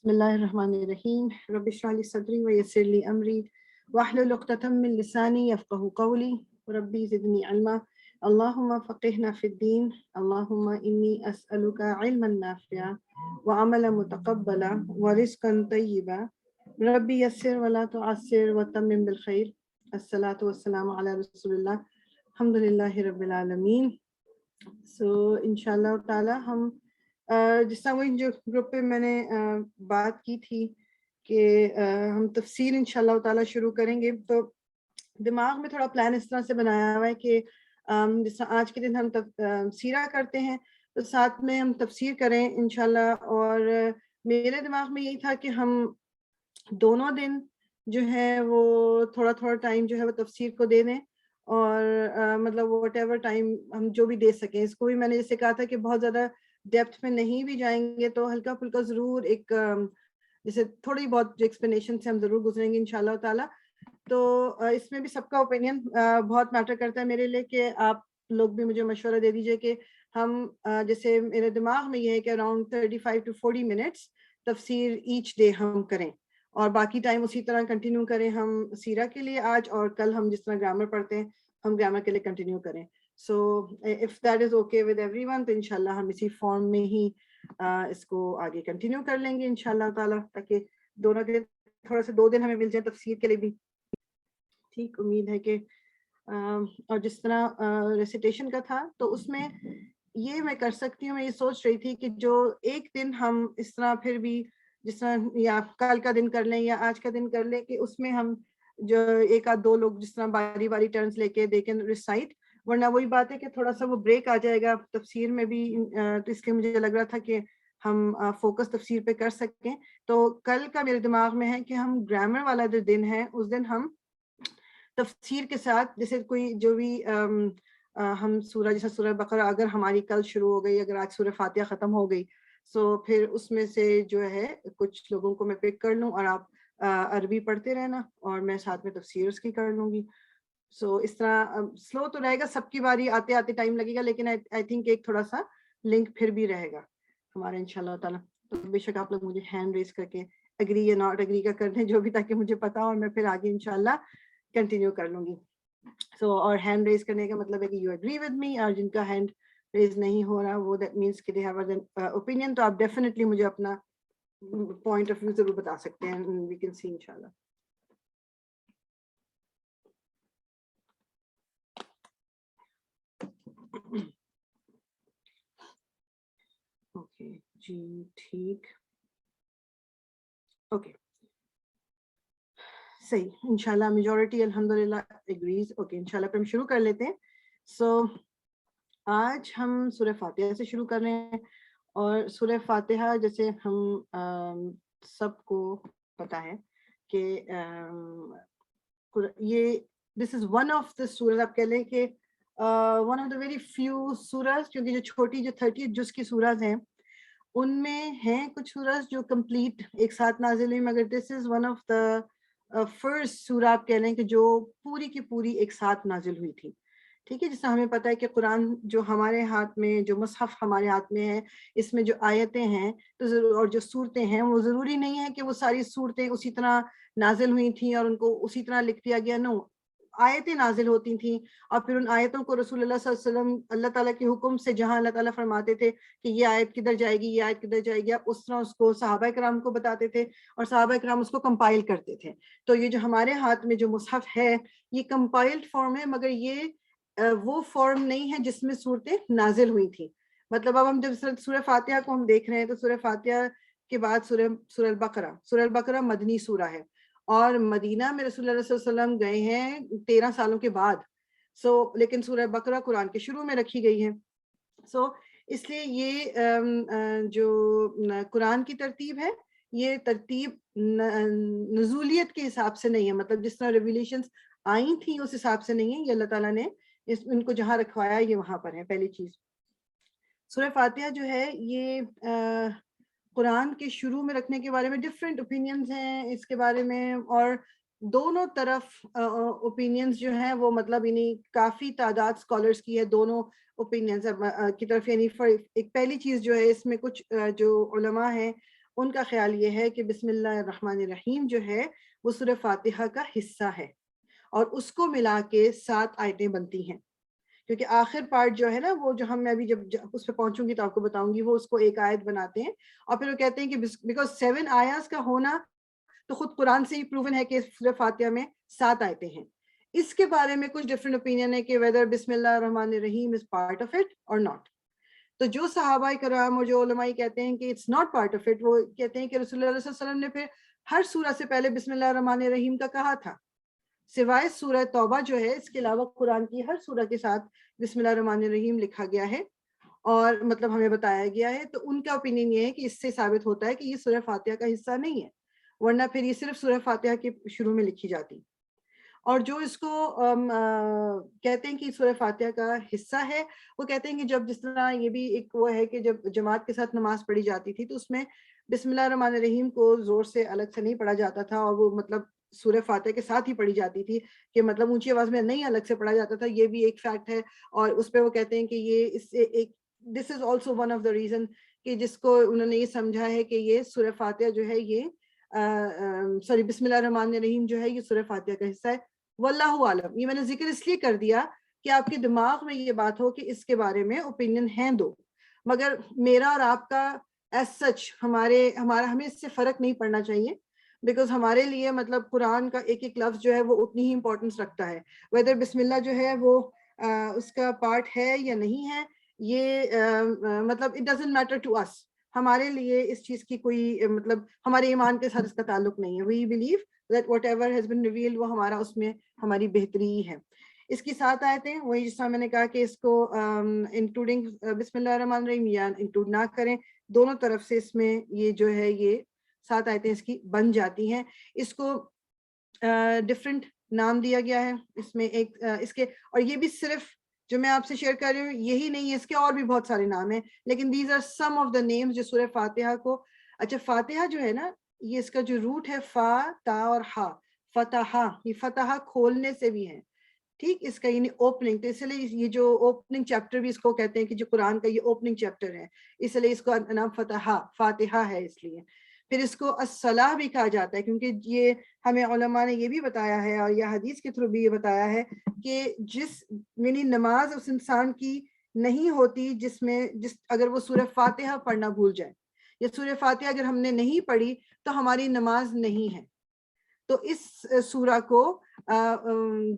بسم اللہ الرحمن الرحیم رب اشرح لی صدری ویسر لی امری واحلل عقدۃ من لسانی یفقہوا قولی ربی زدنی علما اللہم فقہنا فی الدین اللہم انی اسألک علما نافعا وعملا متقبلا ورزقا طیبا ربی یسر ولا تعسر وتمم بالخیر الصلاۃ والسلام علی رسول اللہ الحمد للہ رب العالمین. سو انشاءاللہ تعالی ہم جس طرح وہ جو گروپ پہ میں نے بات کی تھی کہ ہم تفسیر انشاءاللہ تعالی شروع کریں گے، تو دماغ میں تھوڑا پلان اس طرح سے بنایا ہوا ہے کہ جس طرح آج کے دن ہم سیرہ کرتے ہیں تو ساتھ میں ہم تفسیر کریں انشاءاللہ. اور میرے دماغ میں یہی تھا کہ ہم دونوں دن جو ہے وہ تھوڑا تھوڑا ٹائم جو ہے وہ تفسیر کو دے دیں، اور مطلب واٹ ایور ٹائم ہم جو بھی دے سکیں. اس کو بھی میں نے جیسے کہا تھا کہ بہت زیادہ ڈیپتھ میں نہیں بھی جائیں گے تو ہلکا پھلکا ضرور ایک جیسے تھوڑی بہت جو ایکسپلینیشن سے ہم ضرور گزریں گے انشاءاللہ تعالی. تو اس میں بھی سب کا اوپینین بہت میٹر کرتا ہے میرے لیے، کہ آپ لوگ بھی مجھے مشورہ دے دیجئے کہ ہم جیسے میرے دماغ میں یہ ہے کہ اراؤنڈ 35 to 40 منٹس تفسیر ایچ ڈے ہم کریں، اور باقی ٹائم اسی طرح کنٹینیو کریں ہم سیرہ کے لیے آج، اور کل ہم جس طرح گرامر پڑھتے ہیں ہم گرامر کے لیے کنٹینیو کریں. So if that is okay with every one تو انشاءاللہ ہم اسی فارم میں ہی اس کو آگے کنٹینیو کر لیں گے انشاءاللہ تعالیٰ، تاکہ دونوں دن تھوڑا سا 2 دن ہمیں مل جائے تفسیر کے لیے بھی. ٹھیک، امید ہے کہ اور جس طرح ریسیٹیشن کا تھا تو اس میں یہ میں کر سکتی ہوں. میں یہ سوچ رہی تھی کہ جو ایک دن ہم اس طرح پھر بھی جس طرح یا کل کا دن کر لیں یا آج کا دن کر لیں، کہ اس میں ہم جو ایک آدھ 2 لوگ جس طرح باری باری ٹرنز لے کے دے کے ریسائٹ، ورنہ وہی بات ہے کہ تھوڑا سا وہ بریک آ جائے گا تفسیر میں بھی. تو اس لیے مجھے لگ رہا تھا کہ ہم فوکس تفسیر پہ کر سکیں. تو کل کا میرے دماغ میں ہے کہ ہم گرامر والا جو دن ہے اس دن ہم تفسیر کے ساتھ جیسے کوئی جو بھی ہم سورہ جیسے سورہ بقرہ اگر ہماری کل شروع ہو گئی، اگر آج سورہ فاتحہ ختم ہو گئی، سو پھر اس میں سے جو ہے کچھ لوگوں کو میں پک کر لوں اور آپ عربی پڑھتے رہنا اور میں ساتھ میں تفسیر اس کی کر لوں گی. سو اس طرح سلو تو رہے گا، سب کی باری آتے آتے ٹائم لگے گا، لیکن آئی تھنک ایک تھوڑا سا لنک پھر بھی رہے گا ہمارا انشاءاللہ تعالیٰ. تو بے شک آپ لوگ مجھے ہینڈ ریز کر کے اگری یا ناٹ اگری کا کر دیں جو بھی، تاکہ مجھے پتا ہو اور میں پھر آگے انشاءاللہ کنٹینیو کر لوں گی. سو اور ہینڈ ریز کرنے کا مطلب ہے کہ یو ایگری ود می، اور جن کا ہینڈ ریز نہیں ہو رہا وہ دیٹ مینس کہ دے ہیو این اوپینین. تو آپ ڈیفینیٹلی مجھے اپنا پوائنٹ آف ویو ضرور بتا سکتے ہیں. وی کین سی انشاءاللہ. اوکے جی ٹھیک، اوکے صحیح. انشاءاللہ میجورٹی الحمدللہ ایگریز. اوکے انشاءاللہ پھر ہم شروع کر لیتے ہیں. سو آج ہم سورہ فاتحہ سے شروع کر رہے ہیں، اور سورہ فاتحہ جیسے ہم سب کو پتا ہے کہ یہ دس از ون آف دا سورج، آپ کہہ لیں کہ one of the very few سورج، کیونکہ جو چھوٹی جو 30 جز کی سورج ہیں ان میں ہیں کچھ سورج جو کمپلیٹ ایک ساتھ نازل ہوئی، مگر this is one of the first سورہ آپ کہہ لیں کہ جو پوری کی پوری ایک ساتھ نازل ہوئی تھی. ٹھیک ہے، جس طرح ہمیں پتہ ہے کہ قرآن جو ہمارے ہاتھ میں، جو مصحف ہمارے ہاتھ میں ہے، اس میں جو آیتیں ہیں تو ضرور، اور جو صورتیں ہیں وہ ضروری نہیں ہے کہ وہ ساری صورتیں اسی طرح نازل ہوئی تھیں اور ان کو اسی طرح لکھ دیا گیا. نو، آیتیں نازل ہوتی تھیں اور پھر ان آیتوں کو رسول اللہ صلی اللہ علیہ وسلم اللہ تعالیٰ کے حکم سے جہاں اللہ تعالیٰ فرماتے تھے کہ یہ آیت کدھر جائے گی، یہ آیت کدھر جائے گی، اس طرح اس کو صحابہ کرام کو بتاتے تھے اور صحابہ کرام اس کو کمپائل کرتے تھے. تو یہ جو ہمارے ہاتھ میں جو مصحف ہے یہ کمپائلڈ فارم ہے، مگر یہ وہ فارم نہیں ہے جس میں صورتیں نازل ہوئی تھیں. مطلب اب ہم جب سورہ فاتحہ کو ہم دیکھ رہے ہیں تو سورہ فاتحہ کے بعد سورہ البقرہ، سورہ البقرہ مدنی سورہ ہے، اور مدینہ میں رسول اللہ صلی اللہ علیہ وسلم گئے ہیں 13 سالوں کے بعد. لیکن سورہ بقرہ قرآن کے شروع میں رکھی گئی ہے. اس لیے یہ جو قرآن کی ترتیب ہے یہ ترتیب نزولیت کے حساب سے نہیں ہے، مطلب جس طرح ریویلیشنز آئی تھیں اس حساب سے نہیں ہے. یہ اللہ تعالیٰ نے ان کو جہاں رکھوایا یہ وہاں پر ہے. پہلی چیز، سورہ فاتحہ جو ہے یہ قرآن کے شروع میں رکھنے کے بارے میں ڈفرینٹ اوپینینز ہیں اس کے بارے میں، اور دونوں طرف اوپینینز جو ہیں وہ مطلب یعنی کافی تعداد اسکالرس کی ہے دونوں اوپینینز کی طرف. یعنی ایک پہلی چیز جو ہے اس میں کچھ جو علماء ہیں ان کا خیال یہ ہے کہ بسم اللہ الرحمن الرحیم جو ہے وہ سورہ فاتحہ کا حصہ ہے اور اس کو ملا کے 7 آیتیں بنتی ہیں، کیونکہ آخر پارٹ جو ہے نا وہ جو ہم میں ابھی جب اس پہ پہنچوں گی تو آپ کو بتاؤں گی، وہ اس کو ایک آیت بناتے ہیں اور پھر وہ کہتے ہیں کہ بیکاز 7 آیات کا ہونا تو خود قرآن سے ہی پروون ہے کہ سورہ فاتحہ میں 7 آیتیں ہیں۔ اس کے بارے میں کچھ ڈفرینٹ اوپینین ہے کہ whether بسم اللہ الرحمن الرحیم از پارٹ آف اٹ اور ناٹ۔ تو جو صحابہ کرام اور جو علماء کہتے ہیں کہ it's not part of it, وہ کہتے ہیں کہ رسول اللہ صلی اللہ علیہ وسلم نے پھر ہر سورہ سے پہلے بسم اللہ الرحمن الرحیم کا کہا تھا، سوائے سورہ توبہ جو ہے، اس کے علاوہ قرآن کی ہر سورہ کے ساتھ بسم اللہ الرحمن الرحیم لکھا گیا ہے اور مطلب ہمیں بتایا گیا ہے۔ تو ان کا اوپینین یہ ہے کہ اس سے ثابت ہوتا ہے کہ یہ سورہ فاتحہ کا حصہ نہیں ہے، ورنہ پھر یہ صرف سورہ فاتحہ کے شروع میں لکھی جاتی۔ اور جو اس کو کہتے ہیں کہ سورہ فاتحہ کا حصہ ہے، وہ کہتے ہیں کہ جب جس طرح یہ بھی ایک وہ ہے کہ جب جماعت کے ساتھ نماز پڑھی جاتی تھی تو اس میں بسم اللہ الرحمن الرحیم کو زور سے الگ سے نہیں پڑھا جاتا تھا، اور وہ مطلب سورہ فاتحہ کے ساتھ ہی پڑھی جاتی تھی، کہ مطلب اونچی آواز میں نہیں الگ سے پڑھا جاتا تھا، یہ بھی ایک فیکٹ ہے۔ اور اس پہ وہ کہتے ہیں کہ یہ اس سے ایک this is also one of the reason کہ جس کو انہوں نے یہ سمجھا ہے کہ یہ سورہ فاتحہ جو ہے یہ سوری بسم اللہ الرحمن الرحیم جو ہے یہ سورہ فاتحہ کا حصہ ہے۔ واللہ عالم، یہ میں نے ذکر اس لیے کر دیا کہ آپ کے دماغ میں یہ بات ہو کہ اس کے بارے میں اوپینین ہیں دو، مگر میرا اور آپ کا ایز سچ ہمیں اس سے فرق نہیں پڑنا چاہیے، بیکاز ہمارے لیے مطلب قرآن کا ایک ایک لفظ جو ہے وہ اتنی ہی امپورٹنس رکھتا ہے، ویدر بسم اللہ جو ہے وہ اس کا پارٹ ہے یا نہیں ہے، یہ مطلب اٹ ڈزنٹ میٹر ٹو اس، ہمارے لیے اس چیز کی کوئی مطلب ہمارے ایمان کے ساتھ اس کا تعلق نہیں ہے۔ We believe that whatever has been revealed وہ ہمارا اس میں ہماری بہتری ہی ہے۔ اس کی 7 آیتیں وہی جس طرح میں نے کہا کہ اس کو انکلوڈنگ بسم اللہ الرحمن الرحیم یا انکلوڈ نہ کریں، دونوں طرف سے اس میں یہ جو ہے یہ 7 آیتیں اس کی بن جاتی ہیں۔ اس کو ڈفرینٹ نام دیا گیا ہے اس میں ایک اس کے، اور یہ بھی صرف جو میں آپ سے شیئر کر رہی ہوں یہی نہیں ہے، اس کے اور بھی بہت سارے نام ہیں، لیکن these are some of the names جو سورہ فاتحہ کو، اچھا فاتحہ جو ہے نا یہ اس کا جو روٹ ہے فا تا اور ہا، فتحہ، یہ فتحہ کھولنے سے بھی ہے، ٹھیک، اس کا یعنی اوپننگ، تو اس لیے یہ جو اوپننگ چیپٹر بھی اس کو کہتے ہیں کہ جو قرآن کا یہ اوپننگ چیپٹر ہے، اس لیے اس کو نام فتحہ فاتحہ ہے اس لیے۔ پھر اس کو الصلاح بھی کہا جاتا ہے کیونکہ یہ ہمیں علماء نے یہ بھی بتایا ہے اور یہ حدیث کے تھرو بھی یہ بتایا ہے کہ یعنی نماز اس انسان کی نہیں ہوتی جس اگر وہ سورہ فاتحہ پڑھنا بھول جائے، یا سورہ فاتحہ اگر ہم نے نہیں پڑھی تو ہماری نماز نہیں ہے۔ تو اس سورہ کو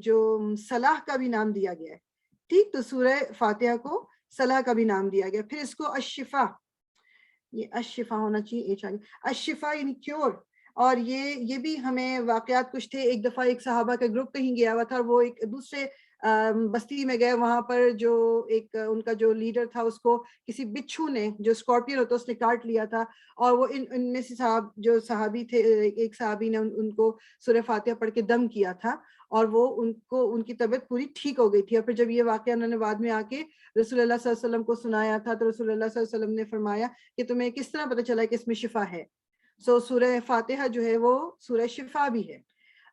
جو صلاح کا بھی نام دیا گیا ہے، ٹھیک، تو سورہ فاتحہ کو صلاح کا بھی نام دیا گیا۔ پھر اس کو الشفا، یہ الشفا ہونا چاہیے، الشفا یعنی کیور، اور یہ بھی ہمیں واقعات کچھ تھے۔ ایک دفعہ ایک صحابہ کا گروپ کہیں گیا ہوا تھا، وہ ایک دوسرے بستی میں گئے، وہاں پر جو ایک ان کا جو لیڈر تھا اس کو کسی بچھو نے، جو اسکارپیون ہوتا اس نے کاٹ لیا تھا، اور وہ ان میں سے جو صحابی تھے، ایک صحابی نے ان کو سورہ فاتحہ پڑھ کے دم کیا تھا، اور وہ ان کی طبیعت پوری ٹھیک ہو گئی تھی۔ اور پھر جب یہ واقعہ انہوں نے بعد میں آ کے رسول اللہ صلی اللہ علیہ وسلم کو سنایا تھا تو رسول اللہ صلی اللہ علیہ وسلم نے فرمایا کہ تمہیں کس طرح پتہ چلا کہ اس میں شفا ہے؟ سورہ فاتحہ جو ہے وہ سورہ شفا بھی ہے۔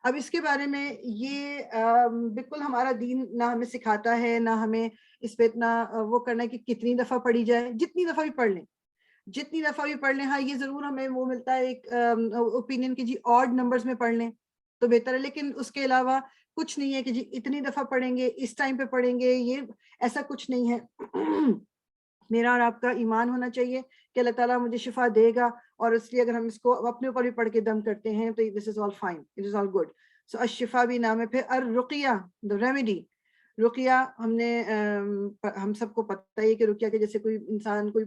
اب اس کے بارے میں یہ بالکل ہمارا دین نہ ہمیں سکھاتا ہے، نہ ہمیں اس پہ اتنا وہ کرنا ہے کہ کتنی دفعہ پڑھی جائے، جتنی دفعہ بھی پڑھ لیں، جتنی دفعہ بھی پڑھ لیں۔ ہاں یہ ضرور ہمیں وہ ملتا ہے ایک اوپینین کہ جی آڈ نمبرز میں پڑھ لیں تو بہتر ہے، لیکن اس کے علاوہ کچھ نہیں ہے کہ جی اتنی دفعہ پڑھیں گے، اس ٹائم پہ پڑھیں گے، یہ ایسا کچھ نہیں ہے۔ میرا اور آپ کا ایمان ہونا چاہیے کہ اللہ تعالیٰ مجھے شفا دے گا، اور اس لیے اگر ہم اس کو اپنے اوپر بھی پڑھ کے دم کرتے ہیں تو this is all fine, it is all good. So الشفا بھی نام ہے۔ پھر الرقیہ، دا ریمیڈی، رقیہ ہم سب کو پتہ ہے کہ رقیہ کے جیسے کوئی انسان کوئی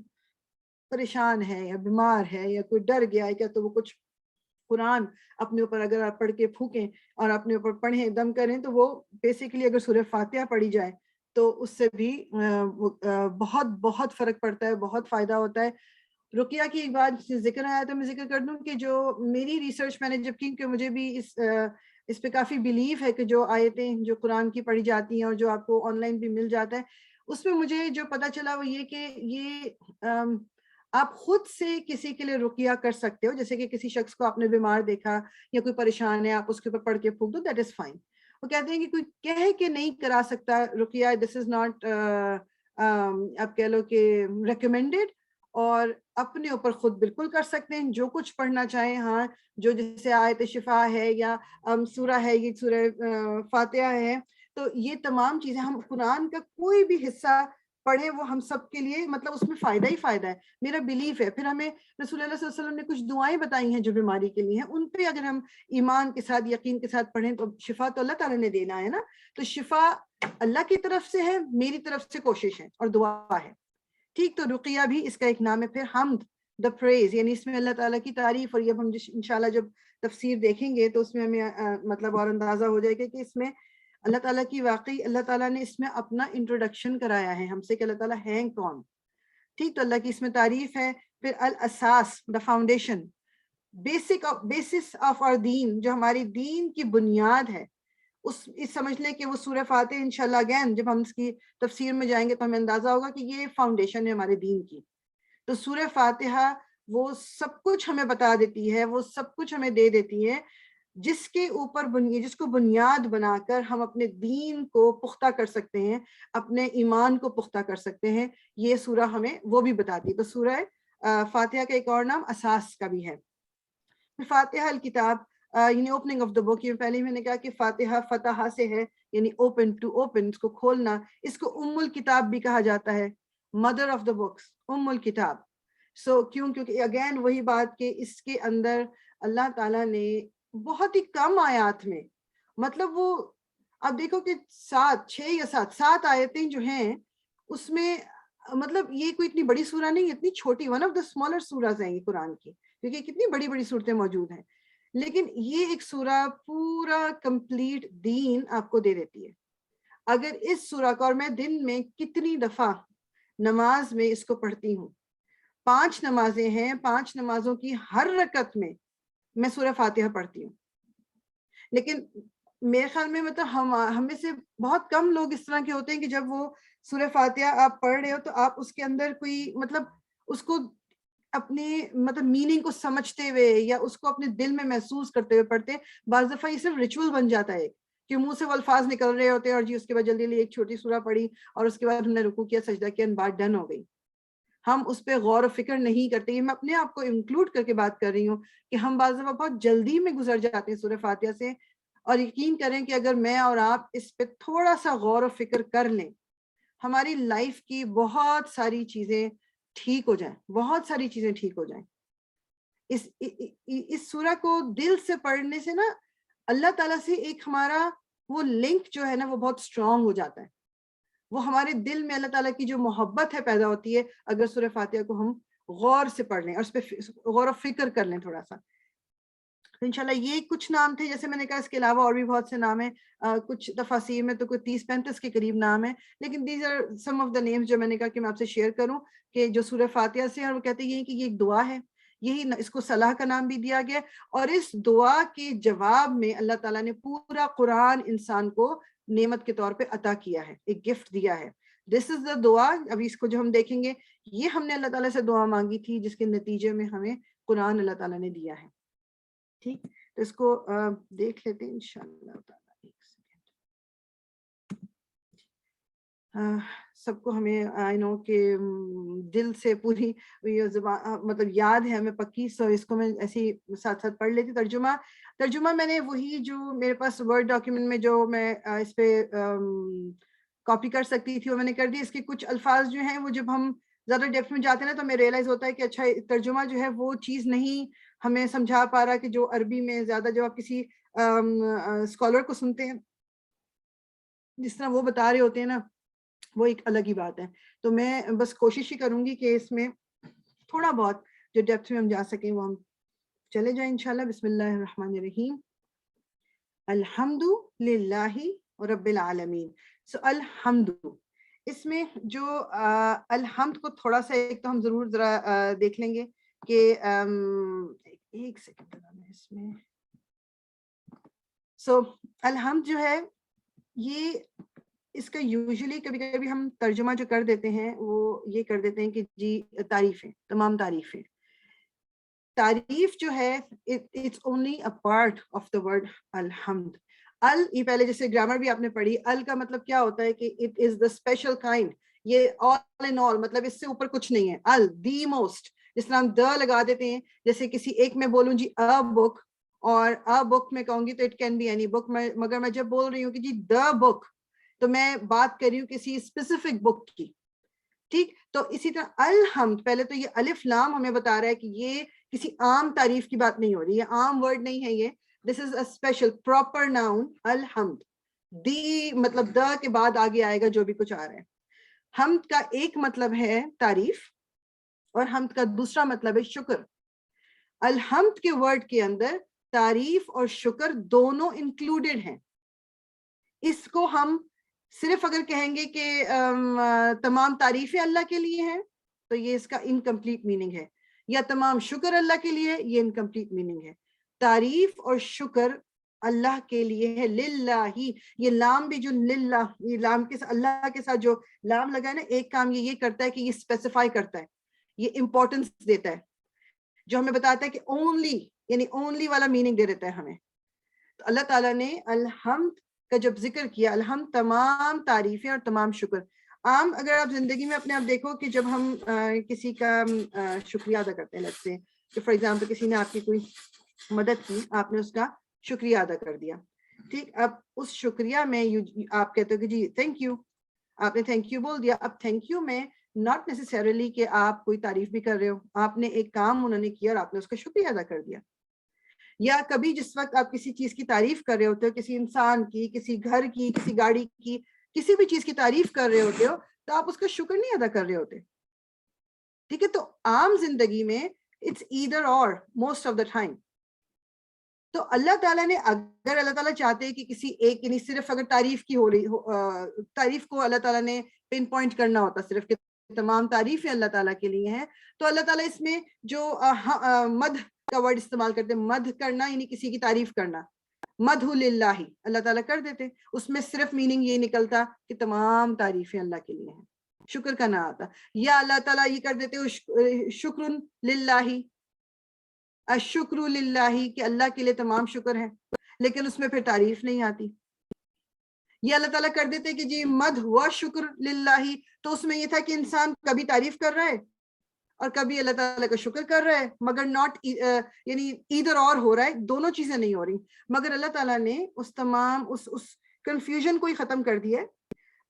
پریشان ہے یا بیمار ہے یا کوئی ڈر گیا ہے کیا، تو وہ کچھ قرآن اپنے اوپر اگر آپ پڑھ کے پھونکیں اور اپنے اوپر پڑھیں دم کریں تو وہ بیسیکلی اگر سورہ فاتحہ پڑھی جائے تو اس سے بھی بہت بہت فرق پڑتا ہے، بہت فائدہ ہوتا ہے۔ رقیہ کی ایک بات ذکر آیا تو میں ذکر کر دوں کہ جو میری ریسرچ میں نے جب کی، کہ مجھے بھی اس پہ کافی بیلیف ہے کہ جو آیتیں جو قرآن کی پڑھی جاتی ہیں اور جو آپ کو آن لائن بھی مل جاتا ہے، اس میں مجھے جو پتہ چلا وہ یہ کہ یہ آپ خود سے کسی کے لیے رقیہ کر سکتے ہو، جیسے کہ کسی شخص کو آپ نے بیمار دیکھا یا کوئی پریشان ہے، آپ اس کے اوپر پڑھ کے پھونک دو، دیٹ از فائن۔ وہ کہتے ہیں کہ کوئی کہہ کے نہیں کرا سکتا رقیہ، دس از ناٹ آپ کہہ لو کہ ریکمینڈیڈ، اور اپنے اوپر خود بالکل کر سکتے ہیں جو کچھ پڑھنا چاہیں. ہاں جو جیسے آیت شفا ہے یا سورہ ہے, یہ سورہ فاتحہ ہے, تو یہ تمام چیزیں ہم قرآن کا کوئی بھی حصہ پڑھیں وہ ہم سب کے لیے مطلب اس میں فائدہ ہی فائدہ ہے, میرا بلیف ہے. پھر ہمیں رسول اللہ صلی اللہ علیہ وسلم نے کچھ دعائیں بتائی ہیں جو بیماری کے لیے ہیں, ان پہ اگر ہم ایمان کے ساتھ یقین کے ساتھ پڑھیں تو شفا تو اللہ تعالیٰ نے دینا ہے نا. تو شفا اللہ کی طرف سے ہے, میری طرف سے کوشش ہے اور دعا ہے. ٹھیک, تو رقیہ بھی اس کا ایک نام ہے. پھر حمد, دا پریز, یعنی اس میں اللہ تعالیٰ کی تعریف. اور یہ ہم انشاءاللہ جب تفسیر دیکھیں گے تو اس میں ہمیں مطلب اور اندازہ ہو جائے گا کہ اس میں اللہ تعالیٰ کی واقعی اللہ تعالیٰ نے اس میں اپنا انٹروڈکشن کرایا ہے ہم سے کہ اللہ تعالیٰ ہیں کون. ٹھیک, تو اللہ کی اس میں تعریف ہے. پھر الاساس, the foundation, basis of our دین, جو ہماری دین کی بنیاد ہے. اس سمجھ لیں کہ وہ سورہ فاتح انشاءاللہ اگین جب ہم اس کی تفسیر میں جائیں گے تو ہمیں اندازہ ہوگا کہ یہ فاؤنڈیشن ہے ہمارے دین کی. تو سورہ فاتحہ وہ سب کچھ ہمیں بتا دیتی ہے, وہ سب کچھ ہمیں دے دیتی ہے جس کے اوپر جس کو بنیاد بنا کر ہم اپنے دین کو پختہ کر سکتے ہیں, اپنے ایمان کو پختہ کر سکتے ہیں. یہ سورہ ہمیں وہ بھی بتاتی ہے. تو سورہ فاتحہ کا ایک اور نام اساس کا بھی ہے. فاتحہ الکتاب یعنی اوپننگ آف دا بک. یہ پہلے میں نے کہا کہ فاتحہ فتح سے ہے یعنی اوپن ٹو اوپن, اس کو کھولنا. اس کو الکتاب بھی کہا جاتا ہے, مدر آف دا بکس, الکتاب. کیونکہ اگین وہی بات کہ اس کے اندر اللہ تعالیٰ نے بہت ہی کم آیات میں, مطلب وہ اب دیکھو کہ 6 یا 7 آیتیں جو ہیں اس میں مطلب یہ کوئی اتنی بڑی سورہ نہیں, اتنی چھوٹی, ون آف دا اسمالر سورہز ہیں یہ قرآن کی, کیونکہ کتنی بڑی بڑی صورتیں موجود ہیں. لیکن یہ ایک سورہ پورا کمپلیٹ دین آپ کو دے دیتی ہے. اگر اس سورہ کو, اور میں دن میں کتنی دفعہ نماز میں اس کو پڑھتی ہوں, 5 نمازیں ہیں, 5 نمازوں کی ہر رکعت میں سورہ فاتحہ پڑھتی ہوں. لیکن میرے خیال میں مطلب ہم میں سے بہت کم لوگ اس طرح کے ہوتے ہیں کہ جب وہ سورہ فاتحہ آپ پڑھ رہے ہو تو آپ اس کے اندر کوئی مطلب اس کو اپنی مطلب میننگ کو سمجھتے ہوئے یا اس کو اپنے دل میں محسوس کرتے ہوئے پڑھتے ہیں. بعض دفعہ یہ صرف ریچول بن جاتا ہے کہ منہ سے وہ الفاظ نکل رہے ہوتے ہیں اور جی اس کے بعد جلدی ایک چھوٹی سورہ پڑھی اور اس کے بعد ہم نے رکوع کیا, سجدہ کیا, بات ڈن ہو گئی. ہم اس پہ غور و فکر نہیں کرتے. یہ میں اپنے آپ کو انکلوڈ کر کے بات کر رہی ہوں کہ ہم بعض دفعہ بہت جلدی میں گزر جاتے ہیں سورہ فاتحہ سے. اور یقین کریں کہ اگر میں اور آپ اس پہ تھوڑا سا غور و فکر کر لیں, ہماری لائف کی بہت ساری چیزیں ٹھیک ہو جائیں, بہت ساری چیزیں ٹھیک ہو جائیں. اس سورہ کو دل سے پڑھنے سے نا اللہ تعالیٰ سے ایک ہمارا وہ لنک جو ہے نا وہ بہت اسٹرانگ ہو جاتا ہے. وہ ہمارے دل میں اللہ تعالیٰ کی جو محبت ہے پیدا ہوتی ہے اگر سورہ فاتحہ کو ہم غور سے پڑھ لیں اور اس پہ غور و فکر کر لیں تھوڑا سا. تو انشاءاللہ یہ کچھ نام تھے, جیسے میں نے کہا اس کے علاوہ اور بھی بہت سے نام ہیں, کچھ تفاسیر میں تو کوئی 30-35 کے قریب نام ہیں, لیکن these are some of the names جو میں نے کہا کہ میں آپ سے شیئر کروں کہ جو سورہ فاتحہ سے, اور وہ کہتے ہیں کہ یہ ایک دعا ہے, یہی اس کو صلاح کا نام بھی دیا گیا, اور اس دعا کے جواب میں اللہ تعالیٰ نے پورا قرآن انسان کو نعمت کے طور پہ عطا کیا ہے, ایک گفٹ دیا ہے. دس از دا دعا. ابھی اس کو جو ہم دیکھیں گے, یہ ہم نے اللہ تعالیٰ سے دعا مانگی تھی جس کے نتیجے میں ہمیں قرآن اللہ تعالیٰ نے دیا ہے. ٹھیک, تو اس کو دیکھ لیتے ہیں انشاءاللہ تعالیٰ. ایک سیکنڈ. سب کو ہمیں آئی نو کہ دل سے پوری زبان مطلب یاد ہے ہمیں پکی, سو اس کو میں ایسی ساتھ ساتھ پڑھ لیتی. ترجمہ میں نے وہی جو میرے پاس ورڈ ڈاکیومنٹ میں جو میں اس پہ کاپی کر سکتی تھی وہ میں نے کر دی. اس کے کچھ الفاظ جو ہیں وہ جب ہم زیادہ ڈیپتھ میں جاتے ہیں نا تو ہمیں ریئلائز ہوتا ہے کہ اچھا ترجمہ جو ہے وہ چیز نہیں ہمیں سمجھا پا رہا کہ جو عربی میں زیادہ جو آپ کسی اسکالر کو سنتے ہیں جس طرح وہ بتا رہے ہوتے ہیں نا, وہ ایک الگ ہی بات ہے. تو میں بس کوشش ہی کروں گی کہ اس میں تھوڑا بہت جو ڈیپتھ میں ہم جا سکیں وہ ہم چلے جائیں انشاءاللہ. بسم اللہ الرحمن الرحیم. الحمد للہ رب العالمین. سو الحمد, اس میں جو الحمد کو تھوڑا سا ایک تو ہم ضرور ذرا دیکھ لیں گے کہ ایک سیکنڈ اس میں. سو الحمد جو ہے یہ اس کا یوزلی کبھی کبھی ہم ترجمہ جو کر دیتے ہیں وہ یہ کر دیتے ہیں کہ جی تعریفیں, تمام تعریفیں. تعریف جو ہے it's only a part of the word الحمد. یہ پہلے جیسے گرامر بھی آپ نے پڑھی, ال کا مطلب کیا ہوتا ہے کہ it is the special kind, یہ all in all مطلب اس سے اوپر کچھ نہیں ہے. the most جس طرح ہم the لگا دیتے ہیں, جیسے کسی ایک میں بولوں جی a book, اور a book میں کہوں گی تو it can be any book, مگر میں جب بول رہی ہوں کہ جی the book تو میں بات کر رہی ہوں کسی اسپیسیفک بک کی. ٹھیک, تو اسی طرح الحمد, پہلے تو یہ الف لام ہمیں بتا رہا ہے کہ یہ کسی عام تعریف کی بات نہیں ہو رہی, یہ عام ورڈ نہیں ہے, یہ دس از اے اسپیشل پراپر ناؤن الحمد. دی مطلب دا کے بعد آگے آئے گا جو بھی کچھ آ رہا ہے. حمد کا ایک مطلب ہے تعریف اور حمد کا دوسرا مطلب ہے شکر. الحمد کے ورڈ کے اندر تعریف اور شکر دونوں انکلوڈیڈ ہیں. اس کو ہم صرف اگر کہیں گے کہ تمام تعریفیں اللہ کے لیے ہیں تو یہ اس کا انکمپلیٹ میننگ ہے, یا تمام شکر اللہ کے لیے, یہ انکمپلیٹ میننگ ہے. تعریف اور شکر اللہ کے لیے ہے, للہ ہی. یہ لام بھی جو للہ, یہ لام کے اللہ کے ساتھ جو لام لگا ہے نا, ایک کام یہ کرتا ہے کہ یہ اسپیسیفائی کرتا ہے, یہ امپورٹنس دیتا ہے, جو ہمیں بتاتا ہے کہ اونلی, یعنی اونلی والا میننگ دے دیتا ہے ہمیں. تو اللہ تعالیٰ نے الحمد کا جب ذکر کیا, الحمد تمام تعریفیں اور تمام شکر. عام اگر آپ زندگی میں اپنے آپ دیکھو کہ جب ہم کسی کا شکریہ ادا کرتے ہیں, لگتے ہیں کہ فار ایگزامپل کسی نے آپ کی کوئی مدد کی, آپ نے اس کا شکریہ ادا کر دیا, ٹھیک, اب اس شکریہ میں آپ کہتے ہو کہ جی تھینک یو, آپ نے تھینک یو بول دیا. اب تھینک یو میں ناٹ نیسیسریلی کہ آپ کوئی تعریف بھی کر رہے ہو, آپ نے ایک کام انہوں نے کیا اور آپ نے اس کا شکریہ ادا کر دیا. یا کبھی جس وقت آپ کسی چیز کی تعریف کر رہے ہوتے ہو, کسی انسان کی, کسی گھر کی, کسی گاڑی کی, کسی بھی چیز کی تعریف کر رہے ہوتے ہو, تو آپ اس کا شکر نہیں ادا کر رہے ہوتے. ٹھیک ہے, تو عام زندگی میں اٹس ایدر اور موسٹ آف دا ٹائم. تو اللہ تعالیٰ نے, اگر اللہ تعالیٰ چاہتے کہ کسی ایک, یعنی صرف اگر تعریف کی ہو رہی تعریف کو اللہ تعالیٰ نے پن پوائنٹ کرنا ہوتا صرف کہ تمام تعریفیں اللہ تعالیٰ کے لیے ہیں, تو اللہ تعالیٰ اس میں جو مدھ کا ورڈ استعمال کرتے ہیں, مدھ کرنا یعنی کسی کی تعریف کرنا, مدح للہ اللہ تعالیٰ کر دیتے, اس میں صرف میننگ یہ نکلتا کہ تمام تعریفیں اللہ کے لیے ہیں, شکر کا نہ آتا. یا اللہ تعالیٰ یہ کر دیتے شکر للہ, الشکر للہ, کہ اللہ کے لیے تمام شکر ہے, لیکن اس میں پھر تعریف نہیں آتی. یہ اللہ تعالیٰ کر دیتے کہ جی مدح و شکر للہ, تو اس میں یہ تھا کہ انسان کبھی تعریف کر رہا ہے اور کبھی اللہ تعالیٰ کا شکر کر رہا ہے, مگر ناٹ یعنی ایدر اور ہو رہا ہے, دونوں چیزیں نہیں ہو رہی. مگر اللہ تعالیٰ نے اس تمام اس کنفیوژن کو ہی ختم کر دیا.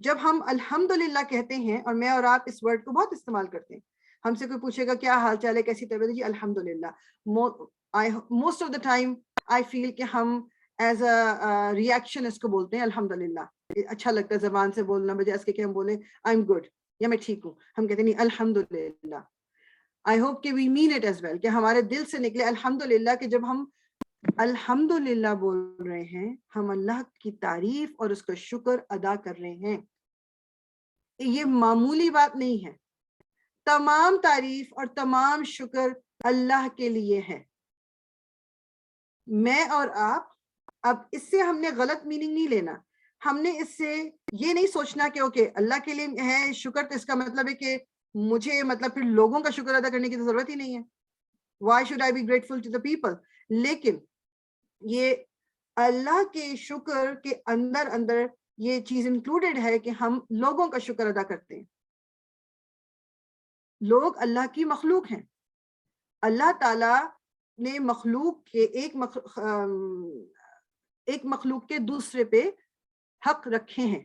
جب ہم الحمدللہ کہتے ہیں, اور میں اور آپ اس ورڈ کو بہت استعمال کرتے ہیں, ہم سے کوئی پوچھے گا کیا حال چال ہے, کیسی طبیعت ہے, جی الحمدللہ. Most of the time I feel کہ ہم ایز اے ریئیکشن اس کو بولتے ہیں الحمدللہ. اچھا لگتا ہے زبان سے بولنا, بجائے اس کے کہ ہم بولیں آئی ایم گڈ یا میں ٹھیک ہوں, ہم کہتے ہیں نہیں الحمدللہ. آئی ہوپ کہ وی مین اٹ ایز ویل, کہ ہمارے دل سے نکلے الحمدللہ, کہ جب ہم الحمدللہ بول رہے ہیں ہم اللہ کی تعریف اور اس کا شکر ادا کر رہے ہیں. یہ معمولی بات نہیں ہے, تمام تعریف اور تمام شکر اللہ کے لیے ہے. میں اور آپ, اب اس سے ہم نے غلط میننگ نہیں لینا, ہم نے اس سے یہ نہیں سوچنا کہ اوکے اللہ کے لیے ہے شکر, تو اس کا مطلب ہے کہ مجھے مطلب پھر لوگوں کا شکر ادا کرنے کی تو ضرورت ہی نہیں ہے. Why should I be grateful to the people? لیکن یہ اللہ کے شکر کے اندر اندر یہ چیز انکلوڈیڈ ہے کہ ہم لوگوں کا شکر ادا کرتے ہیں. لوگ اللہ کی مخلوق ہیں. اللہ تعالی نے مخلوق کے ایک مخلوق کے دوسرے پہ حق رکھے ہیں.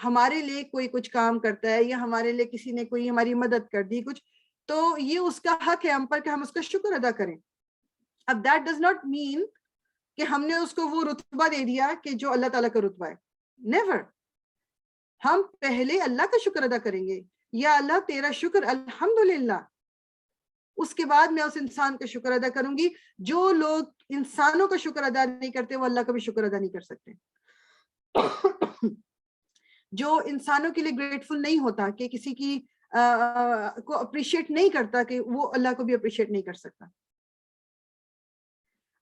ہمارے لیے کوئی کچھ کام کرتا ہے, یا ہمارے لیے کسی نے کوئی ہماری مدد کر دی کچھ, تو یہ اس کا حق ہے ہم پر کہ ہم اس کا شکر ادا کریں. اب that does not mean کہ ہم نے اس کو وہ رتبہ دے دیا کہ جو اللہ تعالیٰ کا رتبہ ہے. نیور. ہم پہلے اللہ کا شکر ادا کریں گے, یا اللہ تیرا شکر الحمدللہ, اس کے بعد میں اس انسان کا شکر ادا کروں گی. جو لوگ انسانوں کا شکر ادا نہیں کرتے وہ اللہ کا بھی شکر ادا نہیں کر سکتے. جو انسانوں کے لیے گریٹفل نہیں ہوتا, کہ کسی کی کو اپریشیٹ نہیں کرتا, کہ وہ اللہ کو بھی اپریشیٹ نہیں کر سکتا.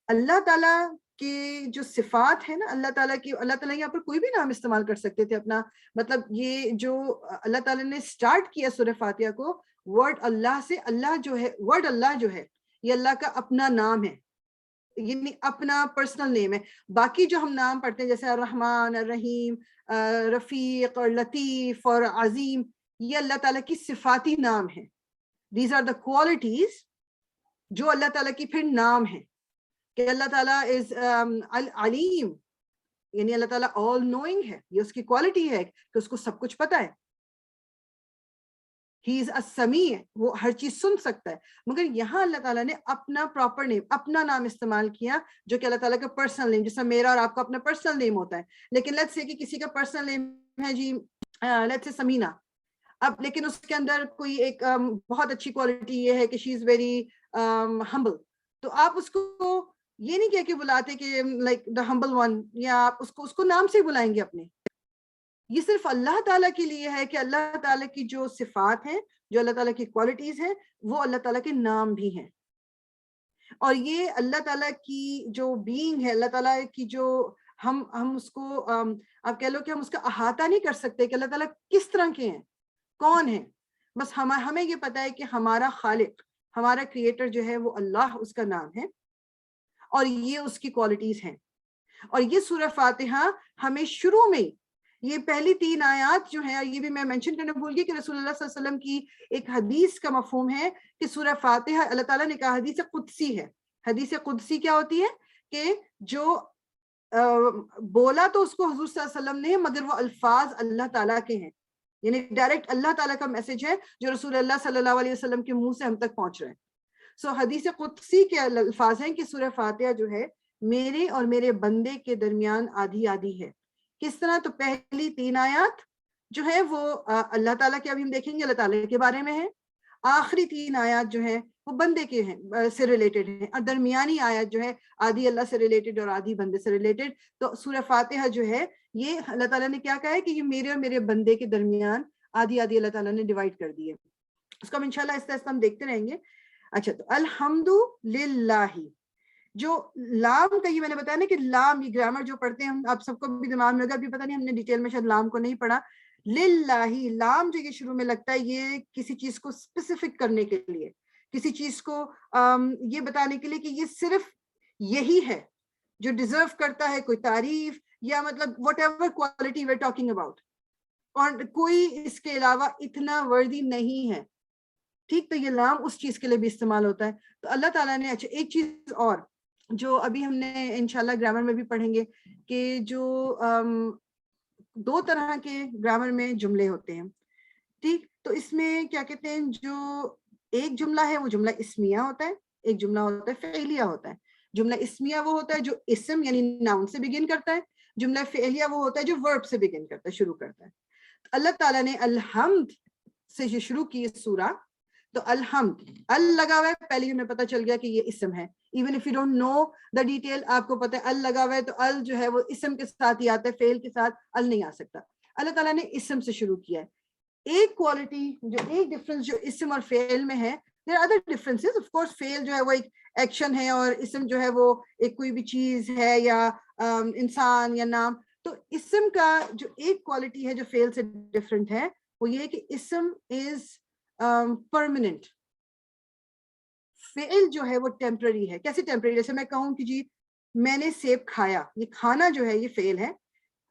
اللہ تعالیٰ کے جو صفات ہے نا, اللہ تعالیٰ یہاں پر کوئی بھی نام استعمال کر سکتے تھے اپنا, مطلب یہ جو اللہ تعالیٰ نے سٹارٹ کیا سورہ فاتحہ کو ورڈ اللہ سے, اللہ جو ہے, ورڈ اللہ جو ہے یہ اللہ کا اپنا نام ہے. یعنی اپنا پرسنل نیم ہے. باقی جو ہم نام پڑھتے ہیں جیسے الرحمن، الرحیم، رفیق اور لطیف اور عظیم، یہ اللہ تعالیٰ کی صفاتی نام ہیں. دیز آر دا کوالٹیز جو اللہ تعالیٰ کی پھر نام ہے. کہ اللہ تعالیٰ از علیم، یعنی اللہ تعالیٰ آل نوئنگ ہے، یہ اس کی کوالٹی ہے کہ اس کو سب کچھ پتا ہے. ہی از السمیع، وہ ہر چیز سن سکتا ہے. مگر یہاں اللہ تعالیٰ نے اپنا پراپر نیم، اپنا نام استعمال کیا جو کہ اللہ تعالیٰ کا پرسنل نیم، جیسا میرا اور آپ کا اپنا پرسنل نیم ہوتا ہے. لیکن لیٹس سے کہ کسی کا پرسنل نیم ہے جی لیٹس سے سمینا، اب لیکن اس کے اندر کوئی ایک بہت اچھی کوالٹی یہ ہے کہ شی از ویری ہمبل، تو آپ اس کو یہ نہیں کہہ کے بلاتے کہ لائک دا ہمبل ون، یا آپ اس کو نام سے ہی بلائیں گے اپنے. یہ صرف اللہ تعالیٰ کے لیے ہے کہ اللہ تعالیٰ کی جو صفات ہیں، جو اللہ تعالیٰ کی کوالٹیز ہیں، وہ اللہ تعالیٰ کے نام بھی ہیں. اور یہ اللہ تعالیٰ کی جو بینگ ہے، اللہ تعالیٰ کی جو ہم اس کو آپ کہہ لو کہ ہم اس کا احاطہ نہیں کر سکتے کہ اللہ تعالیٰ کس طرح کے ہیں، کون ہیں. بس ہمیں یہ پتا ہے کہ ہمارا خالق، ہمارا کریٹر جو ہے وہ اللہ، اس کا نام ہے اور یہ اس کی کوالٹیز ہیں. اور یہ سورہ فاتحہ ہمیں شروع میں یہ پہلی 3 آیات جو ہیں، یہ بھی میں مینشن کرنا بھول گئی کہ رسول اللہ صلی اللہ علیہ وسلم کی ایک حدیث کا مفہوم ہے کہ سورہ فاتحہ اللہ تعالیٰ نے کہا حدیث قدسی ہے. حدیث قدسی کیا ہوتی ہے؟ کہ جو بولا تو اس کو حضور صلی اللہ علیہ وسلم نے، مگر وہ الفاظ اللہ تعالیٰ کے ہیں، یعنی ڈائریکٹ اللہ تعالیٰ کا میسج ہے جو رسول اللہ صلی اللہ علیہ وسلم کے منہ سے ہم تک پہنچ رہے ہیں. سو حدیث قدسی کے الفاظ ہیں کہ سورہ فاتحہ جو ہے میرے اور میرے بندے کے درمیان آدھی آدھی ہے. کس طرح؟ تو پہلی 3 آیات جو ہے وہ اللہ تعالیٰ کے، ابھی ہم دیکھیں گے، اللہ تعالیٰ کے بارے میں ہے. آخری 3 آیات جو ہیں وہ بندے کے ہیں، سے ریلیٹڈ ہیں، اور درمیانی آیت جو ہے آدھی اللہ سے ریلیٹڈ اور آدھی بندے سے ریلیٹڈ. تو سورہ فاتحہ جو ہے یہ اللہ تعالیٰ نے کیا کہا ہے کہ یہ میرے اور میرے بندے کے درمیان آدھی آدھی اللہ تعالیٰ نے ڈیوائڈ کر دی ہے. اس کو ہم انشاءاللہ اس طرح ہم دیکھتے رہیں گے. اچھا، تو الحمد للہ، جو لام کا، یہ میں نے بتایا نا کہ لام، یہ گرامر جو پڑھتے ہیں ہم، آپ سب کو بھی دماغ میں ہوگا، ابھی پتہ نہیں ہم نے ڈیٹیل میں شاید لام کو نہیں پڑھا. للہ، لام جو یہ شروع میں لگتا ہے یہ کسی چیز کو اسپیسیفک کرنے کے لیے، کسی چیز کو یہ بتانے کے لیے کہ یہ صرف یہی ہے جو ڈیزرو کرتا ہے کوئی تعریف، یا مطلب whatever quality we are talking about, اور کوئی اس کے علاوہ اتنا وردی نہیں ہے. ٹھیک، تو یہ لام اس چیز کے لیے بھی استعمال ہوتا ہے. تو اللہ تعالیٰ نے، اچھا ایک چیز اور جو ابھی ہم نے انشاءاللہ گرامر میں بھی پڑھیں گے کہ جو 2 طرح کے گرامر میں جملے ہوتے ہیں. ٹھیک، تو اس میں کیا کہتے ہیں، جو ایک جملہ ہے وہ جملہ اسمیہ ہوتا ہے، ایک جملہ ہوتا ہے فعلیہ ہوتا ہے. جملہ اسمیہ وہ ہوتا ہے جو اسم یعنی ناؤن سے بگن کرتا ہے، جملہ فعلیہ وہ ہوتا ہے جو ورب سے بگن کرتا ہے، شروع کرتا ہے. اللہ تعالیٰ نے الحمد سے یہ شروع کی سورہ. تو الحمد، ال لگا ہوا ہے، پہلے ہمیں پتہ چل گیا کہ یہ اسم ہے. Even if you don't know the detail, آپ کو پتہ ہے ال لگا ہوا ہے تو ال جو ہے وہ اسم کے ساتھ ہی آتا ہے، فعل کے ساتھ ال نہیں آ سکتا. اللہ تعالیٰ نے اسم سے شروع کیا ہے. ایک کوالٹی، جو ایک ڈفرنس جو اسم اور فعل میں ہے، there are other differences of course. فعل جو ہے وہ ایک ایکشن ہے اور اسم جو ہے وہ ایک کوئی بھی چیز ہے یا انسان یا نام. تو اسم کا جو ایک کوالٹی ہے جو فعل سے ڈفرنٹ ہے وہ یہ ہے کہ اسم از پرماننٹ، فعل جو ہے وہ ٹیمپرری ہے. کیسے ٹیمپرری؟ جیسے میں کہوں کہ جی میں نے سیب کھایا، یہ کھانا جو ہے یہ فعل ہے.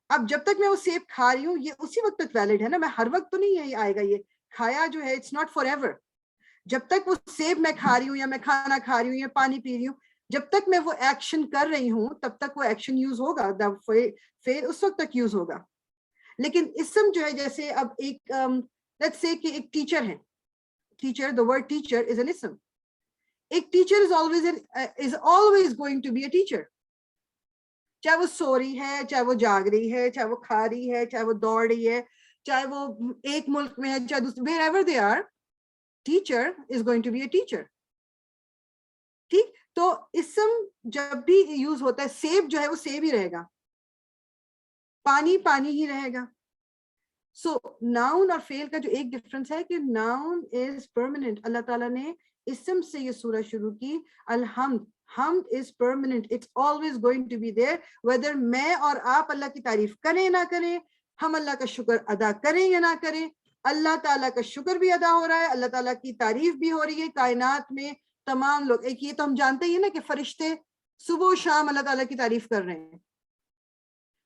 اب جب تک میں وہ سیب کھا رہی ہوں یہ اسی وقت تک ویلڈ ہے نا، میں ہر وقت تو نہیں یہی آئے گا. یہ کھایا جو ہے اٹس ناٹ فار ایور. جب تک وہ سیب میں کھا رہی ہوں یا میں کھانا کھا رہی ہوں یا پانی پی رہی ہوں، جب تک میں وہ ایکشن کر رہی ہوں تب تک وہ ایکشن یوز ہوگا، فعل اس وقت تک یوز ہوگا. لیکن اسم جو ہے، جیسے اب ایک لیٹس سے کہ ایک ٹیچر ہے، teacher, the word teacher is an ism. ایک teacher is always going to be a teacher. چاہے وہ سو رہی ہے، چاہے وہ جاگ رہی ہے، چاہے وہ کھا رہی ہے، چاہے وہ دوڑ رہی ہے، چاہے وہ ایک ملک میں ہے چاہے دوسرے، wherever they are, teacher is going to be a teacher. ٹھیک، تو اسم جب بھی یوز ہوتا ہے، سیب جو ہے وہ سیب ہی رہے گا، پانی پانی ہی رہے گا. سو ناؤن اور فعل کا جو ایک ڈفرنس ہے کہ ناؤن از پرماننٹ. اللہ تعالیٰ نے اسم سے یہ سورہ شروع کی. الحمد، حمد is permanent, it's always going to be there. Whether میں اور آپ اللہ کی تعریف کریں نہ کریں، ہم اللہ کا شکر ادا کریں یا نہ کریں، اللہ تعالیٰ کا شکر بھی ادا ہو رہا ہے، اللہ تعالیٰ کی تعریف بھی ہو رہی ہے. کائنات میں تمام لوگ، ایک یہ تو ہم جانتے ہی ہیں نا کہ فرشتے صبح و شام اللہ تعالیٰ کی تعریف کر رہے ہیں.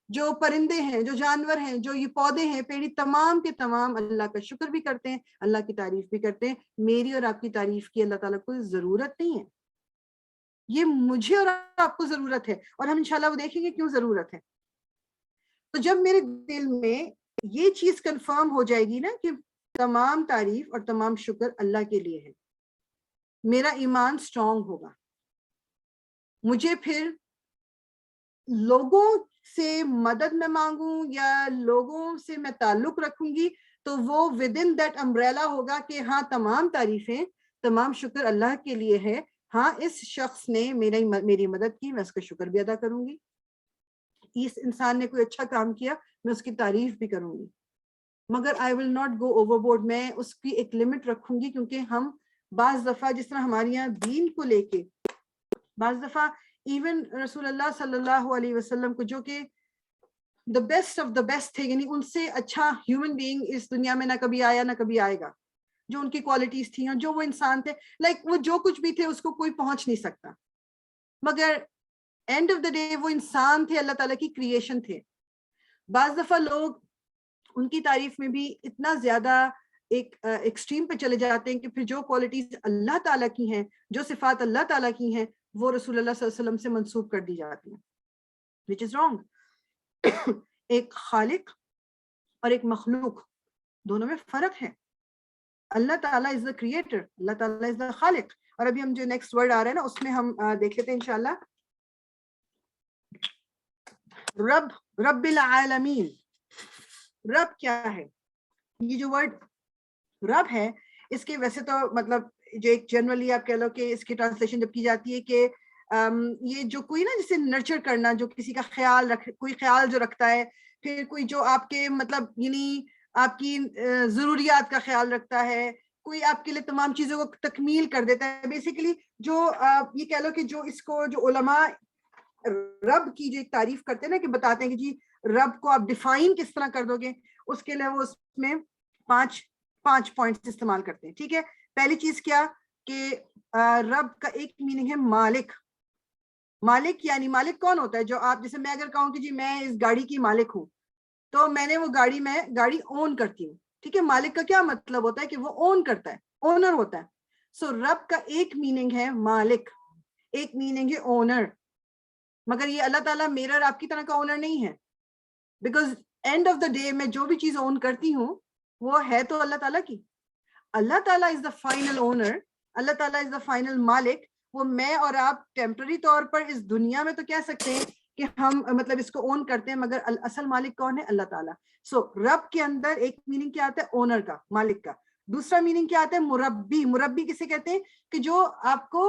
جو پرندے ہیں، جو جانور ہیں، جو یہ پودے ہیں، پیڑی، تمام کے تمام اللہ کا شکر بھی کرتے ہیں، اللہ کی تعریف بھی کرتے ہیں. میری اور آپ کی تعریف کی اللہ تعالیٰ کو ضرورت نہیں ہے، یہ مجھے اور آپ کو ضرورت ہے، اور ہم انشاءاللہ وہ دیکھیں گے کیوں ضرورت ہے. تو جب میرے دل میں یہ چیز کنفرم ہو جائے گی نا کہ تمام تعریف اور تمام شکر اللہ کے لیے ہے، میرا ایمان سٹرونگ ہوگا. مجھے پھر لوگوں سے مدد میں مانگوں یا لوگوں سے میں تعلق رکھوں گی تو وہ ود ان دیٹ امبریلا ہوگا کہ ہاں تمام تعریفیں، تمام شکر اللہ کے لیے ہے. ہاں اس شخص نے میری مدد کی، میں اس کا شکر بھی ادا کروں گی. اس انسان نے کوئی اچھا کام کیا، میں اس کی تعریف بھی کروں گی، مگر I will not go overboard. میں اس کی ایک لمٹ رکھوں گی، کیونکہ ہم بعض دفعہ جس طرح ہمارے یہاں دین کو لے کے بعض دفعہ ایون رسول اللہ صلی اللہ علیہ وسلم کو جو کہ the best of the best تھے، یعنی ان سے اچھا ہیومن بینگ اس دنیا میں نہ کبھی آیا نہ کبھی آئے گا. جو ان کی کوالٹیز تھیں اور جو وہ انسان تھے، لائک وہ جو کچھ بھی تھے اس کو کوئی پہنچ نہیں سکتا، مگر اینڈ آف دا ڈے وہ انسان تھے، اللہ تعالیٰ کی کریشن تھے. بعض دفعہ لوگ ان کی تعریف میں بھی اتنا زیادہ ایک ایکسٹریم پہ چلے جاتے ہیں کہ پھر جو کوالٹیز اللہ تعالیٰ کی ہیں، جو صفات اللہ تعالیٰ کی ہیں، وہ رسول اللہ صلی اللہ علیہ وسلم سے منسوب کر دی جاتی ہیں، which is wrong. ایک خالق اور ایک مخلوق، دونوں میں فرق ہے. اللہ تعالیٰ از دا کریٹر، اللہ تعالیٰ از دا خالق. اور ابھی ہم جو نیکسٹ ورڈ آ رہا ہے نا اس میں ہم دیکھ لیتے ہیں انشاءاللہ. رب العالمین. رب کیا ہے؟ یہ جو ورڈ رب ہے، اس کے ویسے تو مطلب جو ایک جنرلی آپ کہہ لو کہ اس کی ٹرانسلیشن جب کی جاتی ہے کہ یہ جو کوئی نا جسے نرچر کرنا، جو کسی کا خیال کوئی خیال جو رکھتا ہے، پھر کوئی جو آپ کے مطلب یعنی آپ کی ضروریات کا خیال رکھتا ہے، کوئی آپ کے لیے تمام چیزوں کو تکمیل کر دیتا ہے. بیسیکلی جو یہ کہہ لو کہ جو اس کو جو علماء رب کی جو ایک تعریف کرتے ہیں نا، کہ بتاتے ہیں کہ جی رب کو آپ ڈیفائن کس طرح کر دو گے، اس کے لیے وہ اس میں پانچ پوائنٹس استعمال کرتے ہیں. ٹھیک ہے، پہلی چیز کیا کہ رب کا ایک میننگ ہے مالک. مالک یعنی مالک کون ہوتا ہے؟ جو آپ جیسے میں اگر کہوں کہ جی میں اس گاڑی کی مالک ہوں، تو میں نے وہ گاڑی اون کرتی ہوں. ٹھیک ہے، مالک کا کیا مطلب ہوتا ہے کہ وہ اون کرتا ہے، اونر ہوتا ہے. سو رب کا ایک میننگ ہے مالک، ایک میننگ ہے اونر. مگر یہ اللہ تعالیٰ میرا اور آپ کی طرح کا اونر نہیں ہے، because and of the day میں جو بھی چیز اون کرتی ہوں وہ ہے تو اللہ تعالیٰ کی. اللہ تعالیٰ از دا فائنل اونر، اللہ تعالیٰ از دا فائنل مالک. وہ میں اور آپ ٹیمپرری طور پر اس دنیا میں تو کہہ سکتے ہیں کہ ہم مطلب اس کو اون کرتے ہیں، مگر اصل مالک کون ہے؟ اللہ تعالیٰ. سو رب کے اندر ایک میننگ کیا آتا ہے؟ اونر کا، مالک کا. دوسرا میننگ کیا آتا ہے؟ مربی. مربی کسے کہتے ہیں؟ کہ جو آپ کو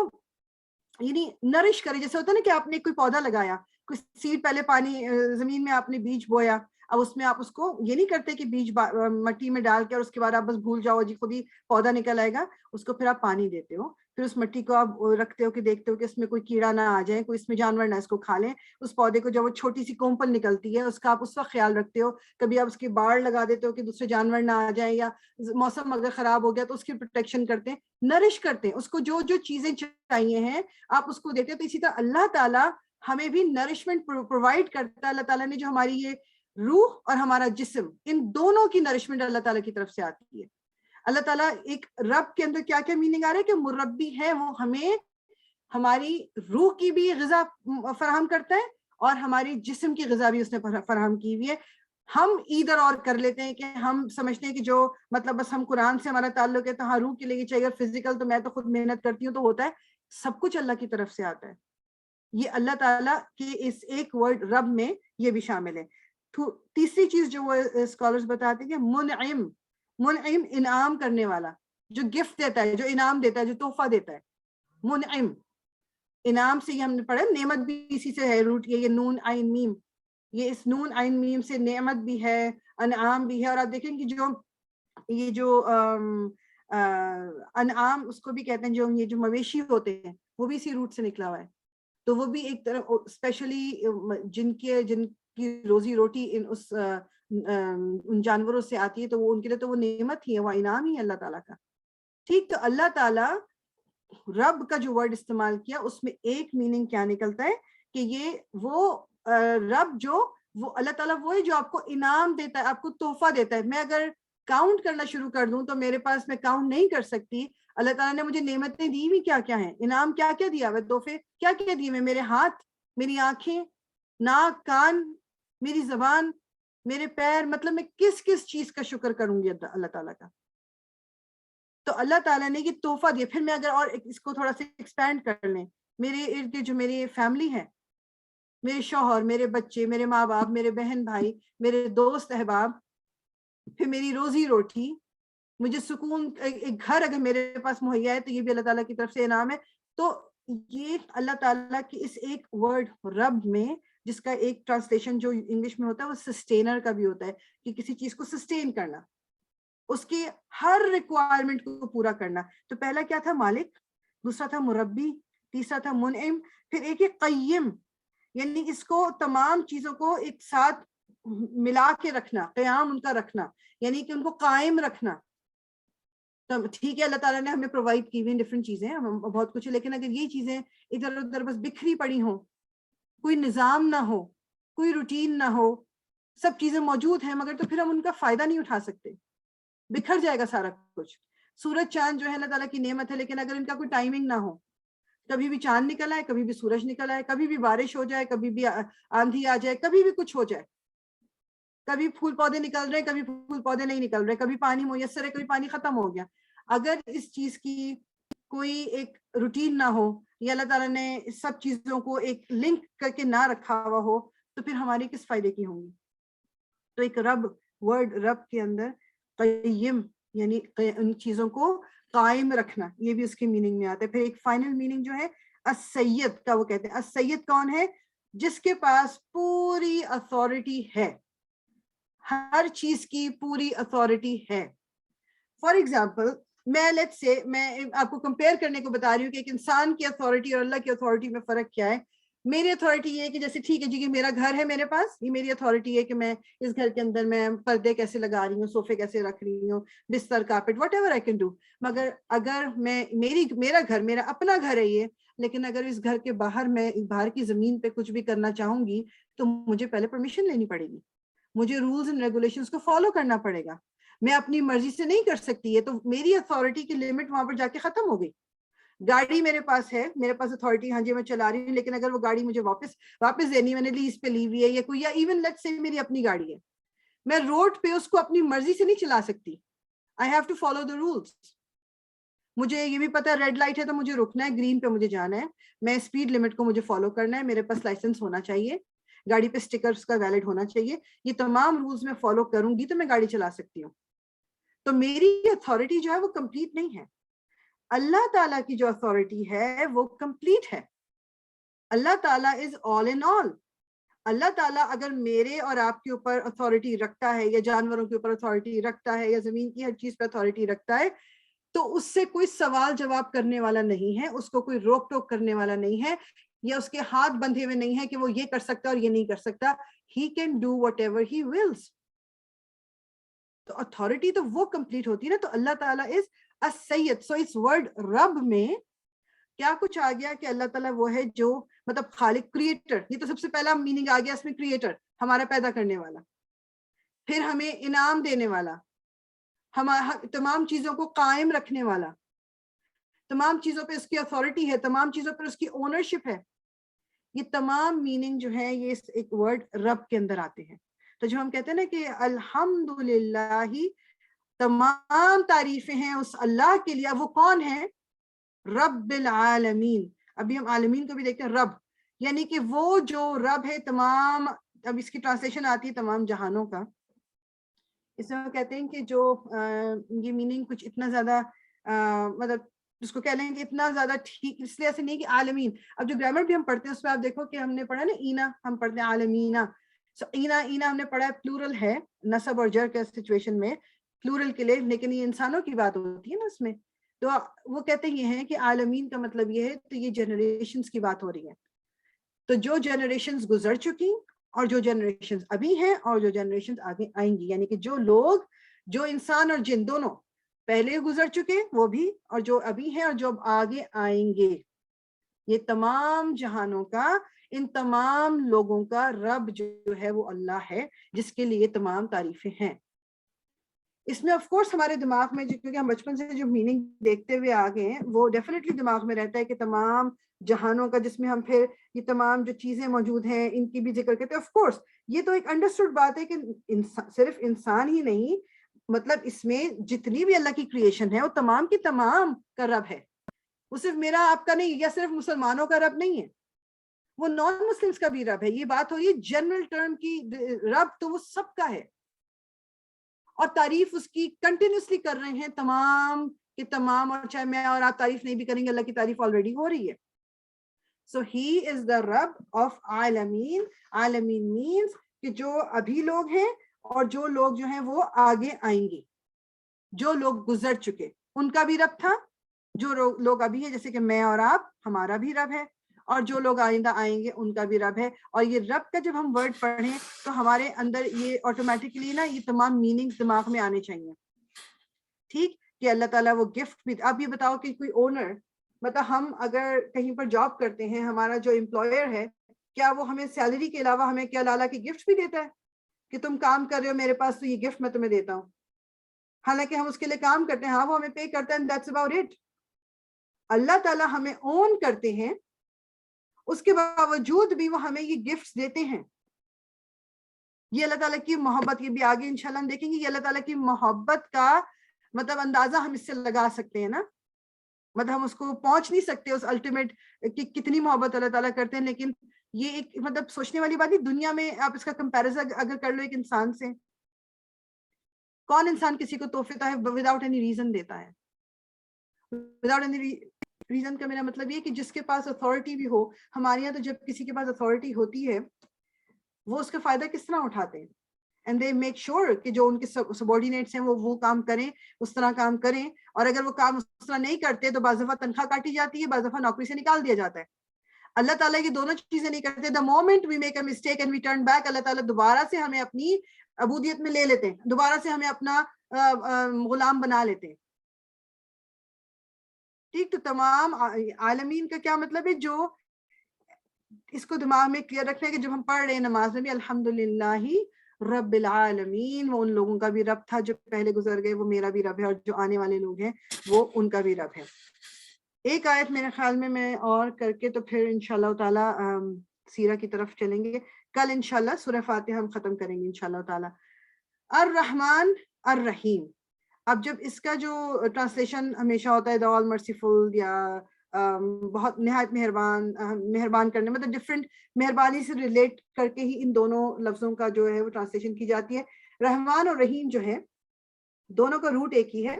یعنی نرش کرے. جیسے ہوتا ہے نا کہ آپ نے کوئی پودا لگایا، کوئی سیڈ، پہلے پانی زمین میں آپ نے بیج بویا، اب اس میں آپ اس کو یہ نہیں کرتے کہ بیج مٹی میں ڈال کے اور اس کے بعد آپ بس بھول جاؤ جی خود ہی پودا نکل آئے گا. اس کو پھر آپ پانی دیتے ہو، پھر اس مٹی کو آپ رکھتے ہو کہ دیکھتے ہو کہ اس میں کوئی کیڑا نہ آ جائے، کوئی اس میں جانور نہ اس کو کھا لیں. اس پودے کو جب وہ چھوٹی سی کومپل نکلتی ہے اس کا آپ اس وقت خیال رکھتے ہو. کبھی آپ اس کی باڑ لگا دیتے ہو کہ دوسرے جانور نہ آ جائیں، یا موسم اگر خراب ہو گیا تو اس کی پروٹیکشن کرتے ہیں، نرش کرتے ہیں اس کو. جو جو چیزیں چاہیے ہیں آپ اس کو دیتے ہو. تو اسی طرح اللہ تعالیٰ ہمیں بھی نرشمنٹ پرووائڈ کرتا ہے. اللہ تعالیٰ نے جو ہماری یہ روح اور ہمارا جسم، ان دونوں کی نرشمنٹ اللہ تعالیٰ کی طرف سے آتی ہے. اللہ تعالیٰ ایک رب کے اندر کیا کیا میننگ آ رہا ہے کہ مربی ہے، وہ ہمیں ہماری روح کی بھی غذا فراہم کرتا ہے اور ہماری جسم کی غذا بھی اس نے فراہم کی ہوئی ہے. ہم ادھر اور کر لیتے ہیں کہ ہم سمجھتے ہیں کہ جو مطلب بس ہم قرآن سے ہمارا تعلق ہے تو ہاں روح کے لیے چاہیے، فزیکل تو میں تو خود محنت کرتی ہوں تو ہوتا ہے. سب کچھ اللہ کی طرف سے آتا ہے. یہ اللہ تعالیٰ کے اس ایک ورڈ رب میں یہ بھی شامل ہے. تیسری چیز جو وہ اسکالرز بتاتے ہیں کہ منعم. منعم انعام کرنے والا، جو گفٹ دیتا ہے، جو انعام دیتا ہے، جو تحفہ دیتا ہے. منعم، انعام سے یہ ہم نے پڑھا، نعمت بھی اسی سے ہے، روٹ یہ نون عین میم، یہ اس نون عین میم سے نعمت بھی ہے، انعام بھی ہے. اور آپ دیکھیں کہ جو یہ جو انعام اس کو بھی کہتے ہیں، جو یہ جو مویشی ہوتے ہیں وہ بھی اسی روٹ سے نکلا ہوا ہے. تو وہ بھی ایک طرح اسپیشلی جن کی روزی روٹی ان جانوروں سے آتی ہے، تو وہ ان کے لیے تو وہ نعمت ہی ہے، وہ انعام ہی ہے اللہ تعالیٰ کا. ٹھیک، تو اللہ تعالیٰ رب کا جو ورڈ استعمال کیا اس میں ایک میننگ کیا نکلتا ہے کہ یہ وہ رب جو وہ اللہ تعالیٰ وہ ہے جو آپ کو انعام دیتا ہے, آپ کو تحفہ دیتا ہے. میں اگر کاؤنٹ کرنا شروع کر دوں تو میرے پاس میں کاؤنٹ نہیں کر سکتی. اللہ تعالیٰ نے مجھے نعمتیں دی ہوئی کیا کیا ہیں, انعام کیا کیا دیا ہوا, تحفے کیا کیا دیے ہوئے, میرے ہاتھ, میری آنکھیں, ناک, کان, میری زبان, میرے پیر, مطلب میں کس کس چیز کا شکر کروں گی اللہ تعالیٰ کا. تو اللہ تعالیٰ نے یہ تحفہ دیا. پھر میں اگر اور اس کو تھوڑا سا ایکسپینڈ کر لیں, میرے ارد گرد جو میری فیملی ہے, میرے شوہر, میرے بچے, میرے ماں باپ, میرے بہن بھائی, میرے دوست احباب, پھر میری روزی روٹی, مجھے سکون, ایک گھر اگر میرے پاس مہیا ہے تو یہ بھی اللہ تعالیٰ کی طرف سے انعام ہے. تو یہ اللہ تعالیٰ کی اس ایک ورڈ رب میں, جس کا ایک ٹرانسلیشن جو انگلش میں ہوتا ہے وہ سسٹینر کا بھی ہوتا ہے, کہ کسی چیز کو سسٹین کرنا, اس کی ہر ریکوائرمنٹ کو پورا کرنا. تو پہلا کیا تھا, مالک, دوسرا تھا مربی, تیسرا تھا منعم, پھر ایک ہے قیم, یعنی اس کو تمام چیزوں کو ایک ساتھ ملا کے رکھنا, قیام ان کا رکھنا, یعنی کہ ان کو قائم رکھنا. ٹھیک ہے اللہ تعالیٰ نے ہمیں پرووائڈ کی ہوئی ڈفرینٹ چیزیں, بہت کچھ ہے, لیکن اگر یہ چیزیں ادھر ادھر بس بکھری پڑی ہوں, کوئی نظام نہ ہو, کوئی روٹین نہ ہو, سب چیزیں موجود ہیں مگر تو پھر ہم ان کا فائدہ نہیں اٹھا سکتے, بکھر جائے گا سارا کچھ. سورج چاند جو ہے اللہ تعالیٰ کی نعمت ہے, لیکن اگر ان کا کوئی ٹائمنگ نہ ہو, کبھی بھی چاند نکل آئے, کبھی بھی سورج نکل آئے, کبھی بھی بارش ہو جائے, کبھی بھی آندھی آ جائے, کبھی بھی کچھ ہو جائے, کبھی پھول پودے نکل رہے, کبھی پھول پودے نہیں نکل رہے, کبھی پانی میسر ہے, کبھی پانی ختم ہو گیا. اگر اس چیز کی کوئی ایک روٹین نہ ہو, یا اللہ تعالیٰ نے سب چیزوں کو ایک لنک کر کے نہ رکھا ہوا ہو, تو پھر ہماری کس فائدے کی ہوں گی. تو ایک رب ورڈ رب کے اندر قیم, یعنی ان چیزوں کو قائم رکھنا, یہ بھی اس کی میننگ میں آتا ہے. پھر ایک فائنل میننگ جو ہے السید کا, وہ کہتے ہیں السید کون ہے, جس کے پاس پوری اتھارٹی ہے, ہر چیز کی پوری اتھارٹی ہے. فار ایگزامپل میں لیٹ سے میں آپ کو کمپیئر کرنے کو بتا رہی ہوں کہ ایک انسان کی اتھارٹی اور اللہ کی اتھارٹی میں فرق کیا ہے. میری اتھارٹی یہ ہے کہ جیسے ٹھیک ہے جی, کہ میرا گھر ہے میرے پاس, یہ میری اتھارٹی ہے کہ میں اس گھر کے اندر میں پردے کیسے لگا رہی ہوں, صوفے کیسے رکھ رہی ہوں, بستر, carpet, what ever I can do. مگر اگر میں میرا گھر, میرا اپنا گھر ہے یہ, لیکن اگر اس گھر کے باہر میں باہر کی زمین پہ کچھ بھی کرنا چاہوں گی تو مجھے پہلے پرمیشن لینی پڑے گی, مجھے رولز اینڈ ریگولیشنز کو فالو کرنا پڑے گا, میں اپنی مرضی سے نہیں کر سکتی ہے. تو میری اتھارٹی کی لمٹ وہاں پر جا کے ختم ہو گئی. گاڑی میرے پاس ہے, میرے پاس اتھارٹی, ہاں جی میں چلا رہی ہوں, لیکن اگر وہ گاڑی مجھے واپس دینی, میں نے لیز پہ لی ہوئی ہے, یا کوئی, یا ایون لیٹس سے میری اپنی گاڑی ہے, میں روڈ پہ اس کو اپنی مرضی سے نہیں چلا سکتی. I have to follow the rules. مجھے یہ بھی پتا ہے ریڈ لائٹ ہے تو مجھے رکنا ہے, گرین پہ مجھے جانا ہے, میں اسپیڈ لمٹ کو مجھے فالو کرنا ہے, میرے پاس لائسنس ہونا چاہیے, گاڑی پہ اسٹیکرز کا ویلڈ ہونا چاہیے. یہ تمام رولز میں فالو کروں گی تو میں گاڑی چلا سکتی ہوں. تو میری اتھارٹی جو ہے وہ کمپلیٹ نہیں ہے. اللہ تعالیٰ کی جو اتھارٹی ہے وہ کمپلیٹ ہے. اللہ تعالیٰ از آل ان آل. اللہ تعالیٰ اگر میرے اور آپ کے اوپر اتھارٹی رکھتا ہے, یا جانوروں کے اوپر اتھارٹی رکھتا ہے, یا زمین کی ہر چیز پہ اتھارٹی رکھتا ہے, تو اس سے کوئی سوال جواب کرنے والا نہیں ہے, اس کو کوئی روک ٹوک کرنے والا نہیں ہے, یا اس کے ہاتھ بندھے ہوئے نہیں ہے کہ وہ یہ کر سکتا اور یہ نہیں کر سکتا. He can do whatever he wills. تو اتھارٹی تو وہ کمپلیٹ ہوتی ہے نا. تو اللہ تعالیٰ از السید. سو اس ورڈ رب میں کیا کچھ آ گیا کہ اللہ تعالیٰ وہ ہے جو مطلب خالق, کریٹر. یہ تو سب سے پہلا میننگ آ گیا اس میں, کریٹر, ہمارا پیدا کرنے والا, پھر ہمیں انعام دینے والا, تمام چیزوں کو قائم رکھنے والا, تمام چیزوں پہ اس کی اتھارٹی ہے, تمام چیزوں پر اس کی اونرشپ ہے. یہ تمام میننگ جو ہے یہ ایک ورڈ رب کے اندر آتے ہیں. تو جو ہم کہتے ہیں نا کہ الحمدللہ, تمام تعریفیں ہیں اس اللہ کے لیے. وہ کون ہے؟ رب العالمین. ابھی ہم عالمین کو بھی دیکھتے ہیں, رب یعنی کہ وہ جو رب ہے تمام, اب اس کی ٹرانسلیشن آتی ہے تمام جہانوں کا. اس میں وہ کہتے ہیں کہ جو یہ میننگ کچھ اتنا زیادہ مطلب اس کو کہہ لیں کہ اتنا زیادہ ٹھیک اس لیے ایسے نہیں کہ عالمین. اب جو گرامر بھی ہم پڑھتے ہیں اس میں آپ دیکھو کہ ہم نے پڑھا نا اینا, ہم پڑھتے ہیں عالمینا. اینا ہم نے پڑھا ہے پلورل ہے, نصب اور جر کے سچویشن میں پلورل کے لیے, لیکن یہ انسانوں کی بات ہوتی ہے نا اس میں. تو وہ کہتے یہ ہیں کہ عالمین کا مطلب یہ ہے, تو یہ جنریشنز کی بات ہو رہی ہے. تو جو جنریشنز گزر چکی اور جو جنریشنز ابھی ہیں اور جو جنریشنز آگے آئیں گی, یعنی کہ جو لوگ, جو انسان اور جن دونوں پہلے گزر چکے وہ بھی، اور جو ابھی ہیں اور جو اب آگے آئیں گے. یہ تمام جہانوں کا، ان تمام لوگوں کا رب جو ہے وہ اللہ ہے، جس کے لیے تمام تعریفیں ہیں. اس میں آف کورس ہمارے دماغ میں، کیونکہ ہم بچپن سے جو میننگ دیکھتے ہوئے آ گئے ہیں، وہ ڈیفینیٹلی دماغ میں رہتا ہے کہ تمام جہانوں کا، جس میں ہم پھر یہ تمام جو چیزیں موجود ہیں ان کی بھی ذکر کرتے ہیں. آف کورس یہ تو ایک انڈرسٹوڈ بات ہے کہ صرف انسان ہی نہیں، مطلب اس میں جتنی بھی اللہ کی کریشن ہے وہ تمام کی تمام کا رب ہے. وہ صرف میرا آپ کا نہیں، یا صرف مسلمانوں کا رب نہیں ہے، وہ نان مسلمس کا بھی رب ہے. یہ بات ہو رہی ہے جنرل ٹرم کی، رب تو وہ سب کا ہے، اور تعریف اس کی کنٹینیوسلی کر رہے ہیں تمام کے تمام. اور چاہے میں اور آپ تعریف نہیں بھی کریں گے، اللہ کی تعریف آلریڈی ہو رہی ہے. سو ہی از دا رب آف عالمین. عالمین مینس کہ جو ابھی لوگ ہیں اور جو لوگ جو ہیں وہ آگے آئیں گے، جو لوگ گزر چکے ان کا بھی رب تھا، جو لوگ ابھی ہیں جیسے کہ میں اور آپ، ہمارا بھی رب ہے، اور جو لوگ آئندہ آئیں گے ان کا بھی رب ہے. اور یہ رب کا جب ہم ورڈ پڑھیں تو ہمارے اندر یہ آٹومیٹکلی نا یہ تمام میننگ دماغ میں آنے چاہیے. ٹھیک، کہ اللہ تعالیٰ وہ گفٹ بھی. اب یہ بتاؤ کہ کوئی اونر، مطلب ہم اگر کہیں پر جاب کرتے ہیں، ہمارا جو امپلائر ہے، کیا وہ ہمیں سیلری کے علاوہ ہمیں کیا لالا کی گفٹ بھی دیتا ہے کہ تم کام کر رہے ہو میرے پاس تو یہ گفٹ میں تمہیں دیتا ہوں؟ حالانکہ ہم اس کے لیے کام کرتے ہیں، ہاں وہ ہمیں پے کرتے ہیں، that's about it. اللہ تعالیٰ ہمیں اون کرتے ہیں، اس کے باوجود بھی وہ ہمیں یہ گفٹس دیتے ہیں. یہ اللہ تعالیٰ کی محبت، یہ بھی آگے انشاءاللہ ہم دیکھیں گے. یہ اللہ تعالیٰ کی محبت کا مطلب اندازہ ہم اس سے لگا سکتے ہیں نا، مطلب ہم اس کو پہنچ نہیں سکتے اس الٹیمیٹ کہ کتنی محبت اللہ تعالیٰ کرتے ہیں. لیکن یہ ایک مطلب سوچنے والی بات ہے. دنیا میں آپ اس کا کمپیریزن اگر کر لو ایک انسان سے، کون انسان کسی کو تحفے وداؤٹ اینی ریزن دیتا ہے؟ وداؤٹ اینی ریزن کا میرا مطلب یہ کہ جس کے پاس اتھارٹی بھی ہو. ہمارے یہاں تو جب کسی کے پاس اتھارٹی ہوتی ہے وہ اس کا فائدہ کس طرح اٹھاتے ہیں، اینڈ دے میک شیور کہ جو ان کے سبارڈینیٹس ہیں وہ کام کریں، اس طرح کام کریں. اور اگر وہ کام اس طرح نہیں کرتے تو بعض دفعہ تنخواہ کاٹی جاتی ہے، بعض دفعہ نوکری سے نکال دیا جاتا ہے. اللہ تعالیٰ یہ دونوں چیزیں نہیں کرتے. The moment we make a mistake and we turn back, اللہ تعالیٰ دوبارہ سے ہمیں اپنی عبودیت میں لے لیتے ہیں، دوبارہ سے ہمیں اپنا غلام بنا لیتے ہیں. ٹھیک، تو تمام عالمین کا کیا مطلب ہے؟ جو اس کو دماغ میں کلیئر رکھنا ہے کہ جب ہم پڑھ رہے ہیں نماز میں بھی الحمدللہ رب العالمین، وہ ان لوگوں کا بھی رب تھا جو پہلے گزر گئے، وہ میرا بھی رب ہے، اور جو آنے والے لوگ ہیں وہ ان کا بھی رب ہے. ایک آیت میرے خیال میں اور کر کے تو پھر انشاءاللہ تعالی سیرہ کی طرف چلیں گے. کل انشاءاللہ سورہ فاتحہ ہم ختم کریں گے انشاءاللہ تعالی. الرحمن الرحیم. اب جب اس کا جو ٹرانسلیشن ہمیشہ ہوتا ہے دا آل مرسیفل، یا بہت نہایت مہربان کرنے، مطلب ڈفرینٹ مہربانی سے ریلیٹ کر کے ہی ان دونوں لفظوں کا جو ہے وہ ٹرانسلیشن کی جاتی ہے. رحمان اور رحیم جو ہے دونوں کا روٹ ایک ہی ہے،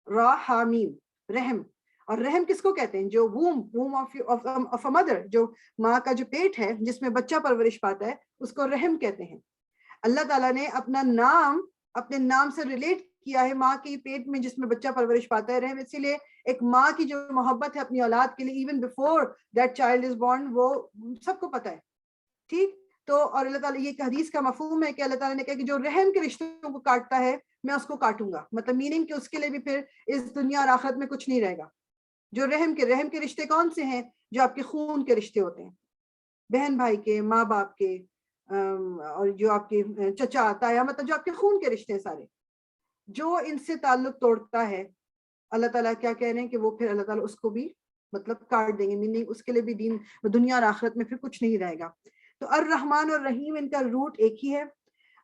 راحمیم، رحم. اور رحم کس کو کہتے ہیں؟ جو ووم آف اے مدر، جو ماں کا جو پیٹ ہے جس میں بچہ پرورش پاتا ہے، اس کو رحم کہتے ہیں. اللہ تعالیٰ نے اپنا نام اپنے نام سے ریلیٹ کیا ہے ماں کے پیٹ میں جس میں بچہ پرورش پاتا ہے، رحم. اسی لیے ایک ماں کی جو محبت ہے اپنی اولاد کے لیے، even before that child is born, وہ سب کو پتہ ہے. ٹھیک، تو اور اللہ تعالیٰ، یہ ایک حدیث کا مفہوم ہے کہ اللہ تعالیٰ نے کہا کہ جو رحم کے رشتوں کو کاٹتا ہے میں اس کو کاٹوں گا. مطلب میننگ کہ اس کے لیے بھی پھر اس دنیا اور آخرت میں کچھ نہیں رہے گا. جو رحم کے رشتے کون سے ہیں؟ جو آپ کے خون کے رشتے ہوتے ہیں، بہن بھائی کے، ماں باپ کے، اور جو آپ کے چچا تایا، مطلب جو آپ کے خون کے رشتے ہیں سارے. جو ان سے تعلق توڑتا ہے اللہ تعالیٰ کیا کہہ رہے ہیں کہ وہ پھر اللہ تعالیٰ اس کو بھی مطلب کاٹ دیں گے. میننگ اس کے لیے بھی دنیا اور آخرت میں پھر کچھ نہیں رہے گا. تو الرحمن اور رحیم ان کا روٹ ایک ہی ہے.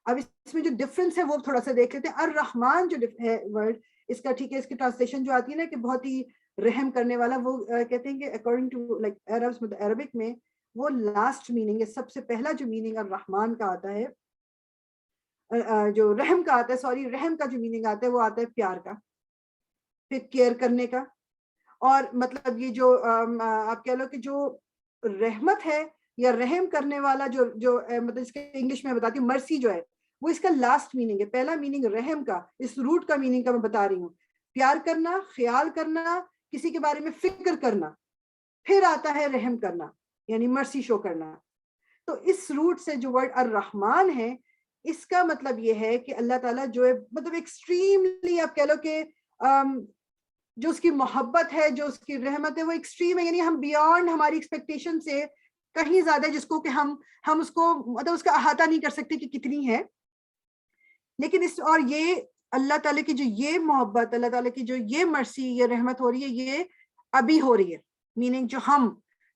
اب اس میں جو ڈفرنس ہے وہ تھوڑا سا دیکھ لیتے ہیں. الرحمن جو ہے ورڈ، اس کا ٹھیک ہے، اس کی ٹرانسلیشن جو آتی ہے نا کہ بہت ہی رحم کرنے والا، وہ کہتے ہیں کہ اکارڈنگ ٹو لائک عربس، مطلب عربک میں وہ لاسٹ میننگ ہے. سب سے پہلا جو میننگ الرحمن کا آتا ہے، جو رحم کا آتا ہے، سوری رحم کا جو میننگ آتا ہے وہ آتا ہے پیار کا، پھر کیئر کرنے کا. اور مطلب یہ جو آپ کہہ لو کہ جو رحمت ہے یا رحم کرنے والا، جو مطلب اس کے انگلش میں بتاتی ہوں، مرسی جو ہے، وہ اس کا لاسٹ میننگ ہے. پہلا میننگ رحم کا، اس روٹ کا میننگ کا میں بتا رہی ہوں، پیار کرنا، خیال کرنا، کسی کے بارے میں فکر کرنا. پھر آتا ہے رحم کرنا، یعنی مرسی شو کرنا. تو اس روٹ سے جو ورڈ الرحمن ہے، اس کا مطلب یہ ہے کہ اللہ تعالیٰ جو ہے مطلب ایکسٹریملی آپ کہہ لو کہ جو اس کی محبت ہے, جو اس کی رحمت ہے, وہ ایکسٹریم ہے, یعنی ہم بیانڈ ہماری ایکسپیکٹیشن سے کہیں زیادہ, جس کو کہ ہم اس کو مطلب اس کا احاطہ نہیں کر سکتے کہ کتنی ہے. لیکن اور یہ اللہ تعالیٰ کی جو یہ محبت, اللہ تعالیٰ کی جو یہ مرسی, یہ رحمت ہو رہی ہے, یہ ابھی ہو رہی ہے. میننگ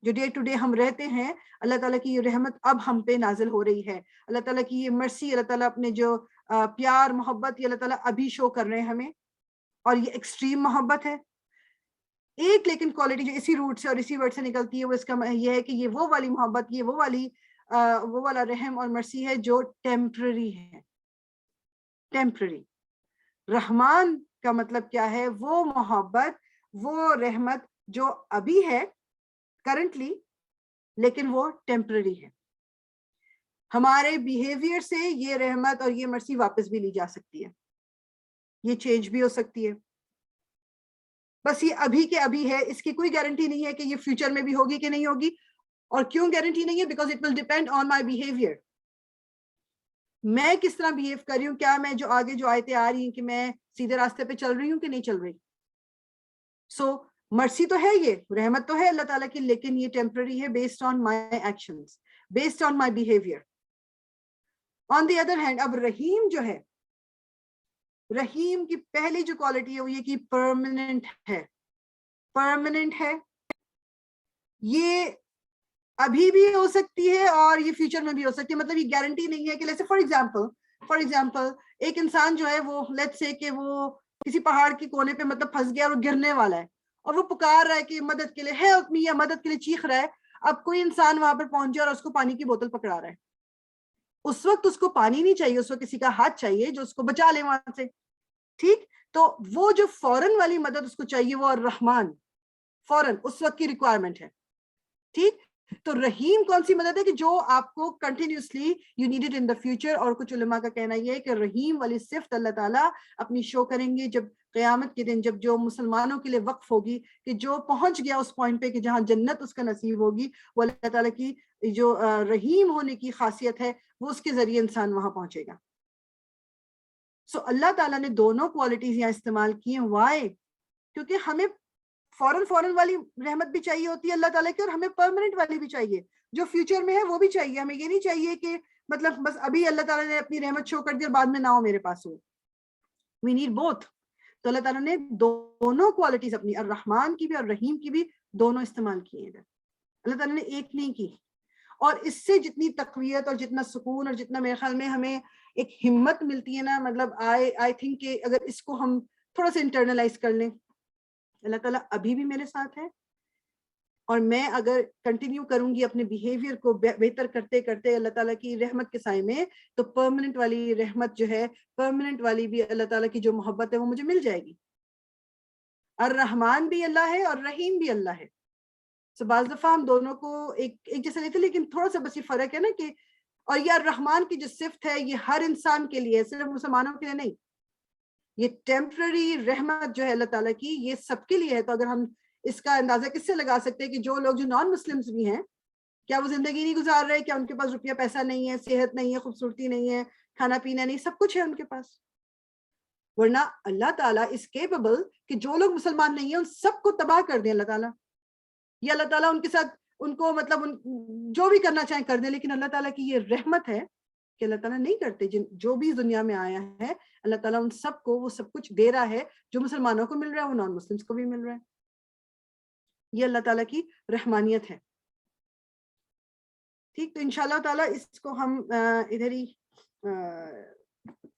جو ڈے ٹو ڈے ہم رہتے ہیں, اللہ تعالیٰ کی یہ رحمت اب ہم پہ نازل ہو رہی ہے. اللہ تعالیٰ کی یہ مرسی, اللہ تعالیٰ اپنے جو پیار محبت, یہ اللہ تعالیٰ ابھی شو کر رہے ہیں ہمیں, اور یہ ایکسٹریم محبت ہے. ایک لیکن کوالٹی جو اسی روٹ سے اور اسی ورڈ سے نکلتی ہے, وہ اس کا یہ ہے کہ یہ وہ والی محبت, یہ وہ والا رحم اور مرسی ہے جو ٹیمپرری ہے. ٹیمپرری. رحمان کا مطلب کیا ہے؟ وہ محبت, وہ رحمت جو ابھی ہے کرنٹلی, لیکن وہ ٹیمپرری ہے. ہمارے بیہیویئر سے یہ رحمت اور یہ مرسی واپس بھی لی جا سکتی ہے, یہ چینج بھی ہو سکتی ہے. بس یہ ابھی کے ابھی ہے, اس کی کوئی گارنٹی نہیں ہے کہ یہ فیوچر میں بھی ہوگی کہ نہیں ہوگی. اور کیوں گارنٹی نہیں ہے؟ Because it will depend on my behaviour. میں کس طرح بہیو کر رہی ہوں, کیا میں جو آگے جو آیتیں آ رہی ہیں کہ میں سیدھے راستے پہ چل رہی ہوں کہ نہیں چل رہی. سو مرسی تو ہے, یہ رحمت تو ہے اللہ تعالیٰ کی, لیکن یہ ٹیمپرری ہے based on my actions, based on my behaviour. On the other hand, اب رحیم جو ہے, رحیم کی پہلی جو کوالٹی ہے وہ یہ کہ پرماننٹ ہے. پرماننٹ ہے, یہ ابھی بھی ہو سکتی ہے اور یہ فیوچر میں بھی ہو سکتی ہے. مطلب یہ گارنٹی نہیں ہے کہ جیسے فار ایگزامپل ایک انسان جو ہے وہ لیٹس سے کہ وہ کسی پہاڑ کے کونے پہ مطلب پھنس گیا اور گرنے والا ہے, اور وہ پکار رہا ہے کہ مدد کے لیے, ہیلپ می, یا مدد کے لیے چیخ رہا ہے. اب کوئی انسان وہاں پر پہنچے اور اس کو پانی کی بوتل پکڑا رہا ہے. اس وقت اس کو پانی نہیں چاہیے, اس وقت کسی کا ہاتھ چاہیے جو اس کو بچا لے وہاں سے. ٹھیک, تو وہ جو فوراً والی مدد اس کو چاہیے, وہ الرحمن فوراً اس وقت کی ریکوائرمنٹ ہے. ٹھیک, تو رحیم کون سی مدد ہے کہ جو آپ کو continuously you need it in the future. اور کچھ علماء کا کہنا یہ ہے کہ رحیم والی صفت اللہ تعالیٰ اپنی شو کریں گے جب قیامت کے دن, جب جو مسلمانوں کے لیے وقف ہوگی, کہ جو پہنچ گیا اس پوائنٹ پہ کہ جہاں جنت اس کا نصیب ہوگی, وہ اللہ تعالیٰ کی جو رحیم ہونے کی خاصیت ہے وہ اس کے ذریعے انسان وہاں پہنچے گا. سو اللہ تعالیٰ نے دونوں کوالٹیز یہاں استعمال کی ہیں. وائی؟ کیونکہ ہمیں فوراً والی رحمت بھی چاہیے ہوتی ہے اللہ تعالیٰ کی, اور ہمیں پرماننٹ والی بھی چاہیے, جو فیوچر میں ہے وہ بھی چاہیے. ہمیں یہ نہیں چاہیے کہ مطلب بس ابھی اللہ تعالیٰ نے اپنی رحمت شو کر دی اور بعد میں نہ ہو میرے پاس ہو. We need both. تو اللہ تعالیٰ نے دونوں کوالٹیز اپنی, الرحمن کی بھی اور رحیم کی بھی, دونوں استعمال کیے ہیں. اللہ تعالیٰ نے ایک نہیں کی. اور اس سے جتنی تقویت اور جتنا سکون اور جتنا میرے خیال میں ہمیں ایک ہمت ملتی ہے نا, مطلب آئی تھنک کہ اگر اس کو ہم تھوڑا سا انٹرنلائز کر لیں, اللہ تعالیٰ ابھی بھی میرے ساتھ ہے, اور میں اگر کنٹینیو کروں گی اپنے بیہیویئر کو بہتر کرتے کرتے اللہ تعالیٰ کی رحمت کے سائے میں, تو پرماننٹ والی رحمت جو ہے, پرماننٹ والی بھی اللہ تعالیٰ کی جو محبت ہے وہ مجھے مل جائے گی. الرحمن بھی اللہ ہے اور رحیم بھی اللہ ہے. سو بعض دفعہ ہم دونوں کو ایک جیسا لیتے, لیکن تھوڑا سا بس یہ فرق ہے نا کہ, اور یہ الرحمن کی جو صفت ہے یہ ہر انسان کے لیے, صرف مسلمانوں کے لیے نہیں. یہ ٹیمپرری رحمت جو ہے اللہ تعالیٰ کی, یہ سب کے لیے ہے. تو اگر ہم اس کا اندازہ کس سے لگا سکتے ہیں کہ جو لوگ جو نان مسلمز بھی ہیں, کیا وہ زندگی نہیں گزار رہے, کیا ان کے پاس روپیہ پیسہ نہیں ہے, صحت نہیں ہے, خوبصورتی نہیں ہے, کھانا پینا نہیں, سب کچھ ہے ان کے پاس. ورنہ اللہ تعالیٰ اس کیپبل کہ جو لوگ مسلمان نہیں ہیں ان سب کو تباہ کر دیں اللہ تعالیٰ, یا اللہ تعالیٰ ان کے ساتھ ان کو مطلب جو بھی کرنا چاہیں کر دیں. لیکن اللہ تعالیٰ کی یہ رحمت ہے کہ اللہ تعالیٰ نہیں کرتے. جو بھی دنیا میں آیا ہے اللہ تعالیٰ ان سب کو وہ سب کچھ دے رہا ہے, جو مسلمانوں کو مل رہا ہے وہ نان مسلمس کو بھی مل رہا ہے. یہ اللہ تعالیٰ کی رحمانیت ہے. ٹھیک, تو انشاءاللہ تعالیٰ اس کو ہم ادھر ہی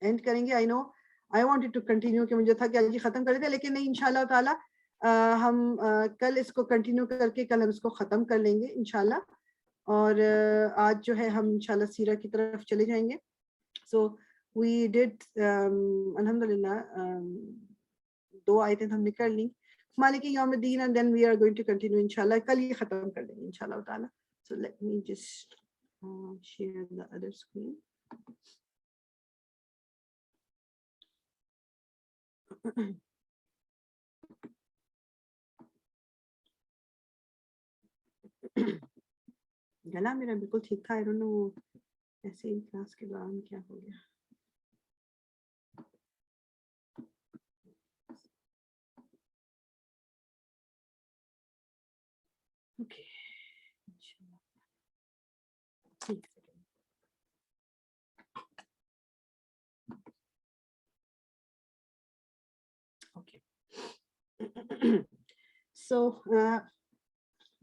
اینڈ کریں گے. آئی نو آئی وانٹڈ ٹو کنٹینیو کہ مجھے تھا کہ آج ہی ختم کر دیں, لیکن نہیں, انشاءاللہ تعالیٰ ہم کل اس کو کنٹینیو کر کے کل ہم اس کو ختم کر لیں گے انشاءاللہ. اور آج جو ہے ہم انشاءاللہ سیرہ کی طرف چلے جائیں گے. سو وی ڈڈ الحمدللہ 2 آیتیں ہم نے کر لی, مالک یوم الدین, and then we are going to continue انشاءاللہ. کل یہ ختم کر دیں گے انشاءاللہ تعالیٰ. So let me just share the other screen. گلا میرا بالکل ٹھیک تھا, آئی ڈونٹ نو ایسے ہی کلاس کے دوران کیا ہو گیا. سو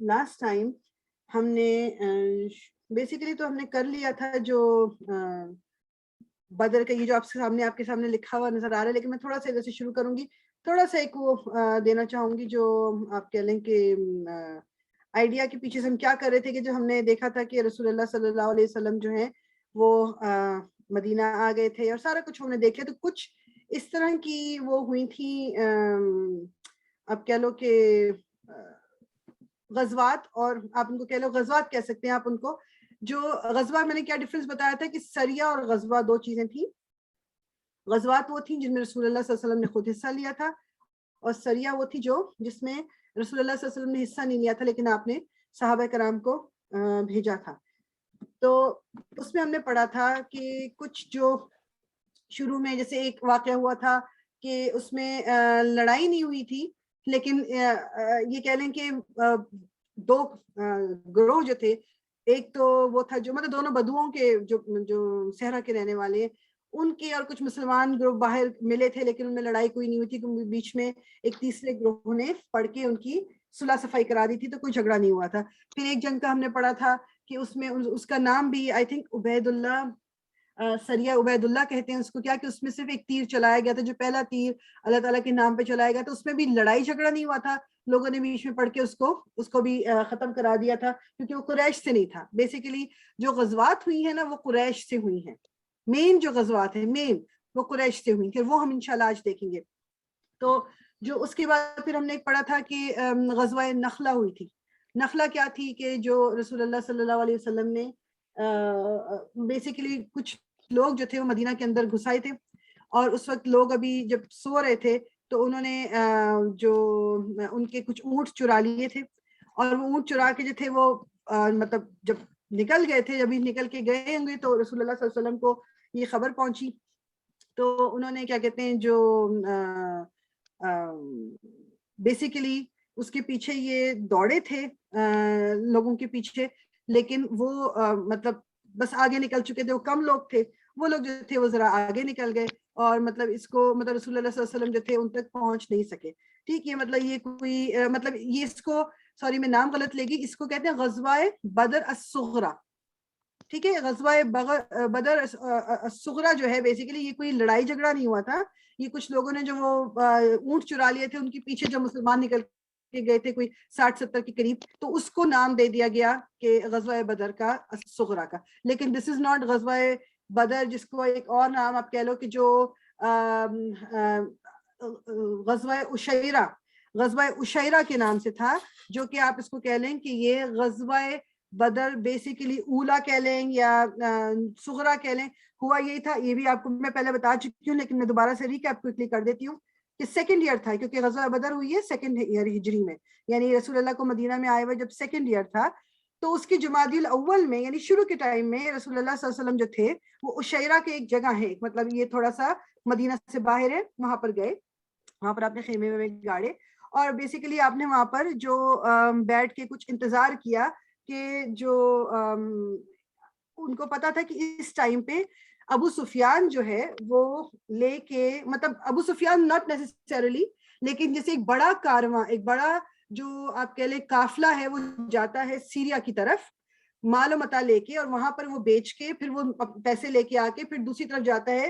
لاسٹ ٹائم ہم نے بیسیکلی تو ہم نے کر لیا تھا جو بدر کا، یہ جو آپ کے سامنے لکھا ہوا نظر آ رہا ہے، لیکن میں تھوڑا سا ادھر سے شروع کروں گی، تھوڑا سا ایک وہ دینا چاہوں گی جو آپ کہہ لیں کہ آئیڈیا کے پیچھے سے ہم کیا کر رہے تھے، کہ جو ہم نے دیکھا تھا کہ رسول اللہ صلی اللہ علیہ وسلم جو ہیں وہ مدینہ آ گئے تھے اور سارا کچھ ہم نے دیکھا، تو کچھ اس طرح کی وہ ہوئی تھی، اب کہہ لو کہ غزوات، اور آپ ان کو کہہ لو غزوات کہہ سکتے ہیں آپ ان کو، جو غزوہ میں نے کیا ڈفرنس بتایا تھا کہ سریہ اور غزوہ دو چیزیں تھیں. غزوات وہ تھیں جن میں رسول اللہ صلی اللہ علیہ وسلم نے خود حصہ لیا تھا، اور سریہ وہ تھی جس میں رسول اللہ صلی اللہ علیہ وسلم نے حصہ نہیں لیا تھا لیکن آپ نے صحابہ کرام کو بھیجا تھا. تو اس میں ہم نے پڑھا تھا کہ کچھ جو شروع میں جیسے ایک واقعہ ہوا تھا کہ اس میں لڑائی نہیں ہوئی تھی، لیکن یہ کہہ لیں کہ دو گروہ جو تھے، ایک تو وہ تھا جو مطلب دونوں بدوؤں کے جو صحرا کے رہنے والے، ان کے اور کچھ مسلمان گروہ باہر ملے تھے، لیکن ان میں لڑائی کوئی نہیں ہوئی تھی، کیونکہ بیچ میں ایک تیسرے گروہ نے پڑھ کے ان کی صلح صفائی کرا دی تھی، تو کوئی جھگڑا نہیں ہوا تھا. پھر ایک جنگ کا ہم نے پڑھا تھا کہ اس میں اس کا نام بھی آئی تھنک عبید اللہ، سریہ عبید اللہ کہتے ہیں اس کو، کیا کہ اس میں صرف ایک تیر چلایا گیا تھا، جو پہلا تیر اللہ تعالیٰ کے نام پہ چلایا گیا تھا، اس میں بھی لڑائی جھگڑا نہیں ہوا تھا، لوگوں نے بیچ میں پڑھ کے اس کو بھی ختم کرا دیا تھا، کیونکہ وہ قریش سے نہیں تھا. بیسیکلی جو غزوات ہوئی ہیں نا وہ قریش سے ہوئی ہیں، مین جو غزوات ہیں مین وہ قریش سے ہوئی، پھر وہ ہم انشاءاللہ آج دیکھیں گے. تو جو اس کے بعد پھر ہم نے پڑھا تھا کہ غزوہ نخلہ ہوئی تھی. نخلہ کیا تھی کہ جو رسول اللہ صلی اللہ علیہ وسلم نے بیسیکلی کچھ لوگ جو تھے وہ مدینہ کے اندر گھسائے تھے، اور اس وقت لوگ ابھی جب سو رہے تھے تو انہوں نے جو ان کے کچھ اونٹ چرا لیے تھے، اور وہ اونٹ چرا کے جو تھے وہ مطلب جب نکل گئے تھے، جب نکل کے گئے ہوں گے تو رسول اللہ صلی اللہ علیہ وسلم کو یہ خبر پہنچی، تو انہوں نے کیا کہتے ہیں جو بیسیکلی اس کے پیچھے یہ دوڑے تھے لوگوں کے پیچھے، لیکن وہ مطلب بس آگے نکل چکے تھے، وہ کم لوگ تھے، وہ لوگ جو تھے وہ ذرا آگے نکل گئے، اور مطلب اس کو مطلب رسول اللہ صلی اللہ علیہ وسلم جو تھے ان تک پہنچ نہیں سکے. ٹھیک ہے، مطلب یہ کوئی مطلب یہ اس کو سوری میں نام غلط لے گی، اس کو کہتے ہیں غزوہ بدر الصغریٰ. ٹھیک ہے، غزوہ بدر الصغریٰ جو ہے بیسیکلی یہ کوئی لڑائی جھگڑا نہیں ہوا تھا، یہ کچھ لوگوں نے جو وہ اونٹ چرا لیے تھے ان کے پیچھے جو مسلمان نکل کے گئے تھے کوئی 60-70 کے قریب، تو اس کو نام دے دیا گیا کہ غزوہ بدر کا الصغریٰ کا. لیکن دس از ناٹ غزوہ بدر، جس کو ایک اور نام آپ کہہ لو کہ جو غزوہ عشیرہ کے نام سے تھا، جو کہ آپ اس کو کہہ لیں کہ یہ غزوہ بدر بیسیکلی اولا کہہ لیں یا صغریٰ کہہ لیں، ہوا یہی تھا. یہ بھی آپ کو میں پہلے بتا چکی ہوں، لیکن میں دوبارہ سے ریکیپ کوئکلی کر دیتی ہوں کہ سیکنڈ ایئر تھا، کیونکہ غزوہ بدر ہوئی ہے سیکنڈ ایئر ہجری میں، یعنی رسول اللہ کو مدینہ میں آئے ہوئے جب سیکنڈ ایئر تھا، تو اس کی جمادی الاول میں یعنی شروع کے ٹائم میں رسول اللہ صلی اللہ علیہ وسلم جو تھے وہ عشیرہ کے ایک جگہ ہے، مطلب یہ تھوڑا سا مدینہ سے باہر ہے، وہاں پر گئے، وہاں پر آپ نے خیمے میں گاڑے، اور بیسیکلی آپ نے وہاں پر جو بیٹھ کے کچھ انتظار کیا کہ جو ان کو پتا تھا کہ اس ٹائم پہ ابو سفیان جو ہے وہ لے کے مطلب ابو سفیان ناٹ نیسیسریلی، لیکن جیسے ایک بڑا کارواں، ایک بڑا جو آپ کہہ لیں قافلہ ہے، وہ جاتا ہے سیریا کی طرف مال و متا لے کے، اور وہاں پر وہ بیچ کے پھر وہ پیسے لے کے آ کے پھر دوسری طرف جاتا ہے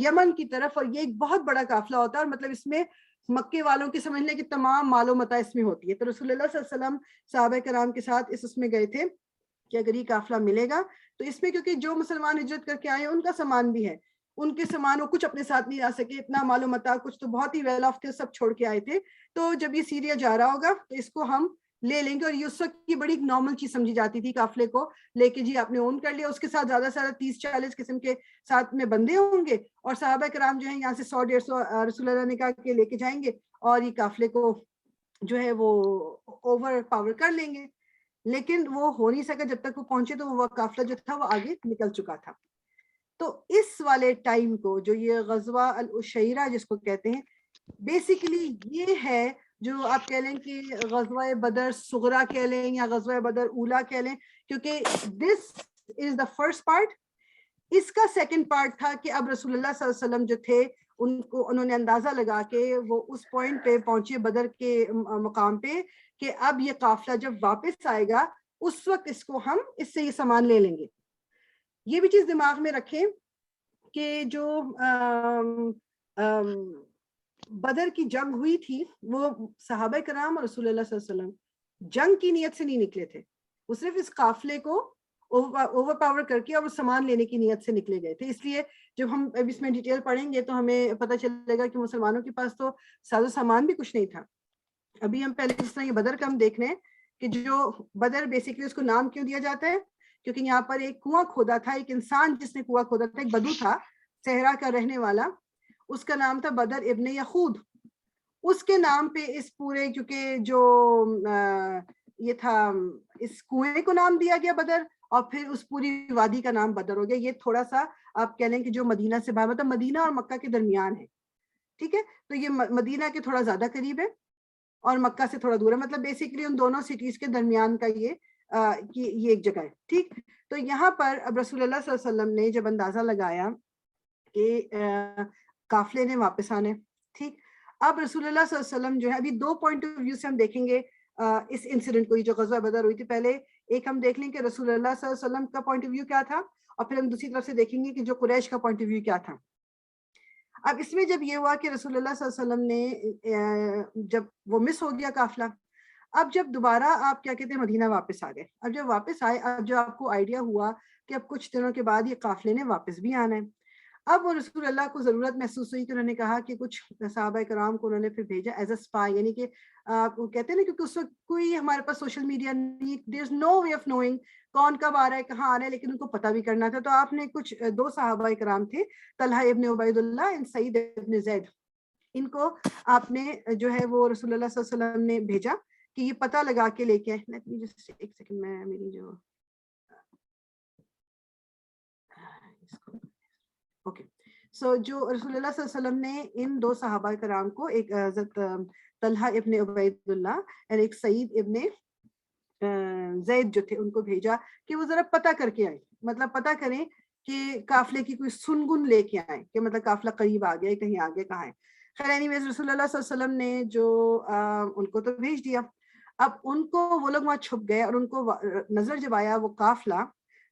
یمن کی طرف، اور یہ ایک بہت بڑا قافلہ ہوتا ہے، اور مطلب اس میں مکے والوں کے سمجھ لیں کہ تمام مال و متا اس میں ہوتی ہے. تو رسول اللہ صلی اللہ علیہ وسلم صحابہ کرام کے ساتھ اس میں گئے تھے کہ اگر یہ قافلہ ملے گا تو اس میں، کیونکہ جو مسلمان ہجرت کر کے آئے ہیں ان کا سامان بھی ہے، ان کے سامان وہ کچھ اپنے ساتھ نہیں لا سکے، اتنا مال و متا کچھ تو بہت ہی ویل آف تھے، سب چھوڑ کے آئے تھے. تو جب یہ سیریا جا رہا ہوگا تو اس کو ہم لے لیں گے، اور یہ اس وقت کی بڑی نارمل چیز سمجھی جاتی تھی، قافلے کو لے کے جی آپ نے اون کر لیا، اس کے ساتھ زیادہ سے زیادہ 30-40 قسم کے ساتھ میں بندے ہوں گے، اور صحابہ کرام جو ہیں یہاں سے 100-150 رسول اللہ نے کہا کہ لے کے جائیں گے، اور یہ قافلے کو جو ہے وہ اوور پاور کر لیں گے. لیکن وہ ہو نہیں سکا، جب تک وہ پہنچے تو وہ قافلہ جو تھا وہ آگے نکل چکا تھا. تو اس والے ٹائم کو جو یہ غزوہ العشیرہ جس کو کہتے ہیں، بیسیکلی یہ ہے جو آپ کہہ لیں کہ غزوہ بدر صغریٰ کہہ لیں یا غزوہ بدر اولا کہہ لیں، کیونکہ دس از دا فرسٹ پارٹ. اس کا سیکنڈ پارٹ تھا کہ اب رسول اللہ صلی اللہ علیہ وسلم جو تھے ان کو انہوں نے اندازہ لگا کے وہ اس پوائنٹ پہ پہنچے بدر کے مقام پہ کہ اب یہ قافلہ جب واپس آئے گا اس وقت اس کو ہم اس سے یہ سامان لے لیں گے. یہ بھی چیز دماغ میں رکھیں کہ جو بدر کی جنگ ہوئی تھی وہ صحابہ کرام اور رسول اللہ صلی اللہ علیہ وسلم جنگ کی نیت سے نہیں نکلے تھے, وہ صرف اس قافلے کو اوور پاور کر کے اور وہ سامان لینے کی نیت سے نکلے گئے تھے. اس لیے جب ہم اب اس میں ڈیٹیل پڑھیں گے تو ہمیں پتہ چلے گا کہ مسلمانوں کے پاس تو ساز و سامان بھی کچھ نہیں تھا. ابھی ہم پہلے جس طرح یہ بدر کا ہم دیکھ رہے ہیں کہ جو بدر بیسکلی اس کو نام کیوں دیا جاتا ہے, کیونکہ یہاں پر ایک کنواں کھودا تھا, ایک انسان جس نے کنواں کھودا تھا, ایک بدو تھا صحرا کا رہنے والا, اس کا نام تھا بدر ابن یخود. اس کے نام پہ اس پورے, کیونکہ جو یہ تھا اس کنویں کو نام دیا گیا بدر, اور پھر اس پوری وادی کا نام بدر ہو گیا. یہ تھوڑا سا آپ کہہ لیں کہ جو مدینہ سے باہر, مطلب مدینہ اور مکہ کے درمیان ہے, ٹھیک ہے, تو یہ مدینہ کے تھوڑا زیادہ قریب ہے اور مکہ سے تھوڑا دور ہے, مطلب بیسیکلی ان دونوں سٹیز کے درمیان کا یہ ایک جگہ ہے, ٹھیک. تو یہاں پر اب رسول اللہ صلی اللہ علیہ وسلم نے جب اندازہ لگایا کہ قافلے نے واپس آنے, ٹھیک, اب رسول اللہ صلی اللہ علیہ وسلم جو ہے, ابھی دو پوائنٹ آف ویو سے ہم دیکھیں گے اس انسیڈنٹ کو, جو غزوہ بدر ہوئی تھی. پہلے ایک ہم دیکھ لیں کہ رسول اللہ صلی اللہ علیہ وسلم کا پوائنٹ آف ویو کیا تھا, اور پھر ہم دوسری طرف سے دیکھیں گے کہ جو قریش کا پوائنٹ آف ویو کیا تھا. اب اس میں جب یہ ہوا کہ رسول اللہ صلی اللہ علیہ وسلم نے جب وہ مس ہو گیا قافلہ, اب جب دوبارہ آپ کیا کہتے ہیں مدینہ واپس آ گئے, اب جب واپس آئے, اب جو آپ کو آئیڈیا ہوا کہ اب کچھ دنوں کے بعد یہ قافلے نے واپس بھی آنا ہے, اب وہ رسول اللہ کو ضرورت محسوس ہوئی کہ انہوں نے کہا کہ کچھ صحابہ کرام کو انہوں نے پھر بھیجا ایز اے اسپائی, یعنی کہ کہتے ہیں نا, کیونکہ اس وقت کوئی ہمارے پاس سوشل میڈیا نہیں, دیر از نو وے آف نوئنگ کون کب آ رہا ہے کہاں آ رہا ہے, لیکن ان کو پتہ بھی کرنا تھا. تو آپ نے کچھ دو صحابہ کرام تھے, طلحہ ابن عبید اللہ اور سعید ابن زید, ان کو آپ نے جو ہے وہ رسول اللہ صلی اللہ علیہ وسلم نے بھیجا کہ یہ پتہ لگا کے لے کے آئے. ایک سیکنڈ, میں میری جو اوکے سو جو رسول اللہ صلی اللہ علیہ وسلم نے ان دو صحابہ کرام کو, ایک حضرت طلحہ ابن عبید اللہ اور ایک سعید ابن زید جو تھے, ان کو بھیجا کہ وہ ذرا پتہ کر کے آئے, مطلب پتہ کریں کہ قافلے کی کوئی سنگن لے کے آئیں کہ مطلب قافلہ قریب آ گیا, کہیں آگے کہاں ہے. خیر اینی ویز رسول اللہ صلی اللہ علیہ وسلم نے جو ان کو تو بھیج دیا. اب ان کو وہ لوگ وہاں چھپ گئے, اور ان کو نظر جب آیا وہ قافلہ,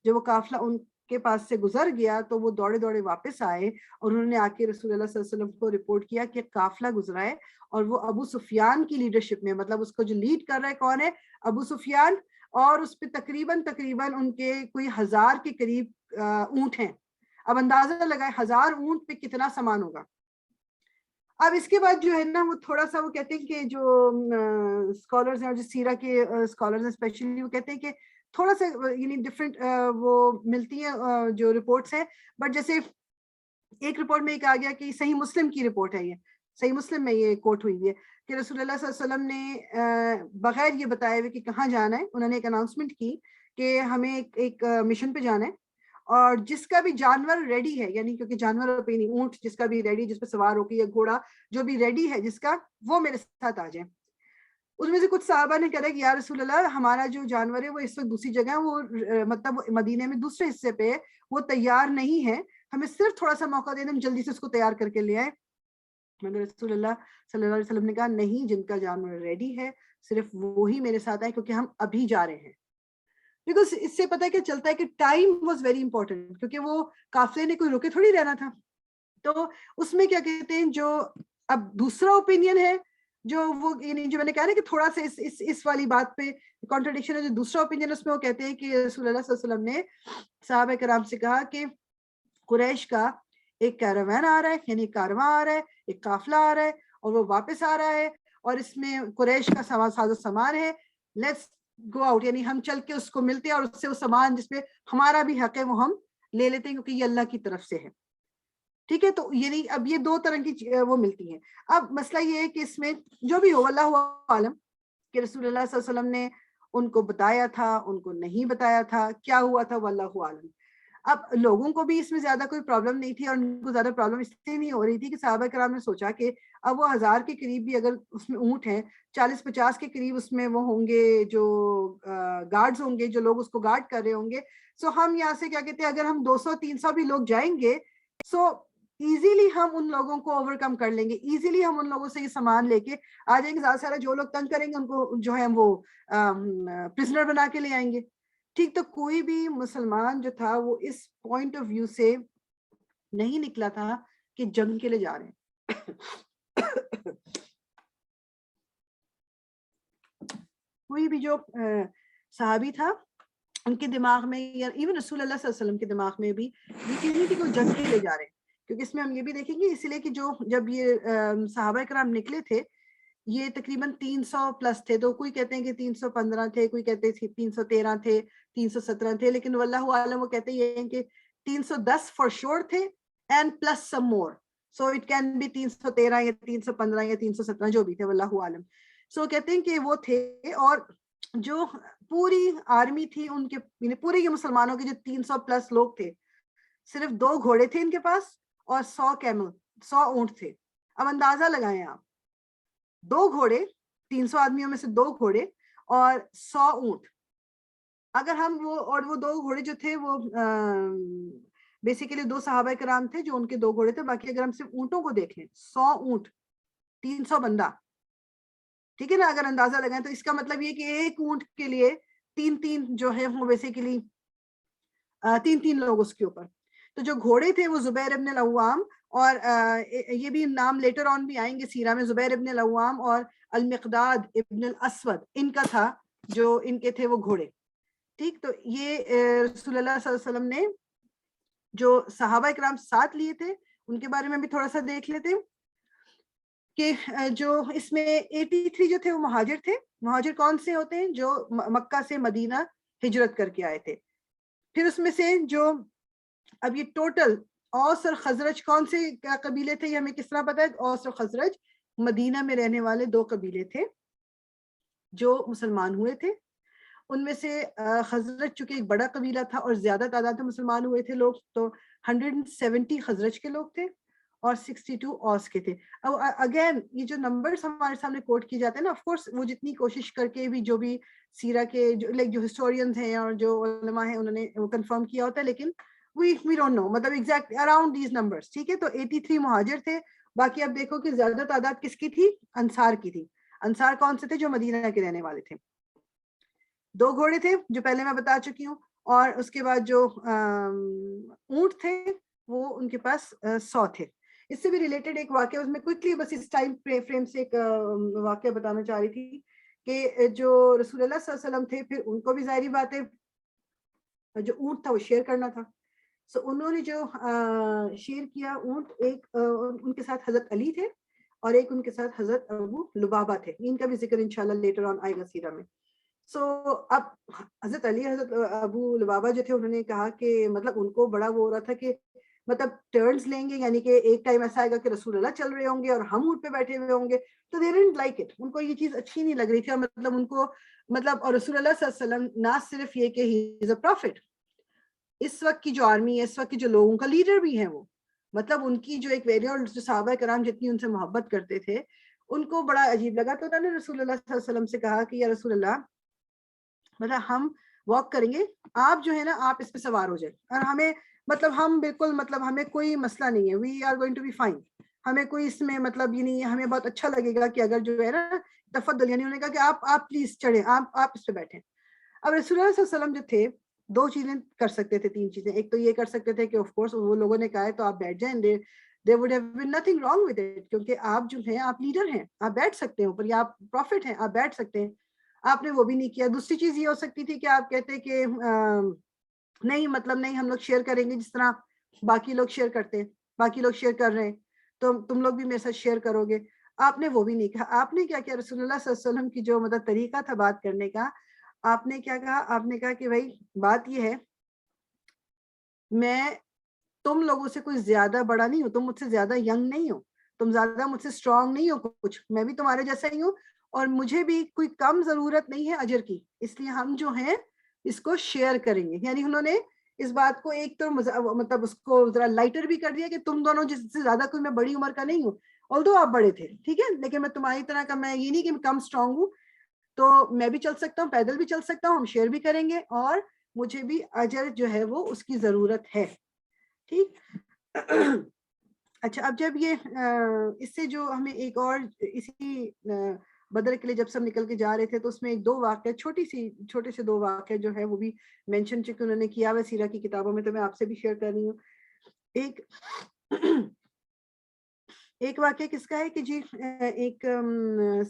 جب وہ قافلہ ان کے پاس سے گزر گیا تو وہ دوڑے دوڑے واپس آئے, اور انہوں نے آ کے رسول اللہ صلی اللہ علیہ وسلم کو رپورٹ کیا کہ قافلہ گزرا ہے, اور وہ ابو سفیان کی لیڈرشپ میں, مطلب اس کو جو لیڈ کر رہا ہے کون ہے, ابو سفیان, اور اس پہ تقریباً ان کے کوئی 1000 کے قریب اونٹ ہیں. اب اندازہ لگائے 1000 اونٹ پہ کتنا سامان ہوگا. اب اس کے بعد جو ہے نا وہ تھوڑا سا وہ کہتے ہیں کہ جو اسکالرز ہیں اور جو سیرہ کے اسکالرز ہیں اسپیشلی, وہ کہتے ہیں کہ تھوڑا سا یعنی ڈفرینٹ وہ ملتی ہیں جو رپورٹس ہیں, بٹ جیسے ایک رپورٹ میں ایک آ گیا کہ صحیح مسلم کی رپورٹ ہے, یہ صحیح مسلم میں یہ کوٹ ہوئی ہے کہ رسول اللہ صلی اللہ علیہ وسلم نے بغیر یہ بتائے ہوئے کہ کہاں جانا ہے, انہوں نے ایک اناؤنسمنٹ کی کہ ہمیں ایک مشن پہ جانا ہے, اور جس کا بھی جانور ریڈی ہے, یعنی کیونکہ جانور پہ نہیں, اونٹ جس کا بھی ریڈی, جس پہ سوار ہو کے, یا گھوڑا جو بھی ریڈی ہے جس کا, وہ میرے ساتھ آ جائے. اس میں سے کچھ صحابہ نے کہا کہ یا رسول اللہ ہمارا جو جانور ہے وہ اس وقت دوسری جگہ ہے, وہ مطلب مدینے میں دوسرے حصے پہ, وہ تیار نہیں ہے, ہمیں صرف تھوڑا سا موقع دے دیں, ہم جلدی سے اس کو تیار کر کے لے آئے. مگر رسول اللہ صلی اللہ علیہ وسلم نے کہا نہیں, جن کا جانور ریڈی ہے صرف وہی میرے ساتھ آئے, کیونکہ ہم ابھی جا رہے ہیں. بیکاز اس سے پتہ کیا چلتا ہے کہ ٹائم واز ویری امپورٹنٹ, کیونکہ وہ قافلے نے کوئی رکے تھوڑی رہنا تھا. تو اس میں کیا کہتے ہیں, جو اب دوسرا اوپینین ہے, جو وہ یعنی جو میں نے کہا نا کہ تھوڑا سا اس والی بات پہ کانٹرڈکشن ہے, جو دوسرا اوپینین اس میں وہ کہتے ہیں کہ رسول اللہ صلی اللہ علیہ وسلم نے صحابہ کرام سے کہا کہ قریش کا ایک کیراوان آ رہا ہے, یعنی ایک کارواں آ رہا ہے, ایک قافلہ آ رہا ہے, اور وہ واپس آ رہا ہے, اور اس میں قریش کا ساز و سامان ہے, لیٹس گو آؤٹ, یعنی ہم چل کے اس کو ملتے ہیں, اور اس سے وہ سامان جس پہ ہمارا بھی حق ہے وہ ہم لے لیتے ہیں, کیونکہ یہ اللہ کی طرف سے ہے. ٹھیک ہے, تو یعنی اب یہ دو طرح کی وہ ملتی ہیں. اب مسئلہ یہ ہے کہ اس میں جو بھی ہو اللہ عالم کہ رسول اللہ صلی اللہ علیہ وسلم نے ان کو بتایا تھا, ان کو نہیں بتایا تھا, کیا ہوا تھا, واللہ عالم. اب لوگوں کو بھی اس میں زیادہ کوئی پرابلم نہیں تھی, اور ان کو زیادہ پرابلم اس لیے نہیں ہو رہی تھی کہ صحابہ کرام نے سوچا کہ اب وہ 1000 کے قریب بھی اگر اس میں اونٹ ہیں, 40-50 کے قریب اس میں وہ ہوں گے جو گارڈز ہوں گے, جو لوگ اس کو گارڈ کر رہے ہوں گے. سو ہم یہاں سے کیا کہتے ہیں, اگر ہم 200-300 بھی لوگ جائیں گے, سو ایزیلی ہم ان لوگوں کو اوور کم کر لیں گے, ایزیلی ہم ان لوگوں سے یہ سامان لے کے آ جائیں گے, زیادہ سے زیادہ جو لوگ تنگ کریں گے ان کو جو ہے وہ پرزنر بنا کے لے آئیں گے. ٹھیک, تو کوئی بھی مسلمان جو تھا وہ اس پوائنٹ آف ویو سے نہیں نکلا تھا کہ جنگ کے لیے جا رہے ہیں. کوئی بھی جو صحابی تھا ان کے دماغ میں, یا ایون رسول اللہ صلی اللہ علیہ وسلم کے دماغ میں بھی یہ چیز نہیں تھی کہ وہ جنگ کے لیے جا رہے ہیں. کیونکہ اس میں ہم یہ بھی دیکھیں گے, اسی لیے کہ جب یہ صحابہ کرام نکلے تھے یہ تقریباً 300 پلس تھے, تو کوئی کہتے ہیں کہ 315 تھے, کوئی کہتے ہیں 313 تھے, 317 تھے, لیکن واللہ عالم وہ کہتے ہیں کہ 310 فار شور تھے and plus some more, so it can be 313 یا 315 یا 317 جو بھی تھے, واللہ عالم. سو کہتے ہیں کہ وہ تھے, اور جو پوری آرمی تھی ان کے پورے یہ مسلمانوں کے جو 300 پلس لوگ تھے, صرف 2 گھوڑے تھے ان کے پاس اور 100 کیمل 100 اونٹ تھے. اب اندازہ لگائیں آپ, 2 گھوڑے, 300 آدمیوں میں سے 2 گھوڑے اور 100 اونٹ. اگر ہم وہ 2 گھوڑے جو تھے وہ بیسیکلی 2 صحابہ کرام تھے جو ان کے 2 گھوڑے تھے, باقی اگر ہم صرف اونٹوں کو دیکھ لیں 100 اونٹ 300 بندہ, ٹھیک ہے نا, اگر اندازہ لگائیں تو اس کا مطلب یہ کہ ایک اونٹ کے لیے 3 جو ہے وہ بیسیکلی 3 لوگ اس کے اوپر. تو جو گھوڑے تھے وہ زبیر ابن العوام, اور یہ بھی نام لیٹر آن بھی آئیں گے سیرہ میں, زبیر ابن العوام اور المقداد ابن الاسود ان کا تھا جو ان کے تھے وہ گھوڑے. ٹھیک, تو یہ رسول اللہ صلی اللہ علیہ وسلم نے جو صحابہ کرام ساتھ لیے تھے ان کے بارے میں بھی تھوڑا سا دیکھ لیتے کہ جو اس میں 83 جو تھے وہ مہاجر تھے. مہاجر کون سے ہوتے ہیں؟ جو مکہ سے مدینہ ہجرت کر کے آئے تھے. پھر اس میں سے جو اب یہ ٹوٹل اوس اور خزرج کون سے قبیلے تھے یہ ہمیں کس طرح پتا ہے؟ اوس اور خزرج مدینہ میں رہنے والے 2 قبیلے تھے جو مسلمان ہوئے تھے. ان میں سے خزرج چونکہ ایک بڑا قبیلہ تھا اور زیادہ تعداد میں مسلمان ہوئے تھے لوگ, تو 170 خزرج کے لوگ تھے اور 62 اوس کے تھے. اب اگین یہ جو نمبرز ہمارے سامنے کوٹ کی جاتے ہیں نا, آف کورس وہ جتنی کوشش کر کے بھی جو بھی سیرہ کے جو ہسٹورینز ہیں اور جو علماء ہیں انہوں نے وہ کنفرم کیا ہوتا ہے, لیکن we don't know, مطلب ایگزیکٹ اراؤنڈ دیز نمبرز. ٹھیک ہے, تو 83 مہاجر تھے. باقی اب دیکھو کہ زیادہ تعداد کس کی تھی؟ انصار کی تھی. انصار کون سے تھے؟ جو مدینہ کے رہنے والے تھے. 2 گھوڑے تھے جو پہلے میں بتا چکی ہوں, اور اس کے بعد جو اونٹ تھے وہ ان کے پاس 100 تھے. اس سے بھی ریلیٹڈ ایک واقعہ, اس میں کوئکلی بس اس ٹائم فریم سے ایک واقعہ بتانا چاہ رہی تھی کہ جو رسول اللہ صلی اللہ علیہ وسلم تھے, پھر ان کو بھی ظاہری بات ہے جو اونٹ تھا وہ شیئر کرنا تھا. سو انہوں نے جو شیئر کیا اونٹ, ایک ان کے ساتھ حضرت علی تھے اور ایک ان کے ساتھ حضرت ابو لبابہ تھے. ان کا بھی ذکر انشاءاللہ لیٹر آن آئے گا سیرہ میں. سو اب حضرت علی حضرت ابو لبابہ جو تھے انہوں نے کہا کہ مطلب ان کو بڑا وہ ہو رہا تھا کہ مطلب ٹرنز لیں گے, یعنی کہ ایک ٹائم ایسا آئے گا کہ رسول اللہ چل رہے ہوں گے اور ہم اونٹ پہ بیٹھے ہوئے ہوں گے. تو they didn't like it, ان کو یہ چیز اچھی نہیں لگ رہی تھی. اور مطلب ان کو مطلب, اور رسول اللہ صلی اللہ علیہ وسلم نہ صرف یہ کہ he is a prophet, اس وقت کی جو آرمی ہے, اس وقت کی جو لوگوں کا لیڈر بھی ہیں وہ, مطلب ان کی جو ایک ویری, اور جو صحابہ کرام جتنی ان سے محبت کرتے تھے ان کو بڑا عجیب لگا. تو انہوں نے رسول اللہ صلی اللہ علیہ وسلم سے کہا کہ یا رسول اللہ, مطلب ہم واک کریں گے, آپ جو ہے نا آپ اس پہ سوار ہو جائیں, اور ہمیں مطلب ہم بالکل مطلب ہمیں کوئی مسئلہ نہیں ہے, we are going to be fine, ہمیں کوئی اس میں مطلب یہ نہیں ہے, ہمیں بہت اچھا لگے گا کہ اگر جو ہے نا تفضل, یعنی انہوں نے کہا کہ آپ پلیز چڑھیں, آپ اس پہ بیٹھیں. اب رسول اللہ صلی اللہ علیہ وسلم جو تھے 2 چیزیں کر سکتے تھے, 3 چیزیں. ایک تو یہ کر سکتے تھے کہ آف کورس وہ لوگوں نے کہا ہے تو آپ بیٹھ جائیں, there would have been nothing wrong with it, کیونکہ آپ جو ہیں آپ لیڈر ہیں, آپ بیٹھ سکتے ہیں اوپر, یا آپ پروفٹ ہیں آپ بیٹھ سکتے ہیں. آپ نے وہ بھی نہیں کیا. دوسری چیز یہ ہو سکتی تھی کہ آپ کہتے کہ نہیں مطلب نہیں, ہم لوگ شیئر کریں گے جس طرح باقی لوگ شیئر کرتے ہیں, باقی لوگ شیئر کر رہے ہیں تو تم لوگ بھی میرے ساتھ شیئر کرو گے. آپ نے وہ بھی نہیں کہا. آپ نے کیا کیا؟ رسول اللہ صلی اللہ علیہ وسلم کی جو مطلب طریقہ تھا بات کرنے کا, آپ نے کیا کہا؟ آپ نے کہا کہ بھائی بات یہ ہے, میں تم لوگوں سے کوئی زیادہ بڑا نہیں ہوں, تم مجھ سے زیادہ ینگ نہیں ہو, تم زیادہ مجھ سے اسٹرانگ نہیں ہو کچھ, میں بھی تمہارے جیسا ہی ہوں, اور مجھے بھی کوئی کم ضرورت نہیں ہے اجر کی, اس لیے ہم جو ہیں اس کو شیئر کریں گے. یعنی انہوں نے اس بات کو ایک تو مطلب اس کو ذرا لائٹر بھی کر دیا کہ تم دونوں جس سے زیادہ کوئی میں بڑی عمر کا نہیں ہوں, although آپ بڑے تھے ٹھیک ہے, لیکن میں تمہاری طرح کا, میں یہ نہیں کہ میں کم اسٹرانگ ہوں, تو میں بھی چل سکتا ہوں, پیدل بھی چل سکتا ہوں, ہم شیئر بھی کریں گے, اور مجھے بھی اجر جو ہے وہ اس کی ضرورت ہے. ٹھیک. اچھا اب جب یہ اس سے جو ہمیں ایک اور اسی بدر کے لیے جب سب نکل کے جا رہے تھے تو اس میں ایک 2 واقعہ چھوٹے سے 2 واقعہ جو ہے وہ بھی مینشن چونکہ انہوں نے کیا ہوا سیرہ کی کتابوں میں، تو میں آپ سے بھی شیئر کر رہی ہوں. ایک واقعہ کس کا ہے کہ جی ایک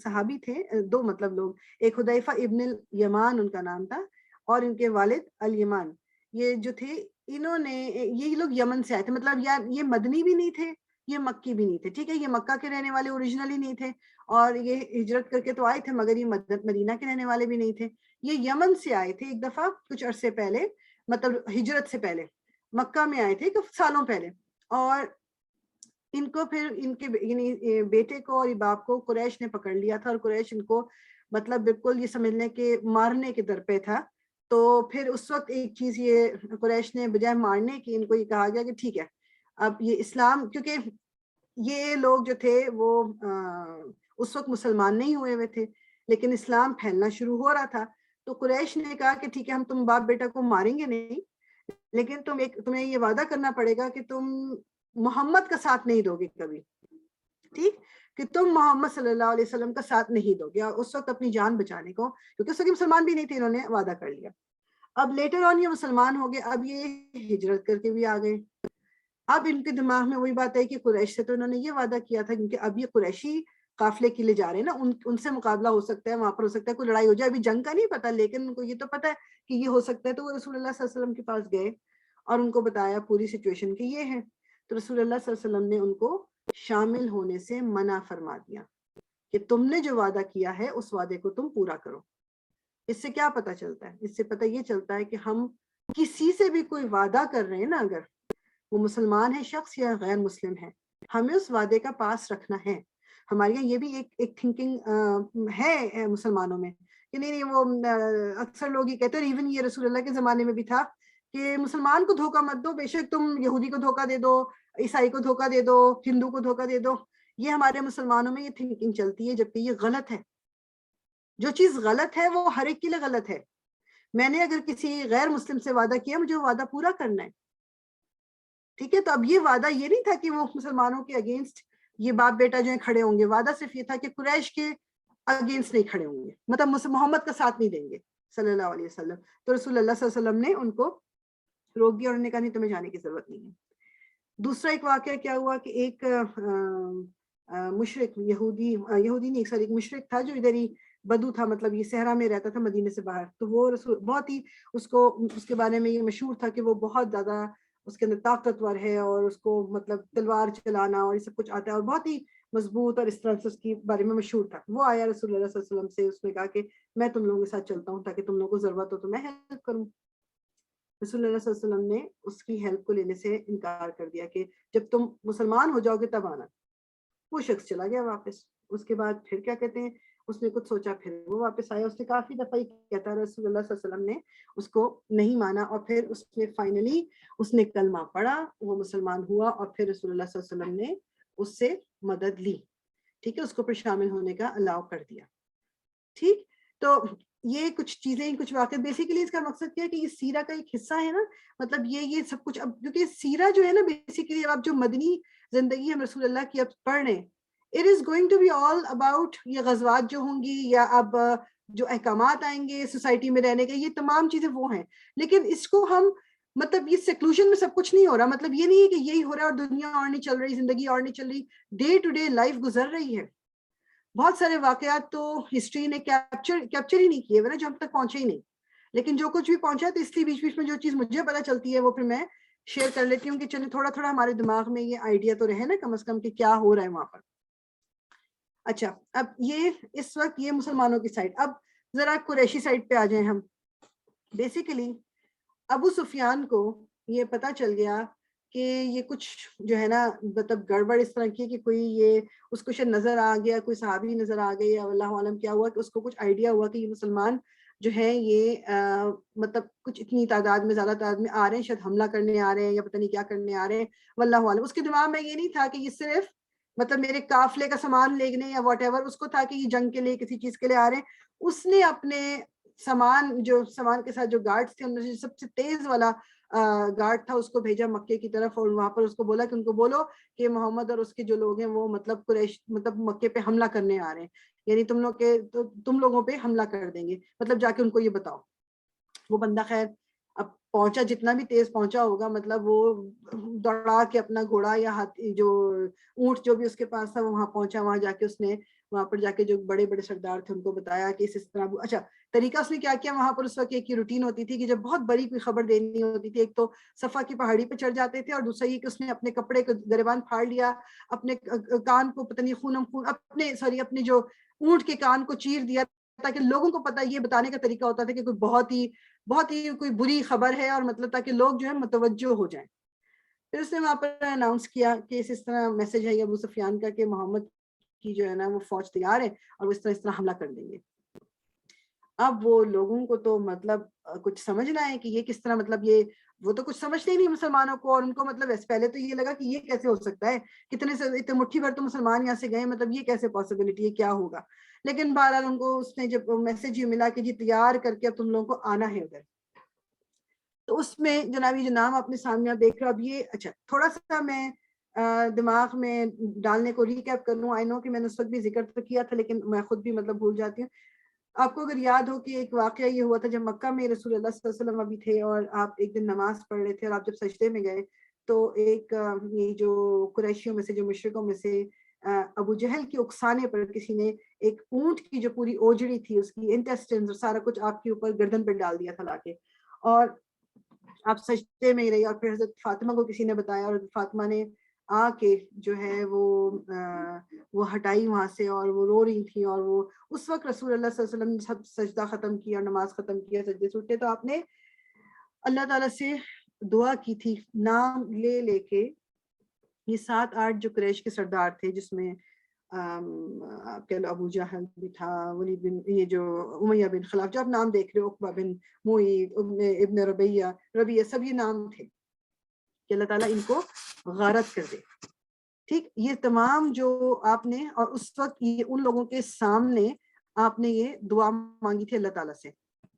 صحابی تھے، 2 مطلب لوگ، ایک حذیفہ ابن الیمان ان کا نام تھا اور ان کے والد الیمان. یہ جو تھے انہوں نے، یہ لوگ یمن سے آئے تھے، مطلب یہ مدنی بھی نہیں تھے، یہ مکی بھی نہیں تھے، ٹھیک ہے، یہ مکہ کے رہنے والے اوریجنلی نہیں تھے اور یہ ہجرت کر کے تو آئے تھے مگر یہ مدینہ کے رہنے والے بھی نہیں تھے. یہ یمن سے آئے تھے ایک دفعہ کچھ عرصے پہلے، مطلب ہجرت سے پہلے مکہ میں آئے تھے کچھ سالوں پہلے، اور ان کو پھر ان کے یعنی بیٹے کو اور باپ کو قریش نے پکڑ لیا تھا، اور قریش ان کو مطلب بالکل یہ سمجھ لیں کہ مارنے کے در پہ تھا. تو پھر اس وقت ایک چیز یہ قریش نے بجائے مارنے کی ان کو یہ کہا گیا کہ ٹھیک ہے اب یہ اسلام، کیونکہ یہ لوگ جو تھے وہ اس وقت مسلمان نہیں ہوئے تھے لیکن اسلام پھیلنا شروع ہو رہا تھا. تو قریش نے کہا کہ ٹھیک ہے ہم تم باپ بیٹا کو ماریں گے نہیں، لیکن تمہیں یہ وعدہ کرنا پڑے گا کہ تم محمد کا ساتھ نہیں دو گے کبھی، ٹھیک، کہ تم محمد صلی اللہ علیہ وسلم کا ساتھ نہیں دو گے، اور اس وقت اپنی جان بچانے کو، کیونکہ اس وقت مسلمان بھی نہیں تھے، انہوں نے وعدہ کر لیا. اب لیٹر آن یہ مسلمان ہو گئے، اب یہ ہجرت کر کے بھی آ گئے. اب ان کے دماغ میں وہی بات ہے کہ قریش سے تو انہوں نے یہ وعدہ کیا تھا، کیونکہ اب یہ قریشی قافلے کے لیے جا رہے ہیں نا، ان سے مقابلہ ہو سکتا ہے، وہاں پر ہو سکتا ہے کوئی لڑائی ہو جائے، ابھی جنگ کا نہیں پتا لیکن ان کو یہ تو پتا ہے کہ یہ ہو سکتا ہے. تو وہ رسول اللہ صلی اللہ علیہ وسلم کے پاس گئے اور ان کو بتایا پوری سچویشن کہ یہ ہے. تو رسول اللہ صلی اللہ علیہ وسلم نے ان کو شامل ہونے سے منع فرما دیا کہ تم نے جو وعدہ کیا ہے اس وعدے کو تم پورا کرو. اس سے کیا پتہ چلتا ہے؟ اس سے پتہ یہ چلتا ہے کہ ہم کسی سے بھی کوئی وعدہ کر رہے ہیں نا، اگر وہ مسلمان ہے شخص یا غیر مسلم ہے، ہمیں اس وعدے کا پاس رکھنا ہے. ہمارے یہاں یہ بھی ایک تھنکنگ ہے مسلمانوں میں کہ نہیں وہ اکثر لوگ یہ کہتے ہیں، ایون یہ رسول اللہ کے زمانے میں بھی تھا کہ مسلمان کو دھوکہ مت دو، بے شک تم یہودی کو دھوکہ دے دو، عیسائی کو دھوکہ دے دو، ہندو کو دھوکہ دے دو. یہ ہمارے مسلمانوں میں یہ تھنکنگ چلتی ہے، جبکہ یہ غلط ہے. جو چیز غلط ہے وہ ہر ایک کے لیے غلط ہے. میں نے اگر کسی غیر مسلم سے وعدہ کیا، مجھے وعدہ پورا کرنا ہے، ٹھیک ہے. تو اب یہ وعدہ یہ نہیں تھا کہ وہ مسلمانوں کے اگینسٹ یہ باپ بیٹا جو ہیں کھڑے ہوں گے، وعدہ صرف یہ تھا کہ قریش کے اگینسٹ نہیں کھڑے ہوں گے، مطلب محمد کا ساتھ نہیں دیں گے صلی اللہ علیہ وسلم. تو رسول اللہ صلی اللہ علیہ وسلم نے ان کو روک دیا اور انہوں نے کہا نہیں تمہیں جانے کی ضرورت نہیں ہے. دوسرا ایک واقعہ کیا ہوا کہ ایک مشرک یہودی نہیں سر ایک مشرک تھا جو ادھر ہی بدو تھا، مطلب یہ صحرا میں رہتا تھا مدینے سے باہر. تو وہ رسول بہت ہی اس کے بارے میں یہ مشہور تھا کہ وہ بہت زیادہ اس کے اندر طاقتور ہے اور اس کو مطلب تلوار چلانا اور یہ سب کچھ آتا ہے اور بہت ہی مضبوط، اور اس طرح سے اس کے بارے میں مشہور تھا. وہ آیا رسول اللہ صلی اللہ علیہ وسلم سے، اس نے کہا کہ میں تم لوگوں کے ساتھ چلتا ہوں تاکہ تم لوگوں کو ضرورت ہو تو میں ہیلپ کروں. رسول اللہ صلی اللہ علیہ وسلم نے اس کی ہیلپ کو لینے سے انکار کر دیا کہ جب تم مسلمان ہو جاؤ گے تب آنا. وہ شخص چلا گیا واپس. اس کے بعد پھر کیا کہتے ہیں، اس نے کچھ سوچا پھر وہ واپس آیا. اس نے کافی دفعہ کہتا رسول اللہ صلی اللہ علیہ وسلم نے اس کو نہیں مانا، اور پھر اس نے فائنلی اس نے کلمہ پڑھا، وہ مسلمان ہوا، اور پھر رسول اللہ صلی اللہ علیہ وسلم نے اس سے مدد لی، ٹھیک ہے، اس کو پھر شامل ہونے کا الاؤ کر دیا. ٹھیک، تو یہ کچھ چیزیں، کچھ واقعات، بیسیکلی اس کا مقصد کیا ہے کہ یہ سیرہ کا ایک حصہ ہے نا، مطلب یہ سب کچھ. اب کیونکہ سیرہ جو ہے نا بیسیکلی اب جو مدنی زندگی ہم رسول اللہ کی اب پڑھ رہے ہیں، it is going to be all about یہ غزوات جو ہوں گی یا اب جو احکامات آئیں گے سوسائٹی میں رہنے کے، یہ تمام چیزیں وہ ہیں. لیکن اس کو ہم مطلب یہ سیکلوژن میں سب کچھ نہیں ہو رہا، مطلب یہ نہیں ہے کہ یہی ہو رہا ہے اور دنیا اور نہیں چل رہی، زندگی اور نہیں چل رہی، ڈے ٹو ڈے لائف گزر رہی ہے. بہت سارے واقعات تو ہسٹری نے کیپچر ہی نہیں کیے ہوئے نا، جو ہم تک پہنچے ہی نہیں. لیکن جو کچھ بھی پہنچا تو اس لیے بیچ بیچ میں جو چیز مجھے پتہ چلتی ہے وہ پھر میں شیئر کر لیتی ہوں کہ چلیں تھوڑا تھوڑا ہمارے دماغ میں یہ آئیڈیا تو رہے نا کم از کم کہ کیا ہو رہا ہے وہاں پر. اچھا، اب یہ اس وقت یہ مسلمانوں کی سائڈ. اب ذرا قریشی سائڈ پہ آ جائیں ہم. بیسیکلی ابو سفیان کو یہ پتہ چل گیا کہ یہ کچھ جو ہے نا مطلب گڑبڑ اس طرح کی کہ کوئی یہ اس کو شاید نظر آ گیا، کوئی صحابی نظر آ گئی، اللہ عالم کیا ہوا کہ اس کو کچھ آئیڈیا ہوا کہ یہ مسلمان جو ہے یہ مطلب کچھ اتنی تعداد میں، زیادہ تعداد میں آ رہے ہیں، شاید حملہ کرنے آ رہے ہیں یا پتہ نہیں کیا کرنے آ رہے ہیں، واللہ عالم. اس کے دماغ میں یہ نہیں تھا کہ یہ صرف مطلب میرے قافلے کا سامان لینے یا واٹ ایور، اس کو تھا کہ یہ جنگ کے لیے کسی چیز کے لیے آ رہے ہیں. اس نے اپنے سامان کے ساتھ جو گارڈز تھے ان میں سے سب سے تیز والا گارڈ تھا اس کو بھیجا مکے کی طرف اور وہاں پر اس کو بولا کہ ان کو بولو کہ محمد اور اس کے جو لوگ ہیں وہ مطلب قریش مطلب مکے پہ حملہ کرنے آ رہے ہیں، یعنی تم لوگوں پہ حملہ کر دیں گے، مطلب جا کے ان کو یہ بتاؤ۔ وہ بندہ خیر اب پہنچا، جتنا بھی تیز پہنچا ہوگا، مطلب وہ دوڑا کے اپنا گھوڑا یا ہاتھی جو اونٹ جو بھی اس کے پاس تھا وہ وہاں پہنچا، وہاں جا کے اس نے وہاں پر جا کے جو بڑے بڑے سردار تھے ان کو بتایا کہ اس طرح۔ اچھا طریقہ اس نے کیا کیا وہاں پر اس وقت ایک روٹین ہوتی تھی کہ جب بہت بڑی کوئی خبر دینی ہوتی تھی، ایک تو صفا کی پہاڑی پہ چڑھ جاتے تھے، اور دوسرا یہ کہ اس نے اپنے کپڑے کو گریبان پھاڑ لیا، اپنے کان کو پتہ نہیں خون اپنے جو اونٹ کے کان کو چیر دیا، تاکہ لوگوں کو پتہ، یہ بتانے کا طریقہ ہوتا تھا کہ کوئی بہت ہی کوئی بری خبر ہے، اور مطلب تاکہ لوگ جو ہے متوجہ ہو جائیں۔ پھر اس نے وہاں پر اناؤنس کیا کہ اس طرح میسج ہے ابو سفیان کا کہ محمد کی جو ہے نا وہ فوج تیار ہے اور وہ اس طرح حملہ کر دیں گے۔ اب وہ لوگوں کو تو مطلب کچھ سمجھنا ہے کہ یہ کس طرح، مطلب یہ وہ تو کچھ سمجھتے ہی نہیں مسلمانوں کو، اور ان کو مطلب پہلے تو یہ لگا کہ یہ کیسے ہو سکتا ہے، کتنے سے اتنے مٹھی بھر تو مسلمان یہاں سے گئے، مطلب یہ کیسے پاسبلٹی ہے، کیا ہوگا۔ لیکن بہرحال ان کو اس نے جب میسج یہ ملا کہ جی تیار کر کے اب تم لوگوں کو آنا ہے ادھر، تو اس میں جناب یہ جو نام اپنے سامنے دیکھ رہے ہو اب یہ، اچھا تھوڑا سا میں دماغ میں ڈالنے کو ریکیپ کر لوں، آئی نو کہ میں نے اس وقت بھی ذکر تو کیا تھا لیکن میں خود بھی مطلب بھول جاتی ہوں۔ آپ کو اگر یاد ہو کہ ایک واقعہ یہ ہوا تھا جب مکہ میں رسول اللہ صلی اللہ علیہ وسلم ابھی تھے، اور آپ ایک دن نماز پڑھ رہے تھے، اور آپ جب سجدے میں گئے تو ایک یہ جو قریشیوں میں سے، جو مشرکوں میں سے ابو جہل کی اکسانے پر کسی نے ایک اونٹ کی جو پوری اوجڑی تھی، اس کی انٹیسٹنز اور سارا کچھ آپ کے اوپر گردن پہ ڈال دیا تھا لا کے، اور آپ سجدے میں ہی رہی، اور پھر حضرت فاطمہ کو کسی نے بتایا، اور حضرت فاطمہ نے آ کے جو ہے وہ ہٹائی وہاں سے، اور وہ رو رہی تھی، اور وہ اس وقت رسول اللہ صلی اللہ علیہ وسلم نے سب سجدہ ختم کیا اور نماز ختم کیا، سجدے سے اٹھے تو آپ نے اللہ تعالیٰ سے دعا کی تھی نام لے لے کے۔ یہ 7-8 جو قریش کے سردار تھے، جس میں آپ کہہ لو ابو جہل بھی تھا، ولید بن، یہ جو امیہ بن خلف، جو آپ نام دیکھ رہے ہو، عقبہ بن معیط، ابن ربیعہ، سب یہ نام تھے کہ اللہ تعالیٰ ان کو غارت کر دے۔ ٹھیک، یہ تمام جو آپ نے، اور اس وقت یہ ان لوگوں کے سامنے آپ نے یہ دعا مانگی تھی اللہ تعالیٰ سے۔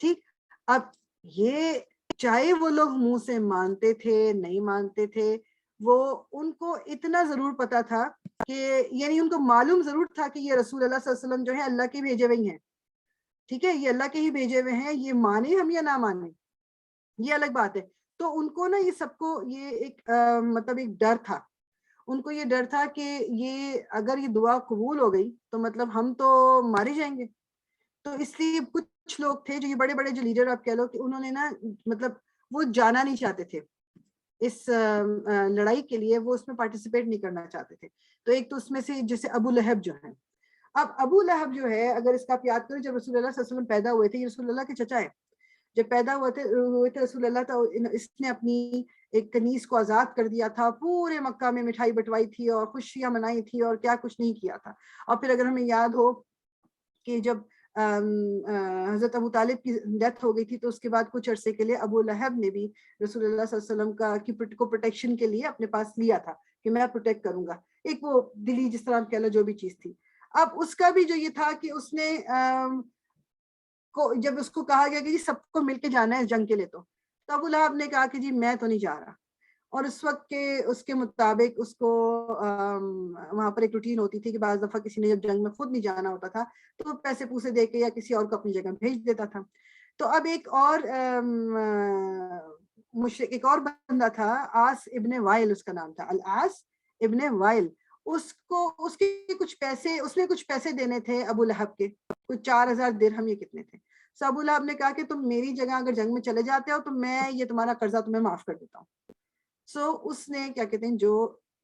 ٹھیک، اب یہ چاہے وہ لوگ منہ سے مانتے تھے نہیں مانتے تھے، وہ ان کو اتنا ضرور پتا تھا کہ، یعنی ان کو معلوم ضرور تھا کہ یہ رسول اللہ صلی اللہ علیہ وسلم جو ہے اللہ کے بھیجے ہوئے ہیں۔ ٹھیک ہے، یہ اللہ کے ہی بھیجے ہوئے ہیں، یہ مانے ہم یا نہ مانے یہ الگ بات ہے۔ تو ان کو نا یہ سب کو یہ ایک مطلب ایک ڈر تھا، ان کو یہ ڈر تھا کہ یہ اگر یہ دعا قبول ہو گئی تو مطلب ہم تو مارے جائیں گے۔ تو اس لیے کچھ لوگ تھے جو یہ بڑے بڑے جو لیڈر آپ کہہ لو کہ انہوں نے نا مطلب وہ جانا نہیں چاہتے تھے اس لڑائی کے لیے، وہ اس میں پارٹیسپیٹ نہیں کرنا چاہتے تھے۔ تو ایک تو اس میں سے جیسے ابو لہب جو ہے، اب ابو لہب جو ہے اگر اس کا آپ یاد کریں، جب رسول اللہ صلی اللہ علیہ وسلم پیدا ہوئے تھے، یہ رسول اللہ کے چچا ہے، جب پیدا ہوئے تھے رسول اللہ، تو اس نے اپنی ایک کنیز کو آزاد کر دیا تھا، پورے مکہ میں مٹھائی بٹوائی تھی اور خوشیاں منائی تھی اور کیا کچھ نہیں کیا تھا۔ اور پھر اگر ہمیں یاد ہو کہ جب حضرت ابو طالب کی ڈیتھ ہو گئی تھی تو اس کے بعد کچھ عرصے کے لیے ابو لہب نے بھی رسول اللہ صلی اللہ علیہ وسلم کو پروٹیکشن کے لیے اپنے پاس لیا تھا کہ میں پروٹیکٹ کروں گا، ایک وہ دلی جس طرح کہہ لو جو بھی چیز تھی۔ اب اس کا بھی جو یہ تھا کہ اس نے جب اس کو کہا گیا کہ جی سب کو مل کے جانا ہے اس جنگ کے لیے، تو ابو لہب نے کہا کہ جی میں تو نہیں جا رہا، اور اس وقت کے اس کے مطابق اس کو وہاں پر ایک روٹین ہوتی تھی کہ بعض دفعہ کسی نے جب جنگ میں خود نہیں جانا ہوتا تھا تو پیسے پوسے دے کے یا کسی اور کو اپنی جگہ بھیج دیتا تھا۔ تو اب ایک اور مشرک، ایک اور بندہ تھا، آس ابن وائل اس کا نام تھا، العاص ابن وائل، اس کے کچھ پیسے، اس نے کچھ پیسے دینے تھے ابو لہب کے، کچھ 4000 درہم، یہ کتنے تھے۔ سو ابو لہب نے کہا کہ تم میری جگہ اگر جنگ میں چلے جاتے ہو تو میں یہ تمہارا قرضہ تمہیں معاف کر دیتا ہوں۔ سو اس نے کیا کہتے ہیں، جو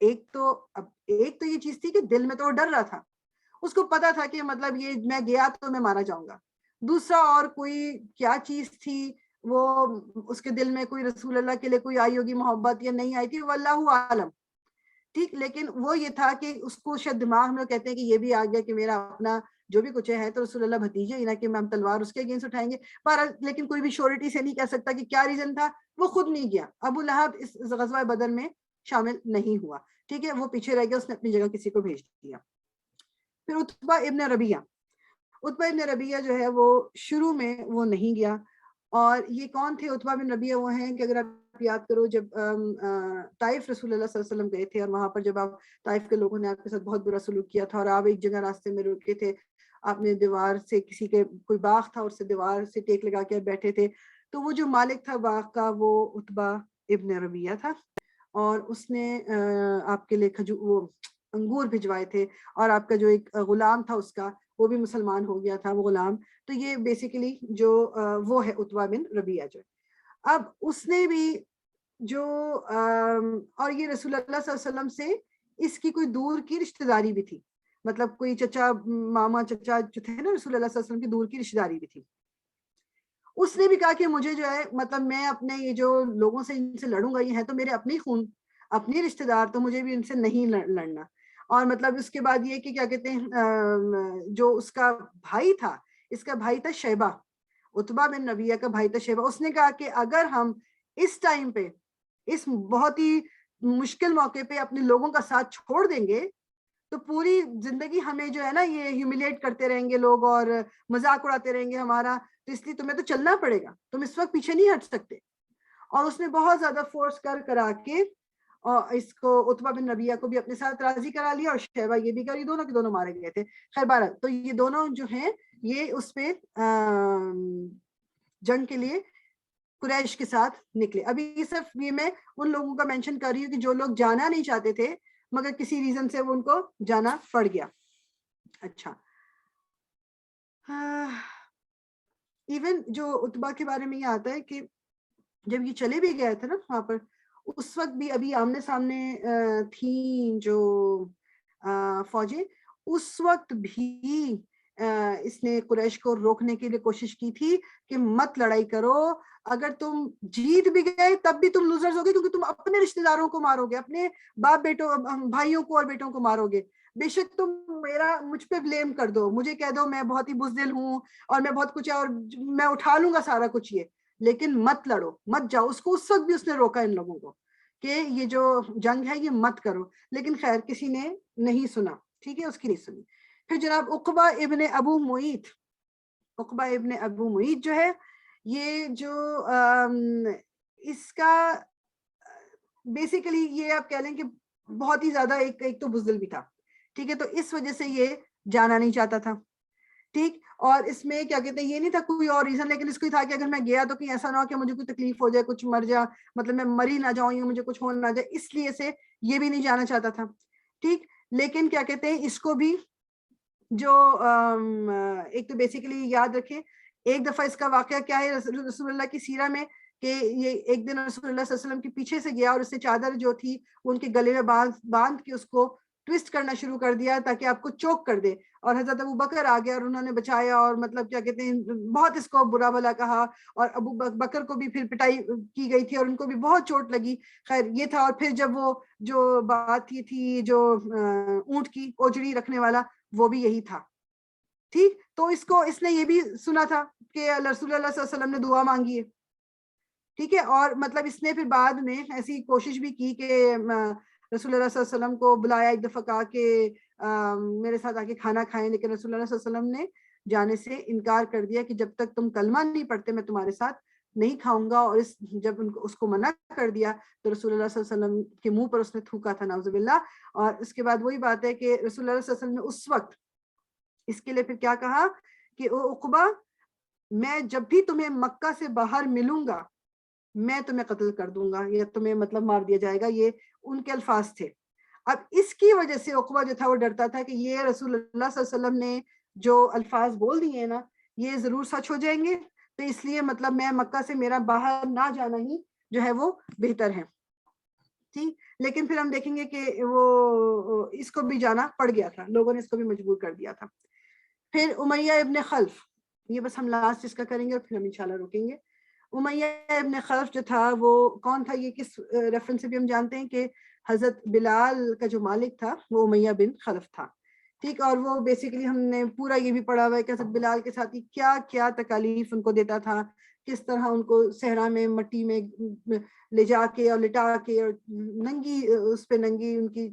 ایک تو یہ چیز تھی کہ دل میں تو وہ ڈر رہا تھا، اس کو پتا تھا کہ مطلب یہ میں گیا تو میں مارا جاؤں گا۔ دوسرا اور کوئی کیا چیز تھی، وہ اس کے دل میں کوئی رسول اللہ کے لیے کوئی آئی ہوگی محبت یا نہیں آئی تھی، واللہ عالم۔ ٹھیک، لیکن وہ یہ تھا کہ اس کو شاید دماغ میں کہتے ہیں کہ یہ بھی آ گیا کہ میرا اپنا جو بھی کچھ ہے تو رسول اللہ بھتیجے ہی نا، کہ ہم تلوار اس کے اگینسٹ اٹھائیں گے، پر لیکن کوئی بھی شورٹی سے نہیں کہہ سکتا کہ کیا ریزن تھا، وہ خود نہیں گیا۔ ابو لہب اس غزوہ بدر میں شامل نہیں ہوا، ٹھیک ہے، وہ پیچھے رہ گیا، اس نے اپنی جگہ کسی کو بھیج دیا۔ پھر عتبہ ابن ربیعہ جو ہے وہ شروع میں وہ نہیں گیا، اور یہ کون تھے عتبہ بن ربیعہ؟ وہ ہیں کہ اگر آپ آپ یاد کرو جب طائف رسول اللہ صلی اللہ علیہ وسلم گئے تھے، اور وہاں پر جب آپ طائف کے لوگوں نے آپ کے ساتھ بہت برا سلوک کیا تھا، اور آپ ایک جگہ راستے میں رکے تھے، آپ نے دیوار سے کسی کے کوئی باغ تھا اور سے دیوار سے ٹیک لگا کے بیٹھے تھے، تو وہ جو مالک تھا باغ کا وہ عتبہ ابن ربیعہ تھا، اور اس نے آپ کے لیے وہ انگور بھجوائے تھے، اور آپ کا جو ایک غلام تھا اس کا وہ بھی مسلمان ہو گیا تھا وہ غلام. تو یہ بیسیکلی جو وہ ہے عتبہ بن ربیعہ جو. اب اس نے بھی جو اور یہ رسول اللہ صلی اللہ علیہ وسلم سے اس کی کوئی دور کی رشتہ داری بھی تھی، مطلب کوئی چچا ماما چچا جو تھے نا رسول اللہ صلی اللہ علیہ وسلم کی دور کی رشتہ داری بھی تھی. اس نے بھی کہا کہ مجھے جو ہے مطلب میں اپنے یہ جو لوگوں سے ان سے لڑوں گا، یہ ہے تو میرے اپنے خون اپنے رشتہ دار، تو مجھے بھی ان سے نہیں لڑنا. اور مطلب اس کے بعد یہ کہ کیا کہتے ہیں جو اس کا بھائی تھا، اس کا بھائی تھا شیبہ، عتبہ بن ربیعہ کا بھائی تھا شیبہ. اس نے کہا کہ اگر ہم اس ٹائم پہ اس بہت ہی مشکل موقع پہ اپنے لوگوں کا ساتھ چھوڑ دیں گے تو پوری زندگی ہمیں جو ہے نا یہ ہیوملیٹ کرتے رہیں گے لوگ اور مذاق اڑاتے رہیں گے ہمارا، تو اس لیے تمہیں تو چلنا پڑے گا، تم اس وقت پیچھے نہیں ہٹ سکتے. اور اس نے بہت زیادہ فورس کرا کے اور اس کو عتبہ بن ربیعہ کو بھی اپنے ساتھ راضی کرا لیا، اور شیبہ یہ بھی کر، یہ دونوں کے دونوں مارے گئے تھے. خیر بہرحال تو یہ دونوں جو ہیں یہ اس پہ جنگ کے لیے قریش کے ساتھ نکلے. ابھی صرف یہ میں ان لوگوں کا مینشن کر رہی ہوں کہ جو لوگ جانا نہیں چاہتے تھے مگر کسی ریزن سے وہ ان کو جانا پڑ گیا. اچھا ایون جو عتبہ کے بارے میں یہ آتا ہے کہ جب یہ چلے بھی گئے تھے نا وہاں پر، اس وقت بھی ابھی آمنے سامنے تھیں جو فوجیں، اس وقت بھی اس نے قریش کو روکنے کے لیے کوشش کی تھی کہ مت لڑائی کرو، اگر تم جیت بھی گئے تب بھی تم لوزرز ہوگے، کیونکہ تم اپنے رشتہ داروں کو مارو گے، اپنے باپ بیٹوں بھائیوں کو اور بیٹوں کو مارو گے. بے شک تم مجھ پہ بلیم کر دو، مجھے کہہ دو میں بہت ہی بزدل ہوں اور میں بہت کچھ ہے اور میں اٹھا لوں گا سارا کچھ، یہ لیکن مت لڑو، مت جاؤ. اس کو اس وقت بھی اس نے روکا ان لوگوں کو کہ یہ جو جنگ ہے یہ مت کرو، لیکن خیر کسی نے نہیں سنا. ٹھیک ہے، اس کی نہیں سنی. پھر جناب عقبہ ابن ابو معیط، عقبہ ابن ابو معیط جو ہے یہ جو اس کا بیسیکلی یہ آپ کہہ لیں کہ بہت ہی زیادہ ایک تو بزدل بھی تھا. ٹھیک ہے، تو اس وجہ سے یہ جانا نہیں چاہتا تھا. ٹھیک، اور اس میں کیا کہتے ہیں یہ نہیں تھا کوئی اور ریزن، لیکن اس کو ہی تھا کہ اگر میں گیا تو کہیں ایسا نہ ہو کہ مجھے کوئی تکلیف ہو جائے، کچھ مر جا، مطلب میں مری نہ جاؤں یا مجھے کچھ ہو نہ جائے، اس لیے سے یہ بھی نہیں جانا چاہتا تھا. ٹھیک، لیکن کیا کہتے ہیں اس کو بھی جو ایک تو بیسیکلی یاد رکھیں ایک دفعہ اس کا واقعہ کیا ہے رسول اللہ کی سیرہ میں کہ یہ ایک دن رسول اللہ صلی اللہ علیہ وسلم کے پیچھے سے گیا اور اس نے چادر جو تھی ان کے گلے میں باندھ کے اس کو ٹویسٹ کرنا شروع کر دیا تاکہ آپ کو چوک کر دے، اور حضرت ابو بکر آ گیا اور انہوں نے بچایا، اور مطلب کیا کہتے ہیں بہت اس کو برا بھلا کہا، اور ابو بکر کو بھی پھر پٹائی کی گئی تھی اور ان کو بھی بہت چوٹ لگی. خیر یہ تھا. اور پھر جب وہ جو بات یہ تھی جو اونٹ کی اوجڑی رکھنے والا وہ بھی یہی تھا. ٹھیک، تو اس نے یہ بھی سنا تھا کہ رسول اللہ صلی اللہ علیہ وسلم نے دعا مانگی ہے. ٹھیک ہے، اور مطلب اس نے پھر بعد میں ایسی کوشش بھی کی کہ رسول اللہ صلی اللہ علیہ وسلم کو بلایا، ایک دفعہ کہا کہ میرے ساتھ آ کے کھانا کھائیں، لیکن رسول اللہ صلی اللہ علیہ وسلم نے جانے سے انکار کر دیا کہ جب تک تم کلمہ نہیں پڑھتے میں تمہارے ساتھ نہیں کھاؤں گا. اور جب اس کو منع کر دیا تو رسول اللہ صلی اللہ علیہ وسلم کے منہ پر اس نے تھوکا تھا، نعوذ باللہ. اور اس کے بعد وہی بات ہے کہ رسول اللہ صلی اللہ علیہ وسلم نے اس وقت اس کے لیے پھر کیا کہا کہ او عقبہ، میں جب بھی تمہیں مکہ سے باہر ملوں گا میں تمہیں قتل کر دوں گا یا تمہیں مطلب مار دیا جائے گا. یہ ان کے الفاظ تھے. اب اس کی وجہ سے عقبہ جو تھا وہ ڈرتا تھا کہ یہ رسول اللہ صلی اللہ علیہ وسلم نے جو الفاظ بول دیے ہیں نا یہ ضرور سچ ہو جائیں گے، تو اس لیے مطلب میں مکہ سے میرا باہر نہ جانا ہی جو ہے وہ بہتر ہے. ٹھیک، لیکن پھر ہم دیکھیں گے کہ وہ اس کو بھی جانا پڑ گیا تھا، لوگوں نے اس کو بھی مجبور کر دیا تھا. پھر امیہ ابن خلف، یہ بس ہم لاسٹ اس کا کریں گے اور پھر ہم انشاءاللہ روکیں گے. امیہ ابن خلف جو تھا وہ کون تھا، یہ کس ریفرنس سے بھی ہم جانتے ہیں کہ حضرت بلال کا جو مالک تھا وہ امیہ بن خلف تھا. ٹھیک، اور وہ بیسیکلی ہم نے پورا یہ بھی پڑھا ہوا ہے کہ حضرت بلال کے ساتھ کیا کیا تکالیف ان کو دیتا تھا، کس طرح ان کو صحرا میں مٹی میں لے جا کے اور لٹا کے اور ننگی اس پہ ننگی ان کی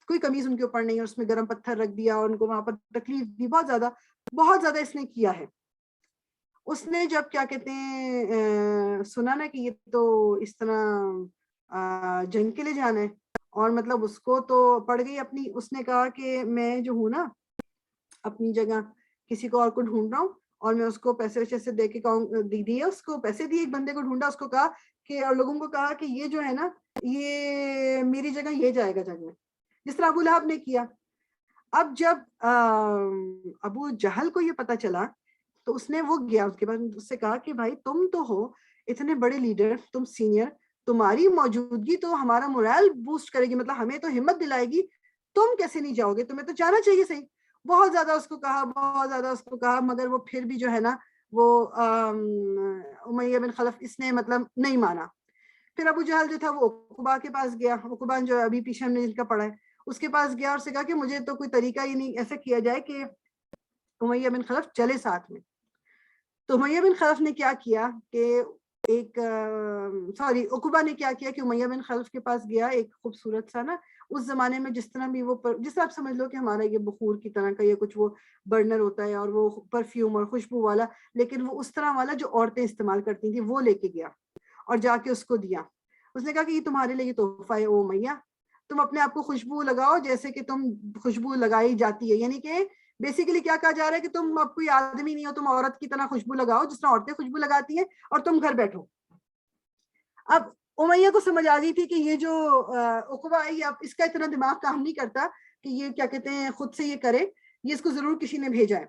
کوئی قمیض ان کے اوپر نہیں، اور اس میں گرم پتھر رکھ دیا اور ان کو وہاں پر تکلیف دی، بہت زیادہ اس نے کیا ہے. اس نے جب کیا کہتے ہیں سنا نا کہ یہ تو اس طرح جنگ کے لیے جانا ہے، اور مطلب اس کو تو پڑ گئی اپنی، اس نے کہا کہ میں جو ہوں نا اپنی جگہ کسی کو اور کو ڈھونڈ رہا ہوں، اور میں اس کو پیسے ویسے سے دے کے دیے، اس کو پیسے دیے، ایک بندے کو ڈھونڈا، اس کو کہا کہ، اور لوگوں کو کہا کہ یہ جو ہے نا یہ میری جگہ یہ جائے گا جنگ میں، جس طرح ابو لہب نے کیا. اب جب ابو جہل کو یہ پتا چلا تو اس نے وہ گیا، اس کے بعد اس سے کہا کہ بھائی تم تو ہو اتنے بڑے لیڈر، تم سینئر، تمہاری موجودگی تو ہمارا مورال بوسٹ کرے گی، مطلب ہمیں تو ہمت دلائے گی، تم کیسے نہیں جاؤ گے، تمہیں تو جانا چاہیے. صحیح، بہت زیادہ اس کو کہا، بہت زیادہ اس کو کہا، مگر وہ پھر بھی جو ہے نا وہ امیہ بن خلف اس نے مطلب نہیں مانا. پھر ابو جہل جو تھا وہ عقبہ کے پاس گیا، عقبہ جو ابھی پیچھے ہم نے جن کا پڑھا ہے اس کے پاس گیا، اور سے کہا کہ مجھے تو کوئی طریقہ ہی نہیں ایسا کیا جائے کہ امیہ بن خلف چلے ساتھ میں. تو امیہ بن خلف نے کیا کیا کہ عقبہ نے کیا کیا کہ امیہ بن خلف کے پاس گیا، ایک خوبصورت سا نا اس زمانے میں جس طرح بھی وہ جس طرح آپ سمجھ لو کہ ہمارا یہ بخور کی طرح کا یا کچھ وہ برنر ہوتا ہے اور وہ پرفیوم اور خوشبو والا، لیکن وہ اس طرح والا جو عورتیں استعمال کرتی تھیں وہ لے کے گیا اور جا کے اس کو دیا. اس نے کہا کہ یہ تمہارے لیے تحفہ ہے او امیہ، تم اپنے آپ کو خوشبو لگاؤ جیسے کہ تم خوشبو لگائی جاتی ہے، یعنی کہ بیسیکلی کیا کہا جا رہا ہے کہ تم اب کوئی آدمی نہیں ہو، تم عورت کی طرح خوشبو لگاؤ جس طرح عورتیں خوشبو لگاتی ہیں، اور تم گھر بیٹھو. اب امیہ کو سمجھ آ گئی تھی کہ یہ جو عقبہ ہے اب اس کا اتنا دماغ کام نہیں کرتا کہ یہ کیا کہتے ہیں خود سے یہ کرے، یہ اس کو ضرور کسی نے بھیجا ہے.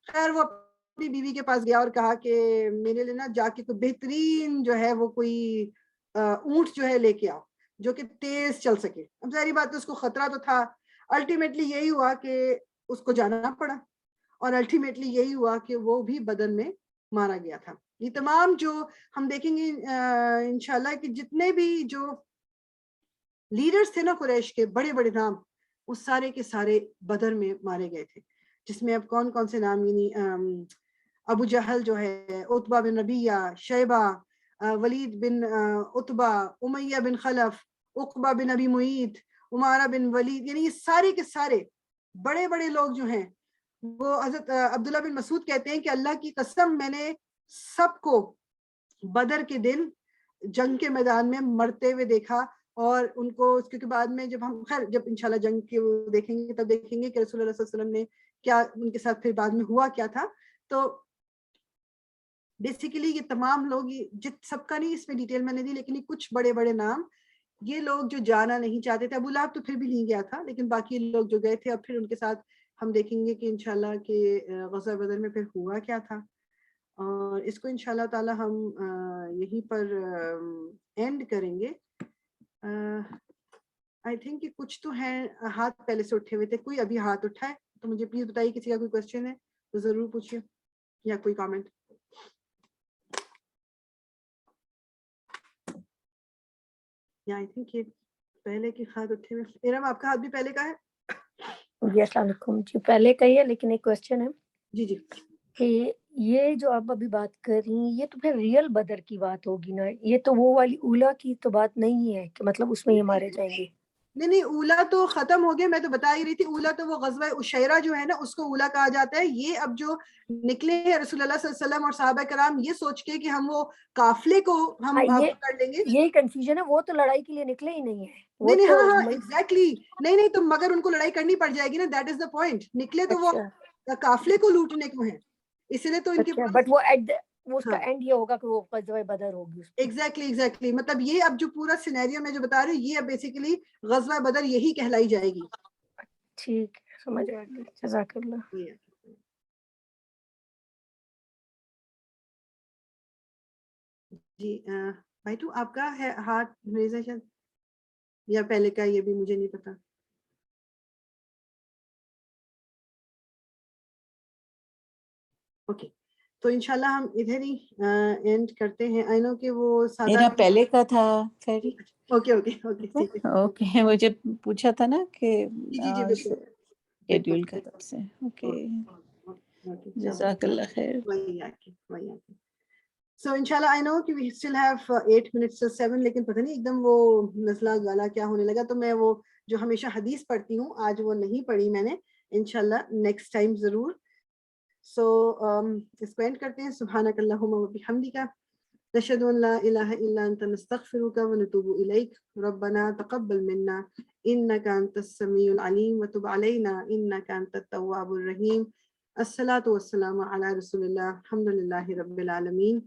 خیر وہ اپنی بیوی کے پاس گیا اور کہا کہ میرے لیے نا جا کے کوئی بہترین جو ہے وہ کوئی اونٹ جو ہے لے کے آؤ جو کہ تیز چل سکے. اب ظاہری بات ہے اس کو خطرہ تو تھا، الٹیمیٹلی یہی ہوا کہ اس کو جانا پڑا، اور الٹیمیٹلی یہی ہوا کہ وہ بھی بدن میں مارا گیا تھا. یہ تمام جو ہم دیکھیں گے انشاءاللہ کہ جتنے بھی جو لیڈرز تھے نا قریش کے بڑے بڑے نام، وہ سارے کے سارے بدر میں مارے گئے تھے، جس میں اب کون کون سے نام، یعنی ابو جہل جو ہے، عتبہ بن ربیعہ، شیبہ، ولید بن عتبہ، امیہ بن خلف، عقبہ بن ابی معیط، عمارہ بن ولید، یعنی یہ سارے کے سارے بڑے بڑے لوگ جو ہیں وہ حضرت عبداللہ بن مسعود کہتے ہیں کہ اللہ کی قسم میں نے سب کو بدر کے دن جنگ کے میدان میں مرتے ہوئے دیکھا، اور ان کو کیونکہ بعد میں جب ہم خیر جب انشاءاللہ جنگ کے دیکھیں گے تب دیکھیں گے کہ رسول اللہ صلی اللہ علیہ وسلم نے کیا ان کے ساتھ پھر بعد میں ہوا کیا تھا. تو بیسیکلی یہ تمام لوگ سب کا نہیں اس میں ڈیٹیل میں نے دی، لیکن یہ کچھ بڑے بڑے نام، یہ لوگ جو جانا نہیں چاہتے تھے. ابو لہب تو پھر بھی نہیں گیا تھا، لیکن باقی لوگ جو گئے تھے اب پھر ان کے ساتھ ہم دیکھیں گے کہ انشاءاللہ کہ غزوہ بدر میں پھر ہوا کیا تھا. اور اس کو انشاءاللہ تعالی ہم یہیں پر اینڈ کریں گے. آئی تھنک کہ کچھ تو ہے ہاتھ پہلے سے اٹھے ہوئے تھے، کوئی ابھی ہاتھ اٹھا ہے تو مجھے پلیز بتائیے، کسی کا کوئی کوشچن ہے تو ضرور پوچھیے یا کوئی کامنٹ. یا آئی تھنک یہ پہلے کے ہاتھ اٹھے ہوئے. ارم آپ کا ہاتھ بھی پہلے کا ہے؟ جی السلام علیکم. جی پہلے کا ہی ہے لیکن ایک کوشچن ہے. جی جی کہ یہ جو آپ ابھی بات کر رہی ہیں یہ تو پھر ریئل بدر کی بات ہوگی نا، یہ تو وہ والی اولا کی تو بات نہیں ہے کہ مطلب اس میں یہ مارے جائیں گے. نہیں اولا تو ختم ہو گیا، میں تو بتا ہی رہی تھی. اولا تو وہ غزوہ عشیرہ جو ہے نا اس کو اولا کہا جاتا ہے. یہ اب جو نکلے ہیں رسول اللہ صلی اللہ علیہ وسلم اور صحابہ کرام یہ سوچ کے کہ ہم وہ قافلے کو ہم پکڑ لیں گے، یہی کنفیوژن ہے. وہ تو لڑائی کے لیے نکلے ہی نہیں ہے. نہیں ہاں ایگزیکٹلی نہیں تو مگر ان کو لڑائی کرنی پڑ جائے گی نا، دیٹ از دا پوائنٹ. نکلے تو وہ قافلے کو لوٹنے کو ہیں، اسی لیے تو ان کے پاس بٹ وہ اس کا اینڈ یہ ہوگا کہ وہ غزوہ بدر ہوگی. ایگزیکٹلی مطلب یہ اب جو پورا سینیریو میں جو بتا رہی ہوں یہ اب بیسیکلی غزوہ بدر یہی کہلائی جائے گی. ٹھیک سمجھ آ گئی. جزاک اللہ. جی بھائی تو آپ کا ہے ہاتھ ریزر شاید یا پہلے کا، یہ بھی مجھے نہیں پتا. اوکے تو انشاءاللہ ہم ادھر ہی اینڈ کرتے ہیں. آئی نو کہ وہ میرا پہلے کا تھا خیری. اوکے اوکے اوکے ٹھیک ہے. اوکے مجھے پوچھا تھا نا کہ جی جی بالکل شیڈیول کا طرف سے. اوکے جزاک اللہ خیر. So inshallah I know کہ we still have 8 minutes to 7 لیکن پتہ نہیں ایک دم وہ نزلہ گالا کیا ہونے لگا. تو میں وہ جو ہمیشہ حدیث پڑھتی ہوں آج وہ نہیں پڑھی میں نے، انشاءاللہ نیکسٹ ٹائم ضرور. سو اس کو اینڈ کرتے ہیں. سبحانک اللہم و بحمدک نشہد ان لا الہ الا انت نستغفرک ونتوب الیک ربنا تقبل منا انک انت السمیع العلیم وتب علینا انک انت التواب الرحیم. الصلاۃ والسلام علی رسول اللہ الحمد للہ رب العالمین.